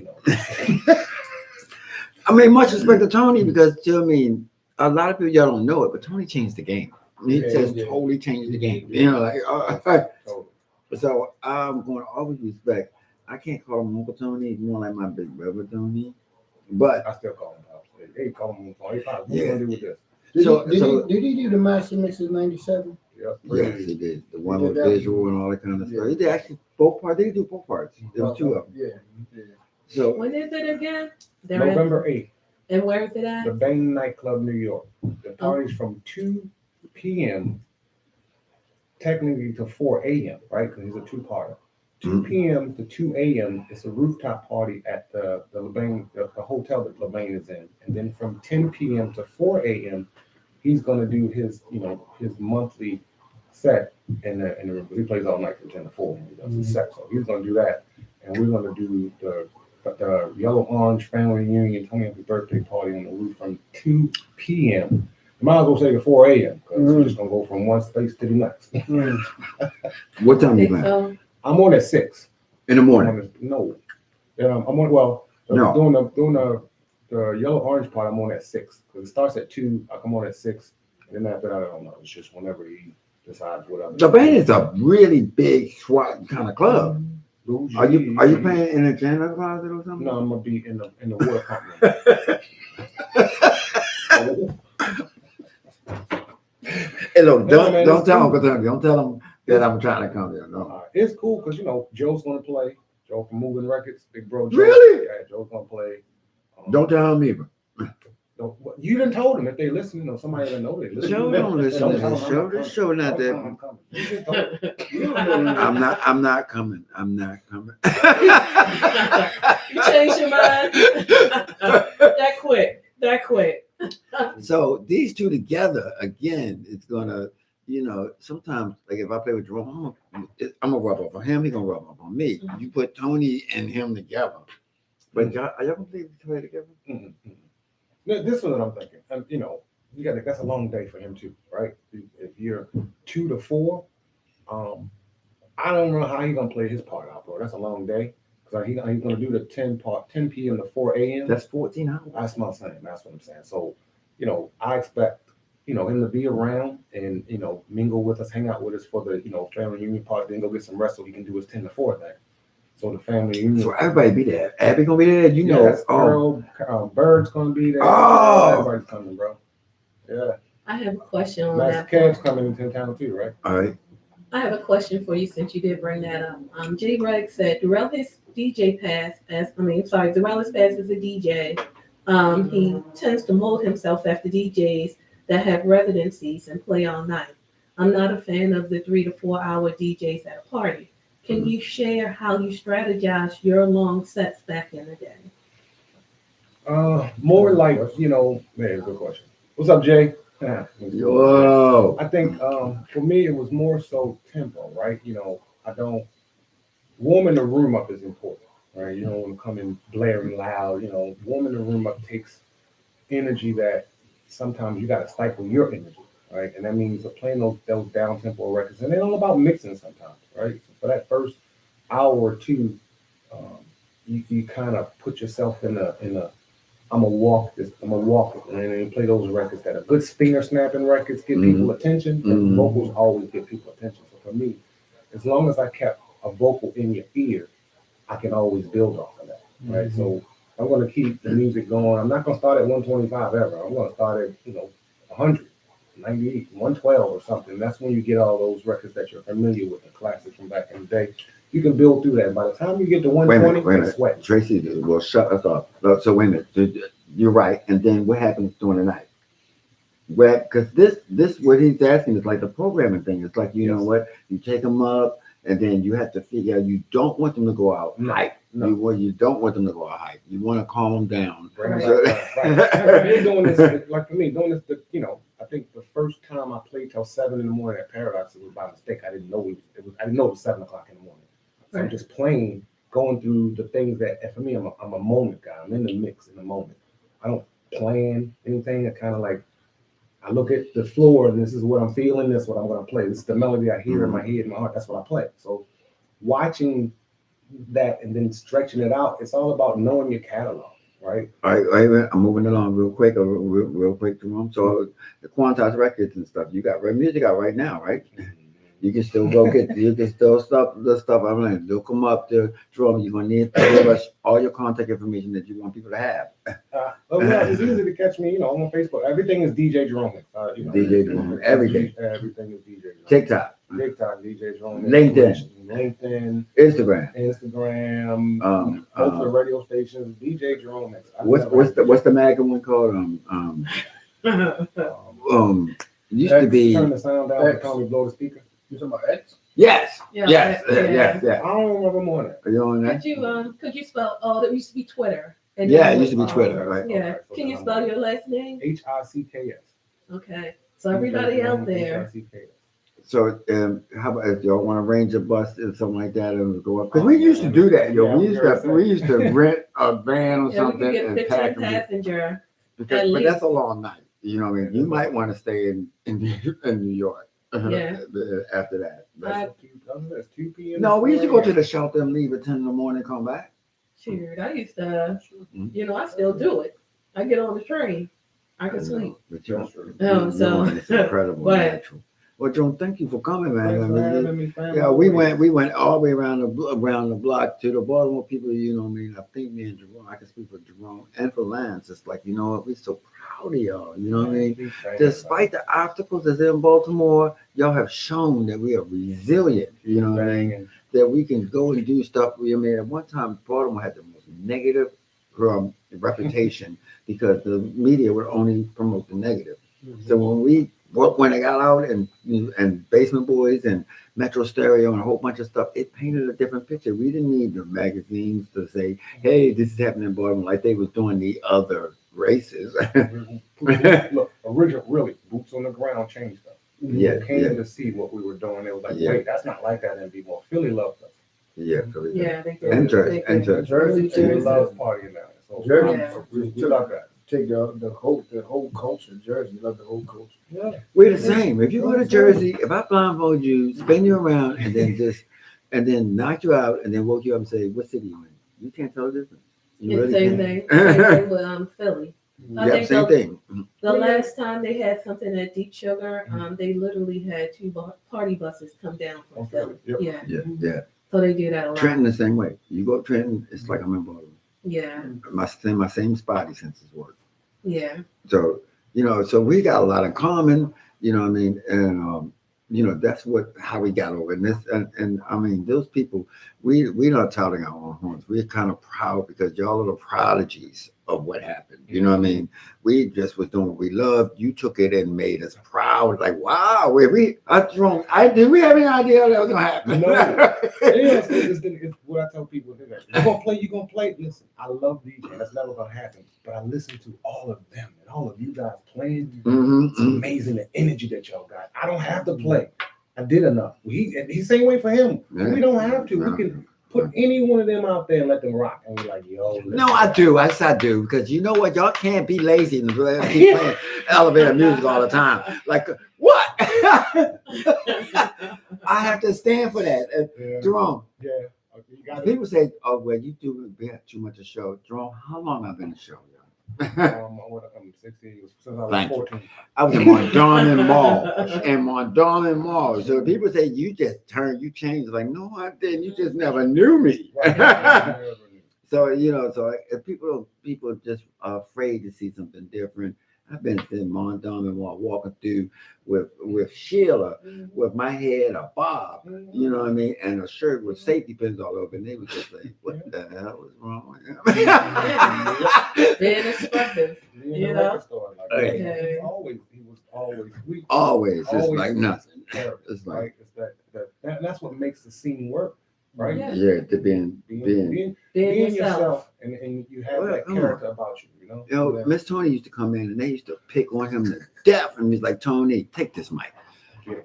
Speaker 2: I mean, much respect to Tony because a lot of people y'all don't know it, but Tony changed the game. He totally changed the game. So I'm going to always respect. I can't call him Uncle Tony. He's more like my big brother Tony. But
Speaker 4: I still call him Pops. Hey, call him Uncle Tony. What are you gonna do with this?
Speaker 5: Did he do the Master Mixes '97?
Speaker 2: Yes, he did. The one with visual and all that kind of stuff. He did actually both parts. They do both parts. There was 2 of them.
Speaker 5: Yeah.
Speaker 2: So
Speaker 3: when is it again?
Speaker 4: November 8th.
Speaker 3: And where is it at?
Speaker 4: The Bang nightclub, New York. The party's from 2 p.m. technically to 4 a.m. right? Because it's a 2-parter. 2 p.m. to 2 a.m. It's a rooftop party at the Lebain, the hotel that Lebain is in, and then from 10 p.m. to 4 a.m. he's gonna do his monthly set in the room. He plays all night from 10 to 4 when he does his set. So he's gonna do that, and we're gonna do the Yellow Orange family reunion, 20th birthday party on the roof from 2 p.m. You might as well say to 4 a.m. because we're just gonna go from one space to the next.
Speaker 2: What time you playing?
Speaker 4: I'm on at 6
Speaker 2: in the morning.
Speaker 4: No, I'm on. Well, doing the Yellow Orange part. I'm on at 6 because it starts at 2. I come on at 6, and then after that, I don't know. It's just whenever he decides what other.
Speaker 2: The band is a really big SWAT kind of club. Are you playing in a janitor closet or something?
Speaker 4: No, I'm gonna be in the water pump room.
Speaker 2: Hey, look,
Speaker 4: No, man,
Speaker 2: don't
Speaker 4: it's
Speaker 2: tell
Speaker 4: cool.
Speaker 2: Uncle Tony. Don't tell him that I'm trying to come here. No.
Speaker 4: It's cool because Joe's gonna play. Joe from Moving Records, big bro. Joe.
Speaker 2: Really?
Speaker 4: Yeah, Joe's gonna play.
Speaker 2: Don't tell him either.
Speaker 4: You didn't told them if they listen. Somebody that know they listen.
Speaker 2: Joe don't listen to
Speaker 4: tell
Speaker 2: this
Speaker 4: them
Speaker 2: show.
Speaker 4: I'm
Speaker 2: This show not
Speaker 4: Don't tell them
Speaker 2: that.
Speaker 4: I'm coming. You just don't.
Speaker 2: I'm not coming. I'm not coming.
Speaker 3: You changed your mind that quick.
Speaker 2: So these two together again, it's gonna, sometimes like if I play with Jerome, I'm gonna rub off on him. He's gonna rub off on me. You put Tony and him together, but are y'all gonna play together?
Speaker 4: Mm-hmm. This is what I'm thinking. That's a long day for him too, right? If you're 2 to 4, I don't know how he's gonna play his part out, bro. That's a long day. Because he's gonna do the 10 p.m. to 4 a.m.
Speaker 2: That's 14 hours.
Speaker 4: That's my saying. That's what I'm saying. So, I expect, him to be around and, mingle with us, hang out with us for the, family reunion part, then go get some rest so he can do his 10 to 4 thing. So the family reunion.
Speaker 2: So everybody be there. Abby gonna be there.
Speaker 4: Earl, Bird's gonna be there.
Speaker 2: Oh.
Speaker 4: Everybody's coming, bro. Yeah.
Speaker 3: I have a question on
Speaker 4: Master
Speaker 3: that.
Speaker 4: Cav's coming into town too, right?
Speaker 2: All right.
Speaker 3: I have a question for you since you did bring that up. J. Reg said Durrell his DJ pass Durrell is pass as a DJ. He tends to mold himself after DJs that have residencies and play all night. I'm not a fan of the 3 to 4 hour DJs at a party. Can you share how you strategize your long sets back in the day?
Speaker 4: More like, man, good question. What's up, Jay?
Speaker 2: Whoa.
Speaker 4: I think for me it was more so tempo, right? I don't warming the room up is important, right? You don't want to come in blaring loud. Warming the room up takes energy that sometimes you got to stifle your energy, right? And that means playing those down tempo records, and they're all about mixing sometimes, right? So for that first hour or two, you kind of put yourself in a I'm gonna walk it, and then play those records that are good finger snapping records, get people attention, and vocals always get people attention. So for me, as long as I kept a vocal in your ear, I can always build off of that, right? So I'm gonna keep the music going. I'm not gonna start at 125 ever. I'm gonna start at 100, 98, 112 or something. That's when you get all those records that you're familiar with, the classics from back in the day. You can build through that. By the time you get to 120,
Speaker 2: wait a minute.
Speaker 4: sweat.
Speaker 2: Tracy will shut us off. So wait a minute. You're right. And then what happens during the night? Because this what he's asking is like the programming thing. It's like, you know what? You take them up and then you have to figure out you don't want them to go out hype. No. You don't want them to go out hype. You want to calm them down.
Speaker 4: Right. You're doing this, like for me, doing this, I think the first time I played till 7 in the morning at Paradise, it was by mistake. I didn't know it was 7 o'clock in the morning. So I'm just playing, going through the things that, and for me, I'm a moment guy. I'm in the mix in the moment. I don't plan anything. I kind of like, I look at the floor and this is what I'm feeling. This is what I'm going to play. This is the melody I hear in my head, in my heart. That's what I play. So watching that and then stretching it out, it's all about knowing your catalog, right? All
Speaker 2: right. I'm moving along real quick, Jerome. So the Quantize records and stuff, you got music out right now, right? You can still go the stuff. I'm like, they'll come up to Jerome. You're gonna need to give us all your contact information that you want people to have.
Speaker 4: It's easy to catch me. On Facebook. Everything is DJ Jerome Hicks.
Speaker 2: DJ Jerome. Everything.
Speaker 4: Everything is DJ Jerome.
Speaker 2: TikTok,
Speaker 4: DJ Jerome.
Speaker 2: LinkedIn, Instagram.
Speaker 4: Both the radio stations. DJ Jerome Hicks.
Speaker 2: What's the magazine one called? Used to be.
Speaker 4: Turn the sound down. And call me blow the speaker.
Speaker 5: You talking about X?
Speaker 2: Yes.
Speaker 3: Yes.
Speaker 4: I don't remember more on that.
Speaker 2: Are you on that?
Speaker 3: Could you spell? Oh, that used to be Twitter.
Speaker 2: It used to be Twitter, right?
Speaker 3: Yeah. Okay. Can you spell your last name?
Speaker 4: Hicks.
Speaker 3: Okay. So everybody out there.
Speaker 2: So how about if y'all want to arrange a bus or something like that and go up? Because we used to do that, yo. We used to rent a van or something
Speaker 3: we could
Speaker 2: and
Speaker 3: get
Speaker 2: pack
Speaker 3: 15 passenger.
Speaker 2: but that's a long night. You know what I mean? You might want to stay in New York.
Speaker 3: Yeah.
Speaker 2: After that.
Speaker 4: That's 2 p.m.
Speaker 2: No, we used to go to the shelter and leave at 10 in the morning, come back.
Speaker 3: Shoot, I used to, I still do it. I get on the train. I can sleep.
Speaker 2: But it's
Speaker 3: So
Speaker 2: incredible.
Speaker 3: but,
Speaker 2: natural. Well, Jerome, thank you for coming, man.
Speaker 4: Thanks
Speaker 2: I
Speaker 4: for
Speaker 2: mean,
Speaker 4: having me, family.
Speaker 2: yeah, we went all the way around the block to the Baltimore people. You know, what I mean, I think me and Jerome, I can speak for Jerome and for Lance. It's like, you know what, we're so proud of y'all. You know what I mean? Despite the obstacles that's in Baltimore, y'all have shown that we are resilient. You know what I mean? That we can go and do stuff. I mean, at one time, Baltimore had the most negative reputation because the media would only promote the negative. So when I got out and Basement Boys and Metro Stereo and a whole bunch of stuff, it painted a different picture. We didn't need the magazines to say, "Hey, this is happening in Baltimore," like they was doing the other races.
Speaker 4: Look, really, boots on the ground changed stuff.
Speaker 2: Yeah,
Speaker 4: People came to see what we were doing. They was like, "Wait, that's not like that in B-Ball." Philly loved us.
Speaker 2: Yeah, Philly.
Speaker 3: Yeah, they did.
Speaker 2: And Jersey.
Speaker 4: Philly loves partying now. So we love that.
Speaker 5: Take the whole culture. Jersey, love the whole culture.
Speaker 4: Yeah.
Speaker 2: We're the same. If you go to Jersey, if I blindfold you, spin you around, and then knock you out, and then woke you up and say, "What city you in?" You can't tell the difference. You
Speaker 3: And
Speaker 2: really
Speaker 3: same
Speaker 2: can't.
Speaker 3: thing. Same thing with Philly. I
Speaker 2: Yeah,
Speaker 3: think
Speaker 2: same thing.
Speaker 3: The last time they had something at Deep Sugar, they literally had 2 party buses come down from Philly.
Speaker 4: Yep.
Speaker 3: Yeah. So they do that a lot.
Speaker 2: Trenton the same way. You go to Trenton, it's like I'm in Baltimore.
Speaker 3: Yeah.
Speaker 2: My same spotty senses work.
Speaker 3: Yeah.
Speaker 2: So, so we got a lot in common, you know what I mean? And, that's how we got over. And I mean, those people, we're not touting our own horns. We're kind of proud because y'all are the prodigies of what happened. You know what I mean? We just was doing what we loved. You took it and made us proud. Like, wow, did we have any idea that was going to happen?
Speaker 4: No. It's what I tell people. You're going to play. Listen, I love DJ. That's never going to happen. But I listen to all of them and all of you guys playing. It's amazing the energy that y'all got. I don't have to play. I did enough. He's same way for him. Yeah. We don't have to. We can put any one of them out there and let them rock. And we're like, yo.
Speaker 2: No, I do. I do. Because you know what? Y'all can't be lazy and keep playing elevator music all the time. Like, what? I have to stand for that. Jerome.
Speaker 4: Yeah.
Speaker 2: People say, "Oh, well, you have too much a show." Jerome, how long have I been a show?
Speaker 4: I'm 16. Since I was 14.
Speaker 2: I was in Mondawmin Mall. So people say you changed. Like, no, I didn't. You just never knew me. So if people just are afraid to see something different. I've been in Mondawmin Mall walking through with Sheila, with my head a bob, you know what I mean, and a shirt with safety pins all over, and they was just like, "What the hell was wrong with him?"
Speaker 3: Being expressive,
Speaker 4: you know. He was always sweet.
Speaker 2: Always, it's like nothing.
Speaker 4: It's like that's what makes the scene work, right?
Speaker 2: Yeah, to being
Speaker 3: yourself,
Speaker 4: and you have that character about you.
Speaker 2: Miss Tony used to come in and they used to pick on him to death, and he's like, "Tony, take this mic,"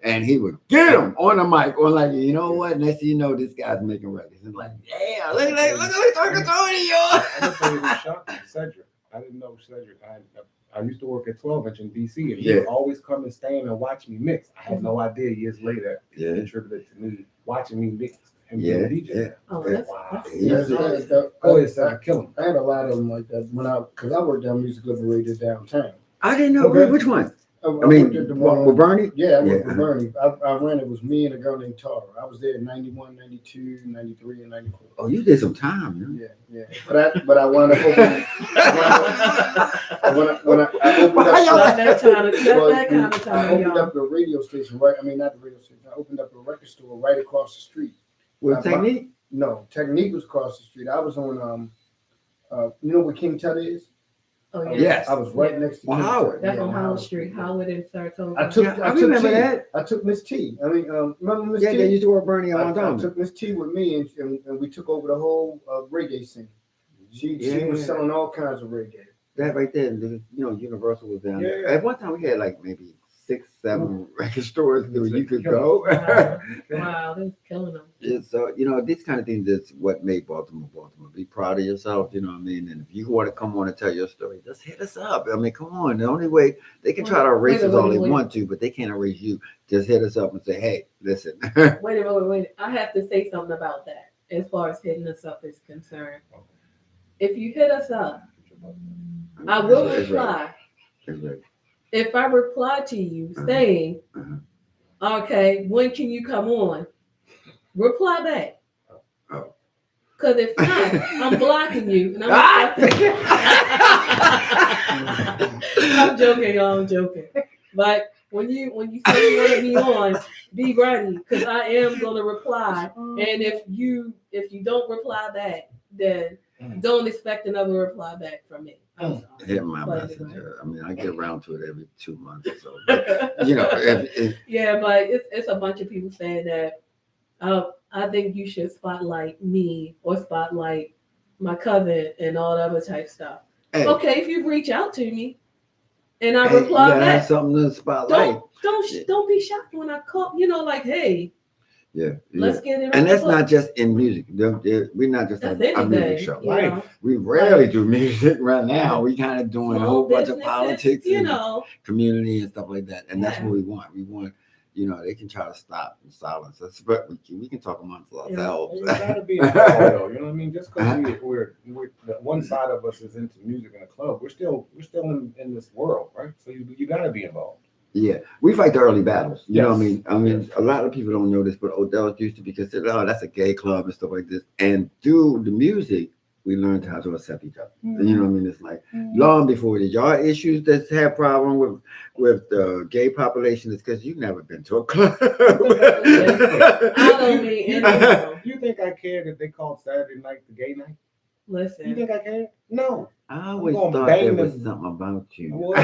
Speaker 2: and he would get him on the mic, or like, you know what? Next thing you know, this guy's making records. And like, yeah, look at Tony, yo.
Speaker 4: Cedric. I didn't know Cedric. I used to work at 12-inch in DC, and he would always come and stand and watch me mix. I had no idea years later it contributed to me watching me mix. And DJ.
Speaker 3: Oh, that's wow.
Speaker 5: Kill him. I had a lot of them like that because I worked on Music Liberator downtown.
Speaker 2: I didn't know which one. I mean, with Bernie?
Speaker 5: Yeah, I worked with Bernie. I ran it was me and a girl named Tara. I was there in 91, 92, 93, and 94.
Speaker 2: Oh, you did some time, man.
Speaker 5: Yeah. But I wound up opening. when I opened up the radio station, right? I mean, not the radio station. I opened up a record store right across the street.
Speaker 2: With Technique?
Speaker 5: No, Technique was across the street. I was on, you know where King Tut is?
Speaker 3: Oh, yeah.
Speaker 2: Yes.
Speaker 5: I was right next to
Speaker 2: Howard.
Speaker 3: That's on Howard Street. Howard and Saratoga.
Speaker 2: I remember that.
Speaker 5: I took Miss T. I mean, remember Miss T?
Speaker 2: Yeah, they used to work Bernie on
Speaker 5: I took Miss T with me, and we took over the whole reggae scene. She was selling all kinds of reggae.
Speaker 2: That right there, Universal was down there. At one time, we had like maybe 6, 7 record stores where you could go.
Speaker 3: Wow, they're killing them.
Speaker 2: Yeah, so, these kind of things is what made Baltimore. Be proud of yourself, you know what I mean? And if you want to come on and tell your story, just hit us up. I mean, come on. The only way they can try to erase us all they want to, but they can't erase you. Just hit us up and say, "Hey, listen."
Speaker 3: Wait a minute. I have to say something about that as far as hitting us up is concerned. If you hit us up, I will reply.
Speaker 2: Right.
Speaker 3: If I reply to you saying, Okay, when can you come on? Reply back.
Speaker 2: Oh.
Speaker 3: Because if not, I'm blocking you. And
Speaker 2: Ah!
Speaker 3: I'm joking, y'all. I'm joking. But when you say you want to be on, be ready because I am gonna reply. And if you don't reply back, then don't expect another reply back from me. I'm sorry.
Speaker 2: Hit my
Speaker 3: But
Speaker 2: messenger. I mean, I get around to it every 2 months or so. But, you know,
Speaker 3: yeah, but it's a bunch of people saying that. I think you should spotlight me or spotlight my cousin and all the other type stuff.
Speaker 2: hey,
Speaker 3: Okay, if you reach out to me and I
Speaker 2: hey,
Speaker 3: reply
Speaker 2: you gotta have
Speaker 3: back,
Speaker 2: something to spotlight.
Speaker 3: don't be shocked when I call. Like, hey,
Speaker 2: Yeah.
Speaker 3: let's get it.
Speaker 2: And that's not just in music. We're not just
Speaker 3: That's
Speaker 2: a music
Speaker 3: anything,
Speaker 2: show.
Speaker 3: you know.
Speaker 2: We rarely do music right now. We kind of doing a
Speaker 3: Small
Speaker 2: whole bunch of
Speaker 3: businesses,
Speaker 2: politics
Speaker 3: you
Speaker 2: and
Speaker 3: know.
Speaker 2: community and stuff like that. And that's
Speaker 3: Yeah.
Speaker 2: what we want. We want, they can try to stop and silence us, but we can talk amongst ourselves.
Speaker 4: You gotta be involved, though. You know what I mean? Just because we're the one side of us is into music in a club, we're still in this world, right? So you gotta be involved.
Speaker 2: Yeah, we fight the early battles. You know what I mean?
Speaker 4: Yes.
Speaker 2: A lot of people don't know this, but Odell's used to be considered, oh, that's a gay club and stuff like this. And through the music, we learned how to accept each other.
Speaker 3: Mm-hmm.
Speaker 2: You know what I mean? It's like long before did y'all issues that have problem with the gay population is because you've never been to a club.
Speaker 3: I don't mean anything.
Speaker 4: You think I care that they called Saturday night the gay night?
Speaker 3: Listen.
Speaker 4: You think I care? No.
Speaker 2: I always thought there was something about you.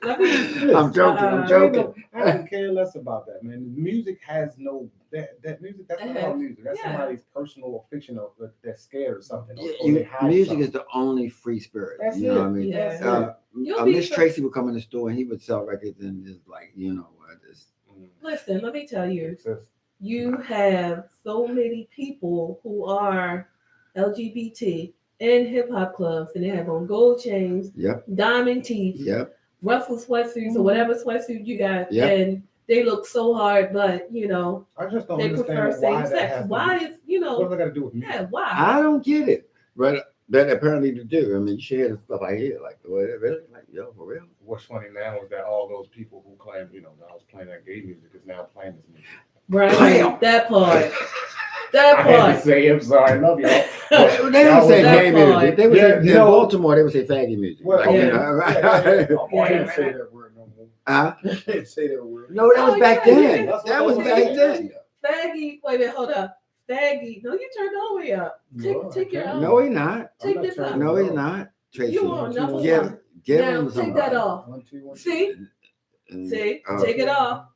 Speaker 2: I'm joking.
Speaker 4: I don't care less about that, man. Music has no that music. That's not our music. That's somebody's personal or fictional they're scared or something.
Speaker 2: Music is the only free spirit.
Speaker 4: That's
Speaker 2: you know what I mean?
Speaker 3: Yeah.
Speaker 2: Miss Tracy would come in the store and he would sell records and just like,
Speaker 3: Listen, let me tell you. You have so many people who are LGBT in hip hop clubs, and they have on gold chains, diamond teeth, ruffle sweatsuits, or whatever sweatsuit you got, and they look so hard, but
Speaker 4: I just don't
Speaker 3: they prefer same sex. Why is
Speaker 4: what do I got to do with me?
Speaker 3: Yeah, why?
Speaker 2: I don't get it, but that apparently they do. I mean, you hear the stuff I hear, like, really, like, yo, for real.
Speaker 4: What's funny now is that all those people who claim, that I was playing that gay music is now playing this music.
Speaker 3: Right, that part.
Speaker 4: I had to say, I'm sorry, I love y'all.
Speaker 2: They don't say gay music. They would say, in Baltimore, they would say faggy music.
Speaker 4: Well,
Speaker 2: like,
Speaker 5: I can't say that word no more.
Speaker 2: Huh?
Speaker 5: I can't say that word.
Speaker 2: No, that was back then. That was back then.
Speaker 3: Faggy, wait a minute, hold up. Faggy. No, you turned all the way up. Take your
Speaker 2: No, he's not.
Speaker 3: Take this up.
Speaker 2: No, he's not. Tracy.
Speaker 3: You on number one.
Speaker 2: Now,
Speaker 3: take that off. See? See? Take it off.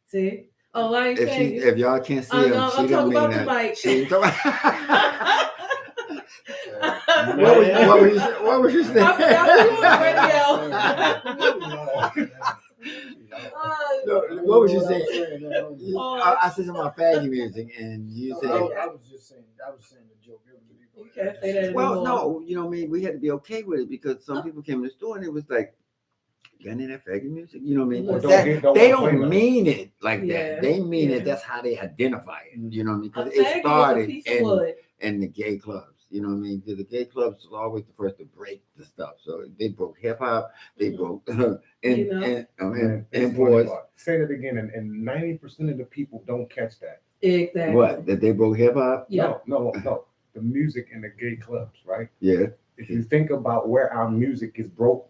Speaker 3: See? Oh, I ain't saying
Speaker 2: if y'all can't see him,
Speaker 3: I'm talking about the mic.
Speaker 2: What was you saying?
Speaker 3: I forgot we were on radio.
Speaker 2: What was you saying? I said something about faggy music, and you said.
Speaker 5: I was saying the joke.
Speaker 3: You can't say that
Speaker 2: well,
Speaker 3: anymore.
Speaker 2: no, we had to be okay with it because some people came in the store and it was like, got any of that faggy music? You know what I mean? They don't mean it like that. They mean it. That's how they identify it. You know what I mean? Because it started in the gay clubs. You know what I mean? Because the gay clubs was always the first to break the stuff. So they broke hip hop. They broke imports.
Speaker 4: Say that again, and 90% of the people don't catch that.
Speaker 3: Exactly.
Speaker 2: What? That they broke hip hop?
Speaker 3: Yeah.
Speaker 4: No. The music in the gay clubs, right?
Speaker 2: Yeah.
Speaker 4: If you think about where our music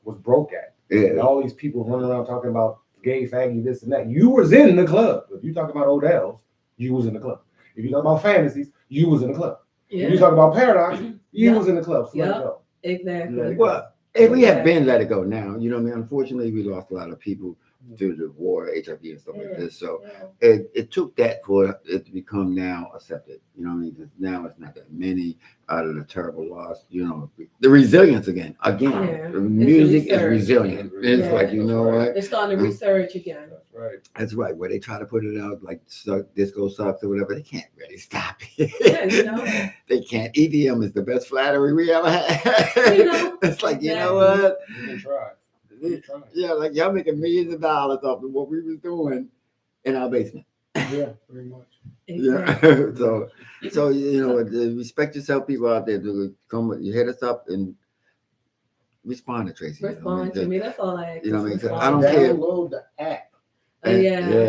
Speaker 4: was broke at, and all these people running around talking about gay, faggy, this and that, you was in the club. If you talk about Odell's, you was in the club. If you talk about Fantasies, you was in the club.
Speaker 3: Yeah.
Speaker 4: If you talk about Paradox, you was in the club. So let it go.
Speaker 3: Exactly.
Speaker 2: Well, if we have been let it go now, you know what I mean? Unfortunately, we lost a lot of people through the war, HIV and stuff like this. So it took that for it to become now accepted. You know what I mean? Because now it's not that many out of the terrible loss. The resilience again. The music is resilient. It's like, you know what?
Speaker 3: It's starting to resurge again.
Speaker 4: That's right.
Speaker 2: That's right. Where they try to put it out like disco sucks or whatever, they can't really stop it.
Speaker 3: Yeah,
Speaker 2: They can't. EDM is the best flattery we ever had. It's like, you know what?
Speaker 4: You can try.
Speaker 2: Yeah, like y'all making millions of dollars off of what we was doing in our basement.
Speaker 5: Yeah, pretty much.
Speaker 2: Yeah. so respect yourself, people out there. Come, you hit us up and respond to Tracy.
Speaker 3: Respond to me. That's all I ask.
Speaker 2: You know what I mean?
Speaker 3: Respond.
Speaker 2: I don't care.
Speaker 5: Download the app.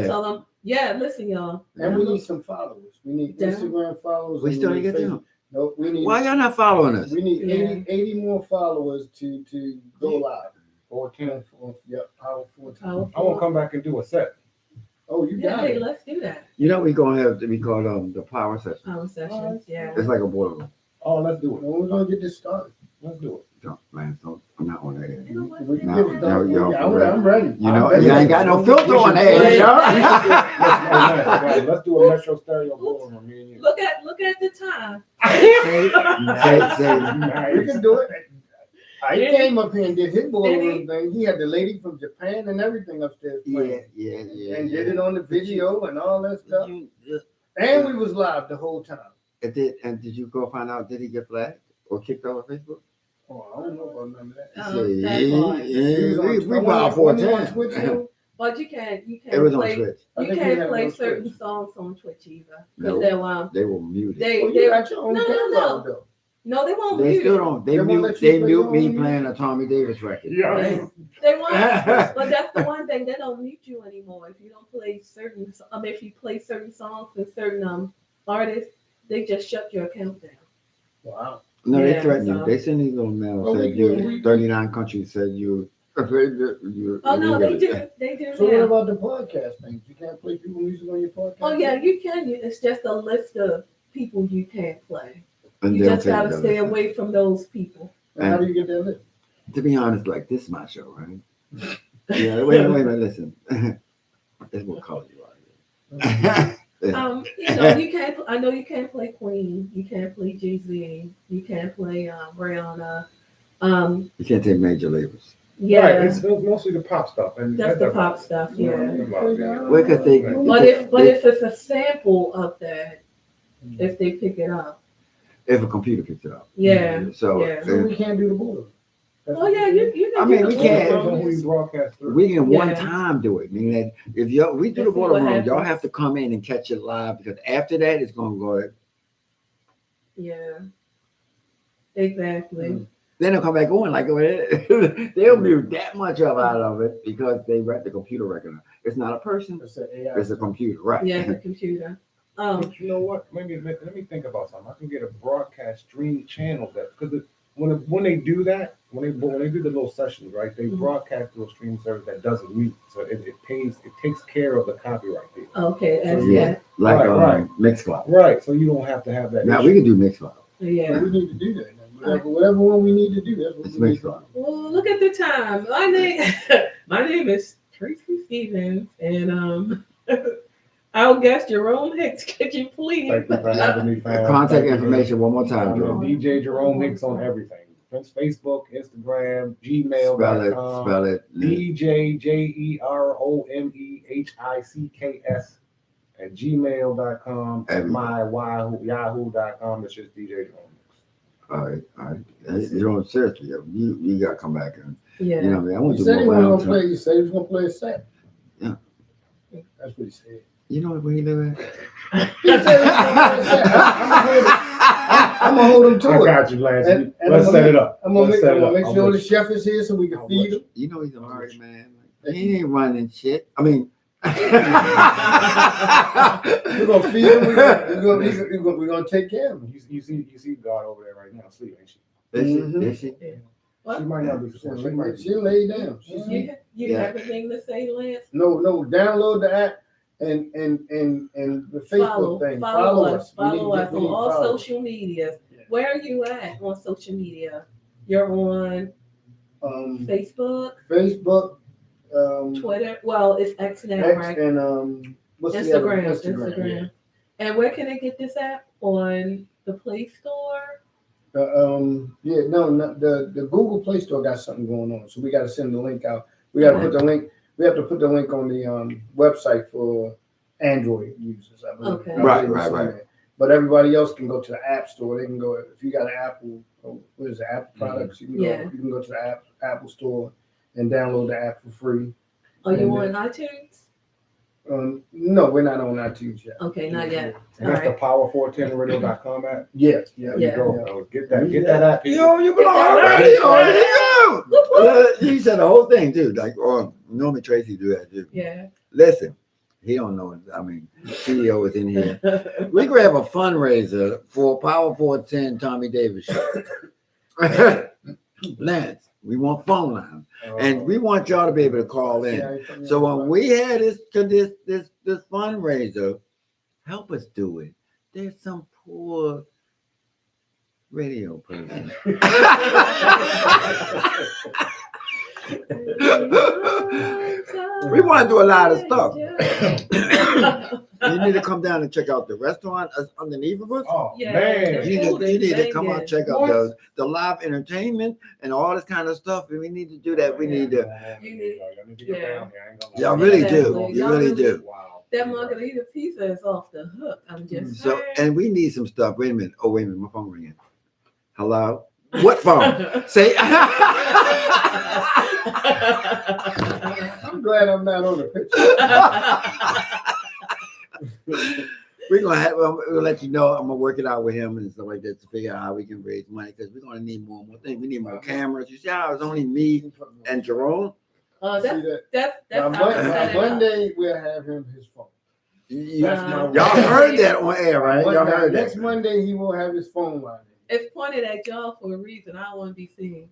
Speaker 3: Tell them. Yeah, listen, y'all.
Speaker 5: And we need some followers. We need Instagram followers.
Speaker 2: We still ain't get them.
Speaker 5: No, we need.
Speaker 2: Why y'all not following us?
Speaker 5: We need 80 more followers to go live.
Speaker 4: 14.
Speaker 5: Yep, power 14.
Speaker 4: I want to come back and do a set.
Speaker 5: Oh, you got
Speaker 3: Hey,
Speaker 5: it.
Speaker 3: let's do that.
Speaker 2: You know, we're going to have to be called the power session.
Speaker 3: Power sessions, yeah.
Speaker 2: It's like a boiler room.
Speaker 4: Oh, let's do it.
Speaker 5: When we're going to get this started?
Speaker 4: Let's do it.
Speaker 2: Don't, man, don't, I'm not on that.
Speaker 3: You know what?
Speaker 5: We can
Speaker 2: No,
Speaker 5: get it started.
Speaker 2: no,
Speaker 5: Yeah, I'm ready.
Speaker 2: You know,
Speaker 5: I'm ready.
Speaker 2: you ain't got no filter on that.
Speaker 4: Let's do a Metro Stereo boiler room, me and you.
Speaker 3: Look at the time.
Speaker 2: Say,
Speaker 5: We can do it. He came up here and did his boiler room thing. He had the lady from Japan and everything upstairs playing.
Speaker 2: yeah.
Speaker 5: And did it on the video and all that stuff. And we was live the whole time.
Speaker 2: And did you go find out, did he get flagged or kicked off of Facebook?
Speaker 5: Oh, I don't know about none of that.
Speaker 2: We filed 4 times.
Speaker 3: But you can't
Speaker 2: It was on
Speaker 3: play.
Speaker 2: Twitch.
Speaker 3: You can't play certain songs on Twitch either.
Speaker 2: No.
Speaker 3: Because
Speaker 2: They were muted.
Speaker 5: You got your own camera though.
Speaker 3: No, they won't
Speaker 2: They
Speaker 3: mute
Speaker 2: still
Speaker 3: it.
Speaker 2: don't.
Speaker 5: They won't
Speaker 2: They
Speaker 5: let you play
Speaker 2: mute
Speaker 5: your
Speaker 2: me
Speaker 5: own
Speaker 2: playing a Tommy Davis record.
Speaker 4: Yeah.
Speaker 3: They won't. But that's the one thing, they don't mute you anymore. If you don't play certain, if you play certain songs and certain artists, they just shut your account down.
Speaker 5: Wow.
Speaker 2: No, they
Speaker 3: Yeah,
Speaker 2: threaten
Speaker 3: so-
Speaker 2: you. They send these little mails.
Speaker 5: Well,
Speaker 2: Said you 39 countries said you.
Speaker 3: Oh no, they do. They do.
Speaker 5: So what
Speaker 3: now.
Speaker 5: about the podcast thing? You can't play people music on your podcast?
Speaker 3: Oh yeah, you can. It's just a list of people you can't play.
Speaker 2: And
Speaker 3: You
Speaker 2: they'll
Speaker 3: just
Speaker 2: take
Speaker 3: gotta
Speaker 2: the
Speaker 3: stay
Speaker 2: listen.
Speaker 3: away from those people.
Speaker 5: And how do you get that list?
Speaker 2: To be honest, like this is my show, right? Yeah. Wait a minute. Listen. This will color you out here.
Speaker 3: You can't. I know you can't play Queen. You can't play Jay-Z. You can't play Rihanna.
Speaker 2: You can't take major labels.
Speaker 3: Yeah,
Speaker 4: Right, it's mostly the pop stuff. And
Speaker 3: that's the pop stuff. Yeah.
Speaker 2: Well, because they.
Speaker 3: But if it's a sample of that, if they pick it up,
Speaker 2: If a computer picks it up.
Speaker 3: yeah.
Speaker 2: So.
Speaker 3: Yeah.
Speaker 5: So we can't do the border.
Speaker 3: Oh yeah, you can.
Speaker 2: I mean,
Speaker 3: do
Speaker 2: we
Speaker 3: the
Speaker 2: can't-
Speaker 3: border
Speaker 4: Who
Speaker 3: room.
Speaker 4: you broadcast through.
Speaker 2: We can one
Speaker 3: Yeah.
Speaker 2: time do it. Meaning that if we do the
Speaker 3: Let's see
Speaker 2: border
Speaker 3: what
Speaker 2: room, y'all
Speaker 3: happens.
Speaker 2: have to come in and catch it live because after that it's gonna go.
Speaker 3: Yeah. Exactly.
Speaker 2: Then they'll come back on like they'll mute that much of out of it because they read the computer record. It's not a person,
Speaker 5: It's an AI.
Speaker 2: it's a computer, right?
Speaker 3: Yeah, the computer.
Speaker 4: But you know what? Maybe let me think about something. I can get a broadcast stream channel that because when they do that, when they do the little sessions, right? They
Speaker 3: Mhm.
Speaker 4: broadcast to a stream service that doesn't mute, so it takes care of the copyright deal.
Speaker 3: Okay, as
Speaker 2: Yeah.
Speaker 3: yeah.
Speaker 2: Like
Speaker 4: Right.
Speaker 2: Mixcloud.
Speaker 4: Right, so you don't have to have that.
Speaker 2: Now
Speaker 4: issue.
Speaker 2: we can do Mixcloud.
Speaker 3: Yeah.
Speaker 5: We need to do that. Whatever one we need to do, that's what
Speaker 2: It's
Speaker 5: we need to
Speaker 2: Mixcloud.
Speaker 5: do.
Speaker 3: Well, look at the time. My name is Tracy Stevens, and our guest Jerome Hicks. Could you please?
Speaker 4: Thank you for having me, fam.
Speaker 2: Contact
Speaker 4: Thank you.
Speaker 2: information one more time,
Speaker 4: I'm
Speaker 2: Joe.
Speaker 4: DJ Jerome Hicks on everything. Facebook, Instagram, Gmail.com.
Speaker 2: Spell it.
Speaker 4: DJ JeromeHicks at gmail.com and my yahoo.com. It's just DJ Jerome Hicks.
Speaker 2: All right. You know, seriously, you gotta come back and
Speaker 3: Yeah.
Speaker 2: you know what I mean. I want
Speaker 5: He
Speaker 2: to do
Speaker 5: said he
Speaker 2: more
Speaker 5: wasn't
Speaker 2: round
Speaker 5: gonna play.
Speaker 2: time.
Speaker 5: He said he was gonna play a set.
Speaker 2: Yeah.
Speaker 5: That's what he said.
Speaker 2: You know where he live
Speaker 5: He said he was gonna play a set. I'm gonna hold him to
Speaker 4: I
Speaker 5: it.
Speaker 4: got you, Lance.
Speaker 5: And
Speaker 4: Let's
Speaker 5: I'm
Speaker 4: set
Speaker 5: gonna
Speaker 4: it up.
Speaker 5: I'm gonna
Speaker 4: Let's
Speaker 5: make,
Speaker 4: set it up.
Speaker 5: make
Speaker 4: I'll
Speaker 5: sure the
Speaker 4: bet
Speaker 5: chef is here so we can
Speaker 4: I'll
Speaker 5: feed
Speaker 4: bet
Speaker 5: him.
Speaker 2: You know he's a married man. He ain't running shit. I mean,
Speaker 5: We're gonna feed him. We're gonna take care of him.
Speaker 4: You see God over there right now, sleep, ain't she?
Speaker 2: is she?
Speaker 3: What?
Speaker 4: She might not be. She might be.
Speaker 5: She laid down.
Speaker 3: You
Speaker 2: Yeah.
Speaker 3: have anything to say, Lance?
Speaker 5: No, download the app and the Facebook thing.
Speaker 3: Follow us.
Speaker 5: We need-
Speaker 3: Follow us
Speaker 5: we
Speaker 3: on
Speaker 5: need
Speaker 3: all
Speaker 5: followers.
Speaker 3: social medias.
Speaker 5: Yeah.
Speaker 3: Where are you at on social media? You're on Facebook,
Speaker 5: Facebook,
Speaker 3: Twitter. Well, it's X now,
Speaker 5: X,
Speaker 3: right?
Speaker 5: and what's the other one?
Speaker 3: Instagram. And where can I get this app? On the Play Store?
Speaker 5: The Google Play Store got something going on, so we got to send the link out. We got to put the link. We have to put the link on the website for Android users. I believe.
Speaker 3: Okay.
Speaker 5: I believe
Speaker 2: Right.
Speaker 5: it's on there. But everybody else can go to the App Store. They can go if you got an Apple. What is it? Apple products? You can go.
Speaker 3: Yeah.
Speaker 5: You can go to the Apple Store and download the app for free.
Speaker 3: Are you
Speaker 5: And
Speaker 3: on iTunes?
Speaker 5: No, we're not on iTunes yet.
Speaker 3: Okay, not yet.
Speaker 4: And that's the power410radio.com app.
Speaker 5: Yeah.
Speaker 4: There you
Speaker 3: Yeah.
Speaker 4: go. fellas. Get that app.
Speaker 2: Yo, you belong
Speaker 3: All
Speaker 2: on
Speaker 3: right.
Speaker 2: radio.
Speaker 3: All
Speaker 2: There you go. He said the whole thing too. Like, Norman Tracy do that too.
Speaker 3: Yeah.
Speaker 2: Listen, he don't know. I mean, CEO is in here. We could have a fundraiser for Power 410 Tommy Davis show. Lance, we want phone lines, and we want y'all to be able to call in. So when we had this fundraiser, help us do it. There's some poor radio person. We want to do a lot of stuff. You need to come down and check out the restaurant underneath of us.
Speaker 4: Oh,
Speaker 3: Yeah,
Speaker 4: man.
Speaker 2: You need to come out
Speaker 3: banging.
Speaker 2: and check out the live entertainment and all this kind of stuff. And we need to do that. We need to. Y'all really do. You really do.
Speaker 4: Wow.
Speaker 3: That margarita pizza is off the hook. I'm just
Speaker 2: So,
Speaker 3: saying.
Speaker 2: and we need some stuff. Wait a minute. Oh, wait a minute. My phone ringing. Hello? What phone? Say.
Speaker 5: I'm glad I'm not on the picture.
Speaker 2: We're gonna have. We'll let you know. I'm gonna work it out with him and stuff like that to figure out how we can raise money because we're gonna need more things. We need more cameras. You see how it's only me and Jerome.
Speaker 3: That's
Speaker 5: Now,
Speaker 3: how I set it up.
Speaker 5: Monday we'll have him his phone.
Speaker 2: Y'all heard that on air, right? Y'all heard that.
Speaker 5: Next Monday he will have his phone line.
Speaker 3: It's pointed at y'all for a reason. I don't want to be seen.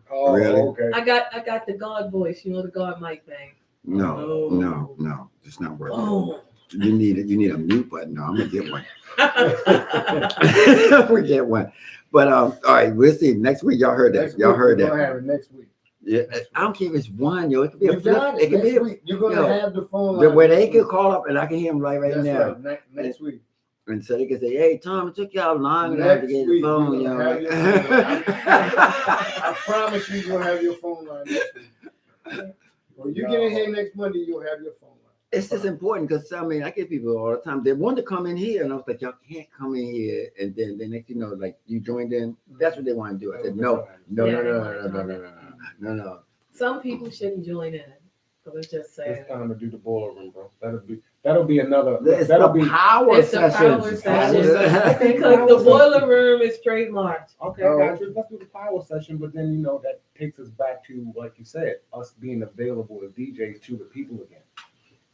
Speaker 5: Oh,
Speaker 2: Really?
Speaker 5: okay.
Speaker 3: I got the guard voice. You know the guard mic thing.
Speaker 2: No, it's not working.
Speaker 3: Oh.
Speaker 2: You need a mute button. No, I'm gonna get one. We get one. But all right, we'll see next week. Y'all heard that. Y'all heard that.
Speaker 5: We're gonna have it next week.
Speaker 2: Yeah, I don't care if it's one, yo. It could be a
Speaker 5: We
Speaker 2: flip.
Speaker 5: got
Speaker 2: It could be
Speaker 5: next week. You're gonna have the phone line
Speaker 2: where they
Speaker 5: next
Speaker 2: can
Speaker 5: week.
Speaker 2: call up and I can hear them right
Speaker 5: That's
Speaker 2: now.
Speaker 5: right. Next week.
Speaker 2: And so they can say, "Hey, Tom, it took y'all long enough to
Speaker 5: Next
Speaker 2: get the
Speaker 5: week,
Speaker 2: phone,
Speaker 5: you're
Speaker 2: yo."
Speaker 5: gonna have your phone line. I promise you, you'll have your phone line next week. When you get in here next Monday, you'll have your phone line.
Speaker 2: It's just important because I mean, I get people all the time. They want to come in here, and I was like, "Y'all can't come in here." And then the next, like you joined in. That's what they want to do. I said, "No."
Speaker 3: Some people shouldn't join in. So it's just saying.
Speaker 4: It's time to do the boiler room, bro. That'll be another.
Speaker 2: It's
Speaker 4: That'll
Speaker 2: the
Speaker 4: be
Speaker 2: power
Speaker 3: It's the
Speaker 2: session.
Speaker 3: power session. Because the boiler room is trademarked.
Speaker 4: Okay, got you. Let's do the power session, but then that takes us back to, like you said, us being available as DJs to the people again.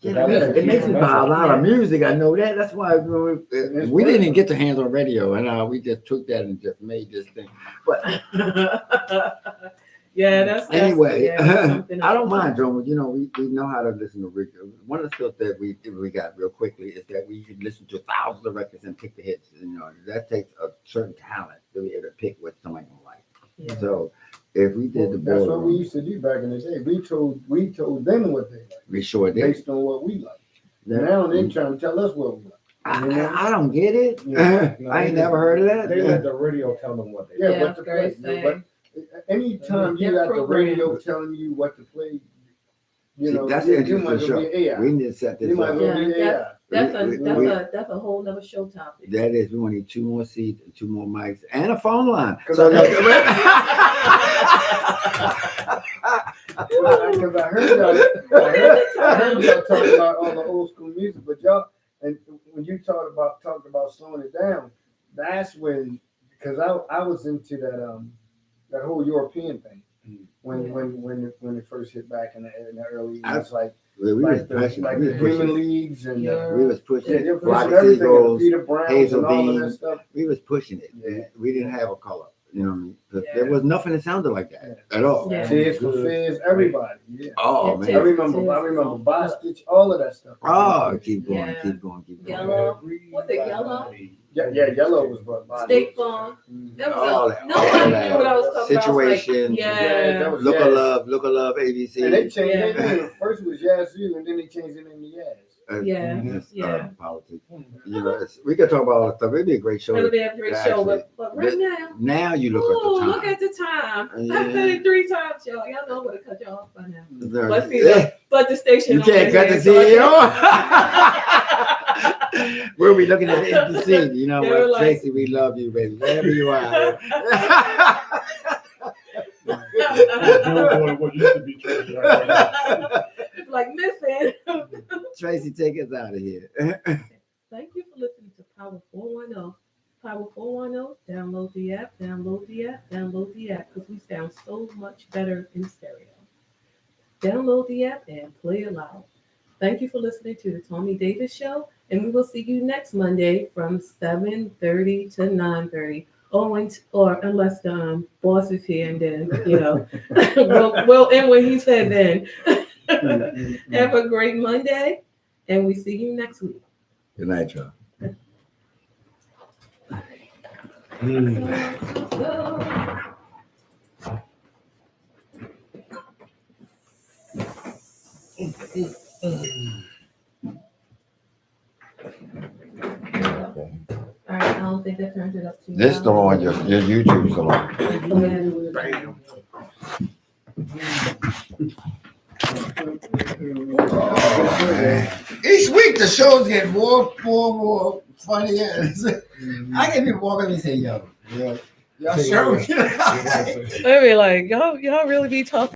Speaker 2: Yeah, it makes me buy a lot of music. I know that. That's why we didn't get the hands on radio, and we just took that and just made this thing. But
Speaker 3: yeah, that's
Speaker 2: anyway.
Speaker 3: something
Speaker 2: I don't mind, Joe. We know how to listen to records. One of the skills that we got real quickly is that we can listen to thousands of records and pick the hits. That takes a certain talent to be able to pick what somebody gonna like. Yeah. So if we did
Speaker 5: that's what we used to do back in the day. We told them what they like.
Speaker 2: We sure did.
Speaker 5: Based on what we like. Now they're trying to tell us what we like.
Speaker 2: I don't get it. Yeah. I ain't never heard of that.
Speaker 4: They let the radio tell them what they
Speaker 5: like. Yeah, what to play. But anytime you got the radio telling you what to play,
Speaker 2: that's the interesting show. We need to set this up.
Speaker 3: That's a whole other show topic.
Speaker 2: That is, we want to need 2 more seats and 2 more mics and a phone line. So
Speaker 5: because I heard y'all talking about all the old school music, but y'all, and when you talked about slowing it down, that's when, because I was into that whole European thing when it first hit back in the early years, like the Human Leagues and
Speaker 2: we was pushing it.
Speaker 5: Everything, Peter Brown and all of that stuff.
Speaker 2: We was pushing it. Yeah. We didn't have a color.
Speaker 3: Yeah.
Speaker 2: There was nothing that sounded like that at all.
Speaker 3: Yeah.
Speaker 5: Tears for Fears, everybody. Yeah.
Speaker 2: Oh man,
Speaker 5: I remember Bostitch, all of that stuff.
Speaker 2: Oh, keep going.
Speaker 3: Yellow, what's it? Yellow.
Speaker 5: Yeah, Yellow was what.
Speaker 3: State Farm. That was
Speaker 2: nobody
Speaker 3: knew what I was talking
Speaker 2: Situation.
Speaker 3: about.
Speaker 2: Look of love, ABC.
Speaker 5: And they changed their name. First it was Yazoo, and then they changed their name to Yaz.
Speaker 2: Politics. We could talk about all the stuff. It'd be a great show.
Speaker 3: It'll be a great show, but right now.
Speaker 2: Now you look at the time.
Speaker 3: Look at the time. I've said it 3 times, y'all. Y'all know what to cut y'all off by now.
Speaker 2: But
Speaker 3: but the station.
Speaker 2: You can't cut the CEO. We'll be looking at the scene. You know what, like, Tracy? We love you, baby. Wherever you are.
Speaker 4: What used to be Tracy right now.
Speaker 3: It's like missing.
Speaker 2: Tracy, take us out of here.
Speaker 3: Thank you for listening to Power 410. Power 410. Download the app. Because we sound so much much better in stereo. Download the app and play it loud. Thank you for listening to the Tommy Davis Show, and we will see you next Monday from 7:30 to 9:30. Or unless the boss is here, and then we'll end when he said then. Have a great Monday, and we see you next week.
Speaker 2: Good night, y'all.
Speaker 3: All right, I don't think that turns it up too
Speaker 2: This still on your YouTube still on.
Speaker 5: Bam.
Speaker 2: Each week the shows get more funny. I get people walking and say, yo, y'all sure?
Speaker 3: I be like, y'all really be talking.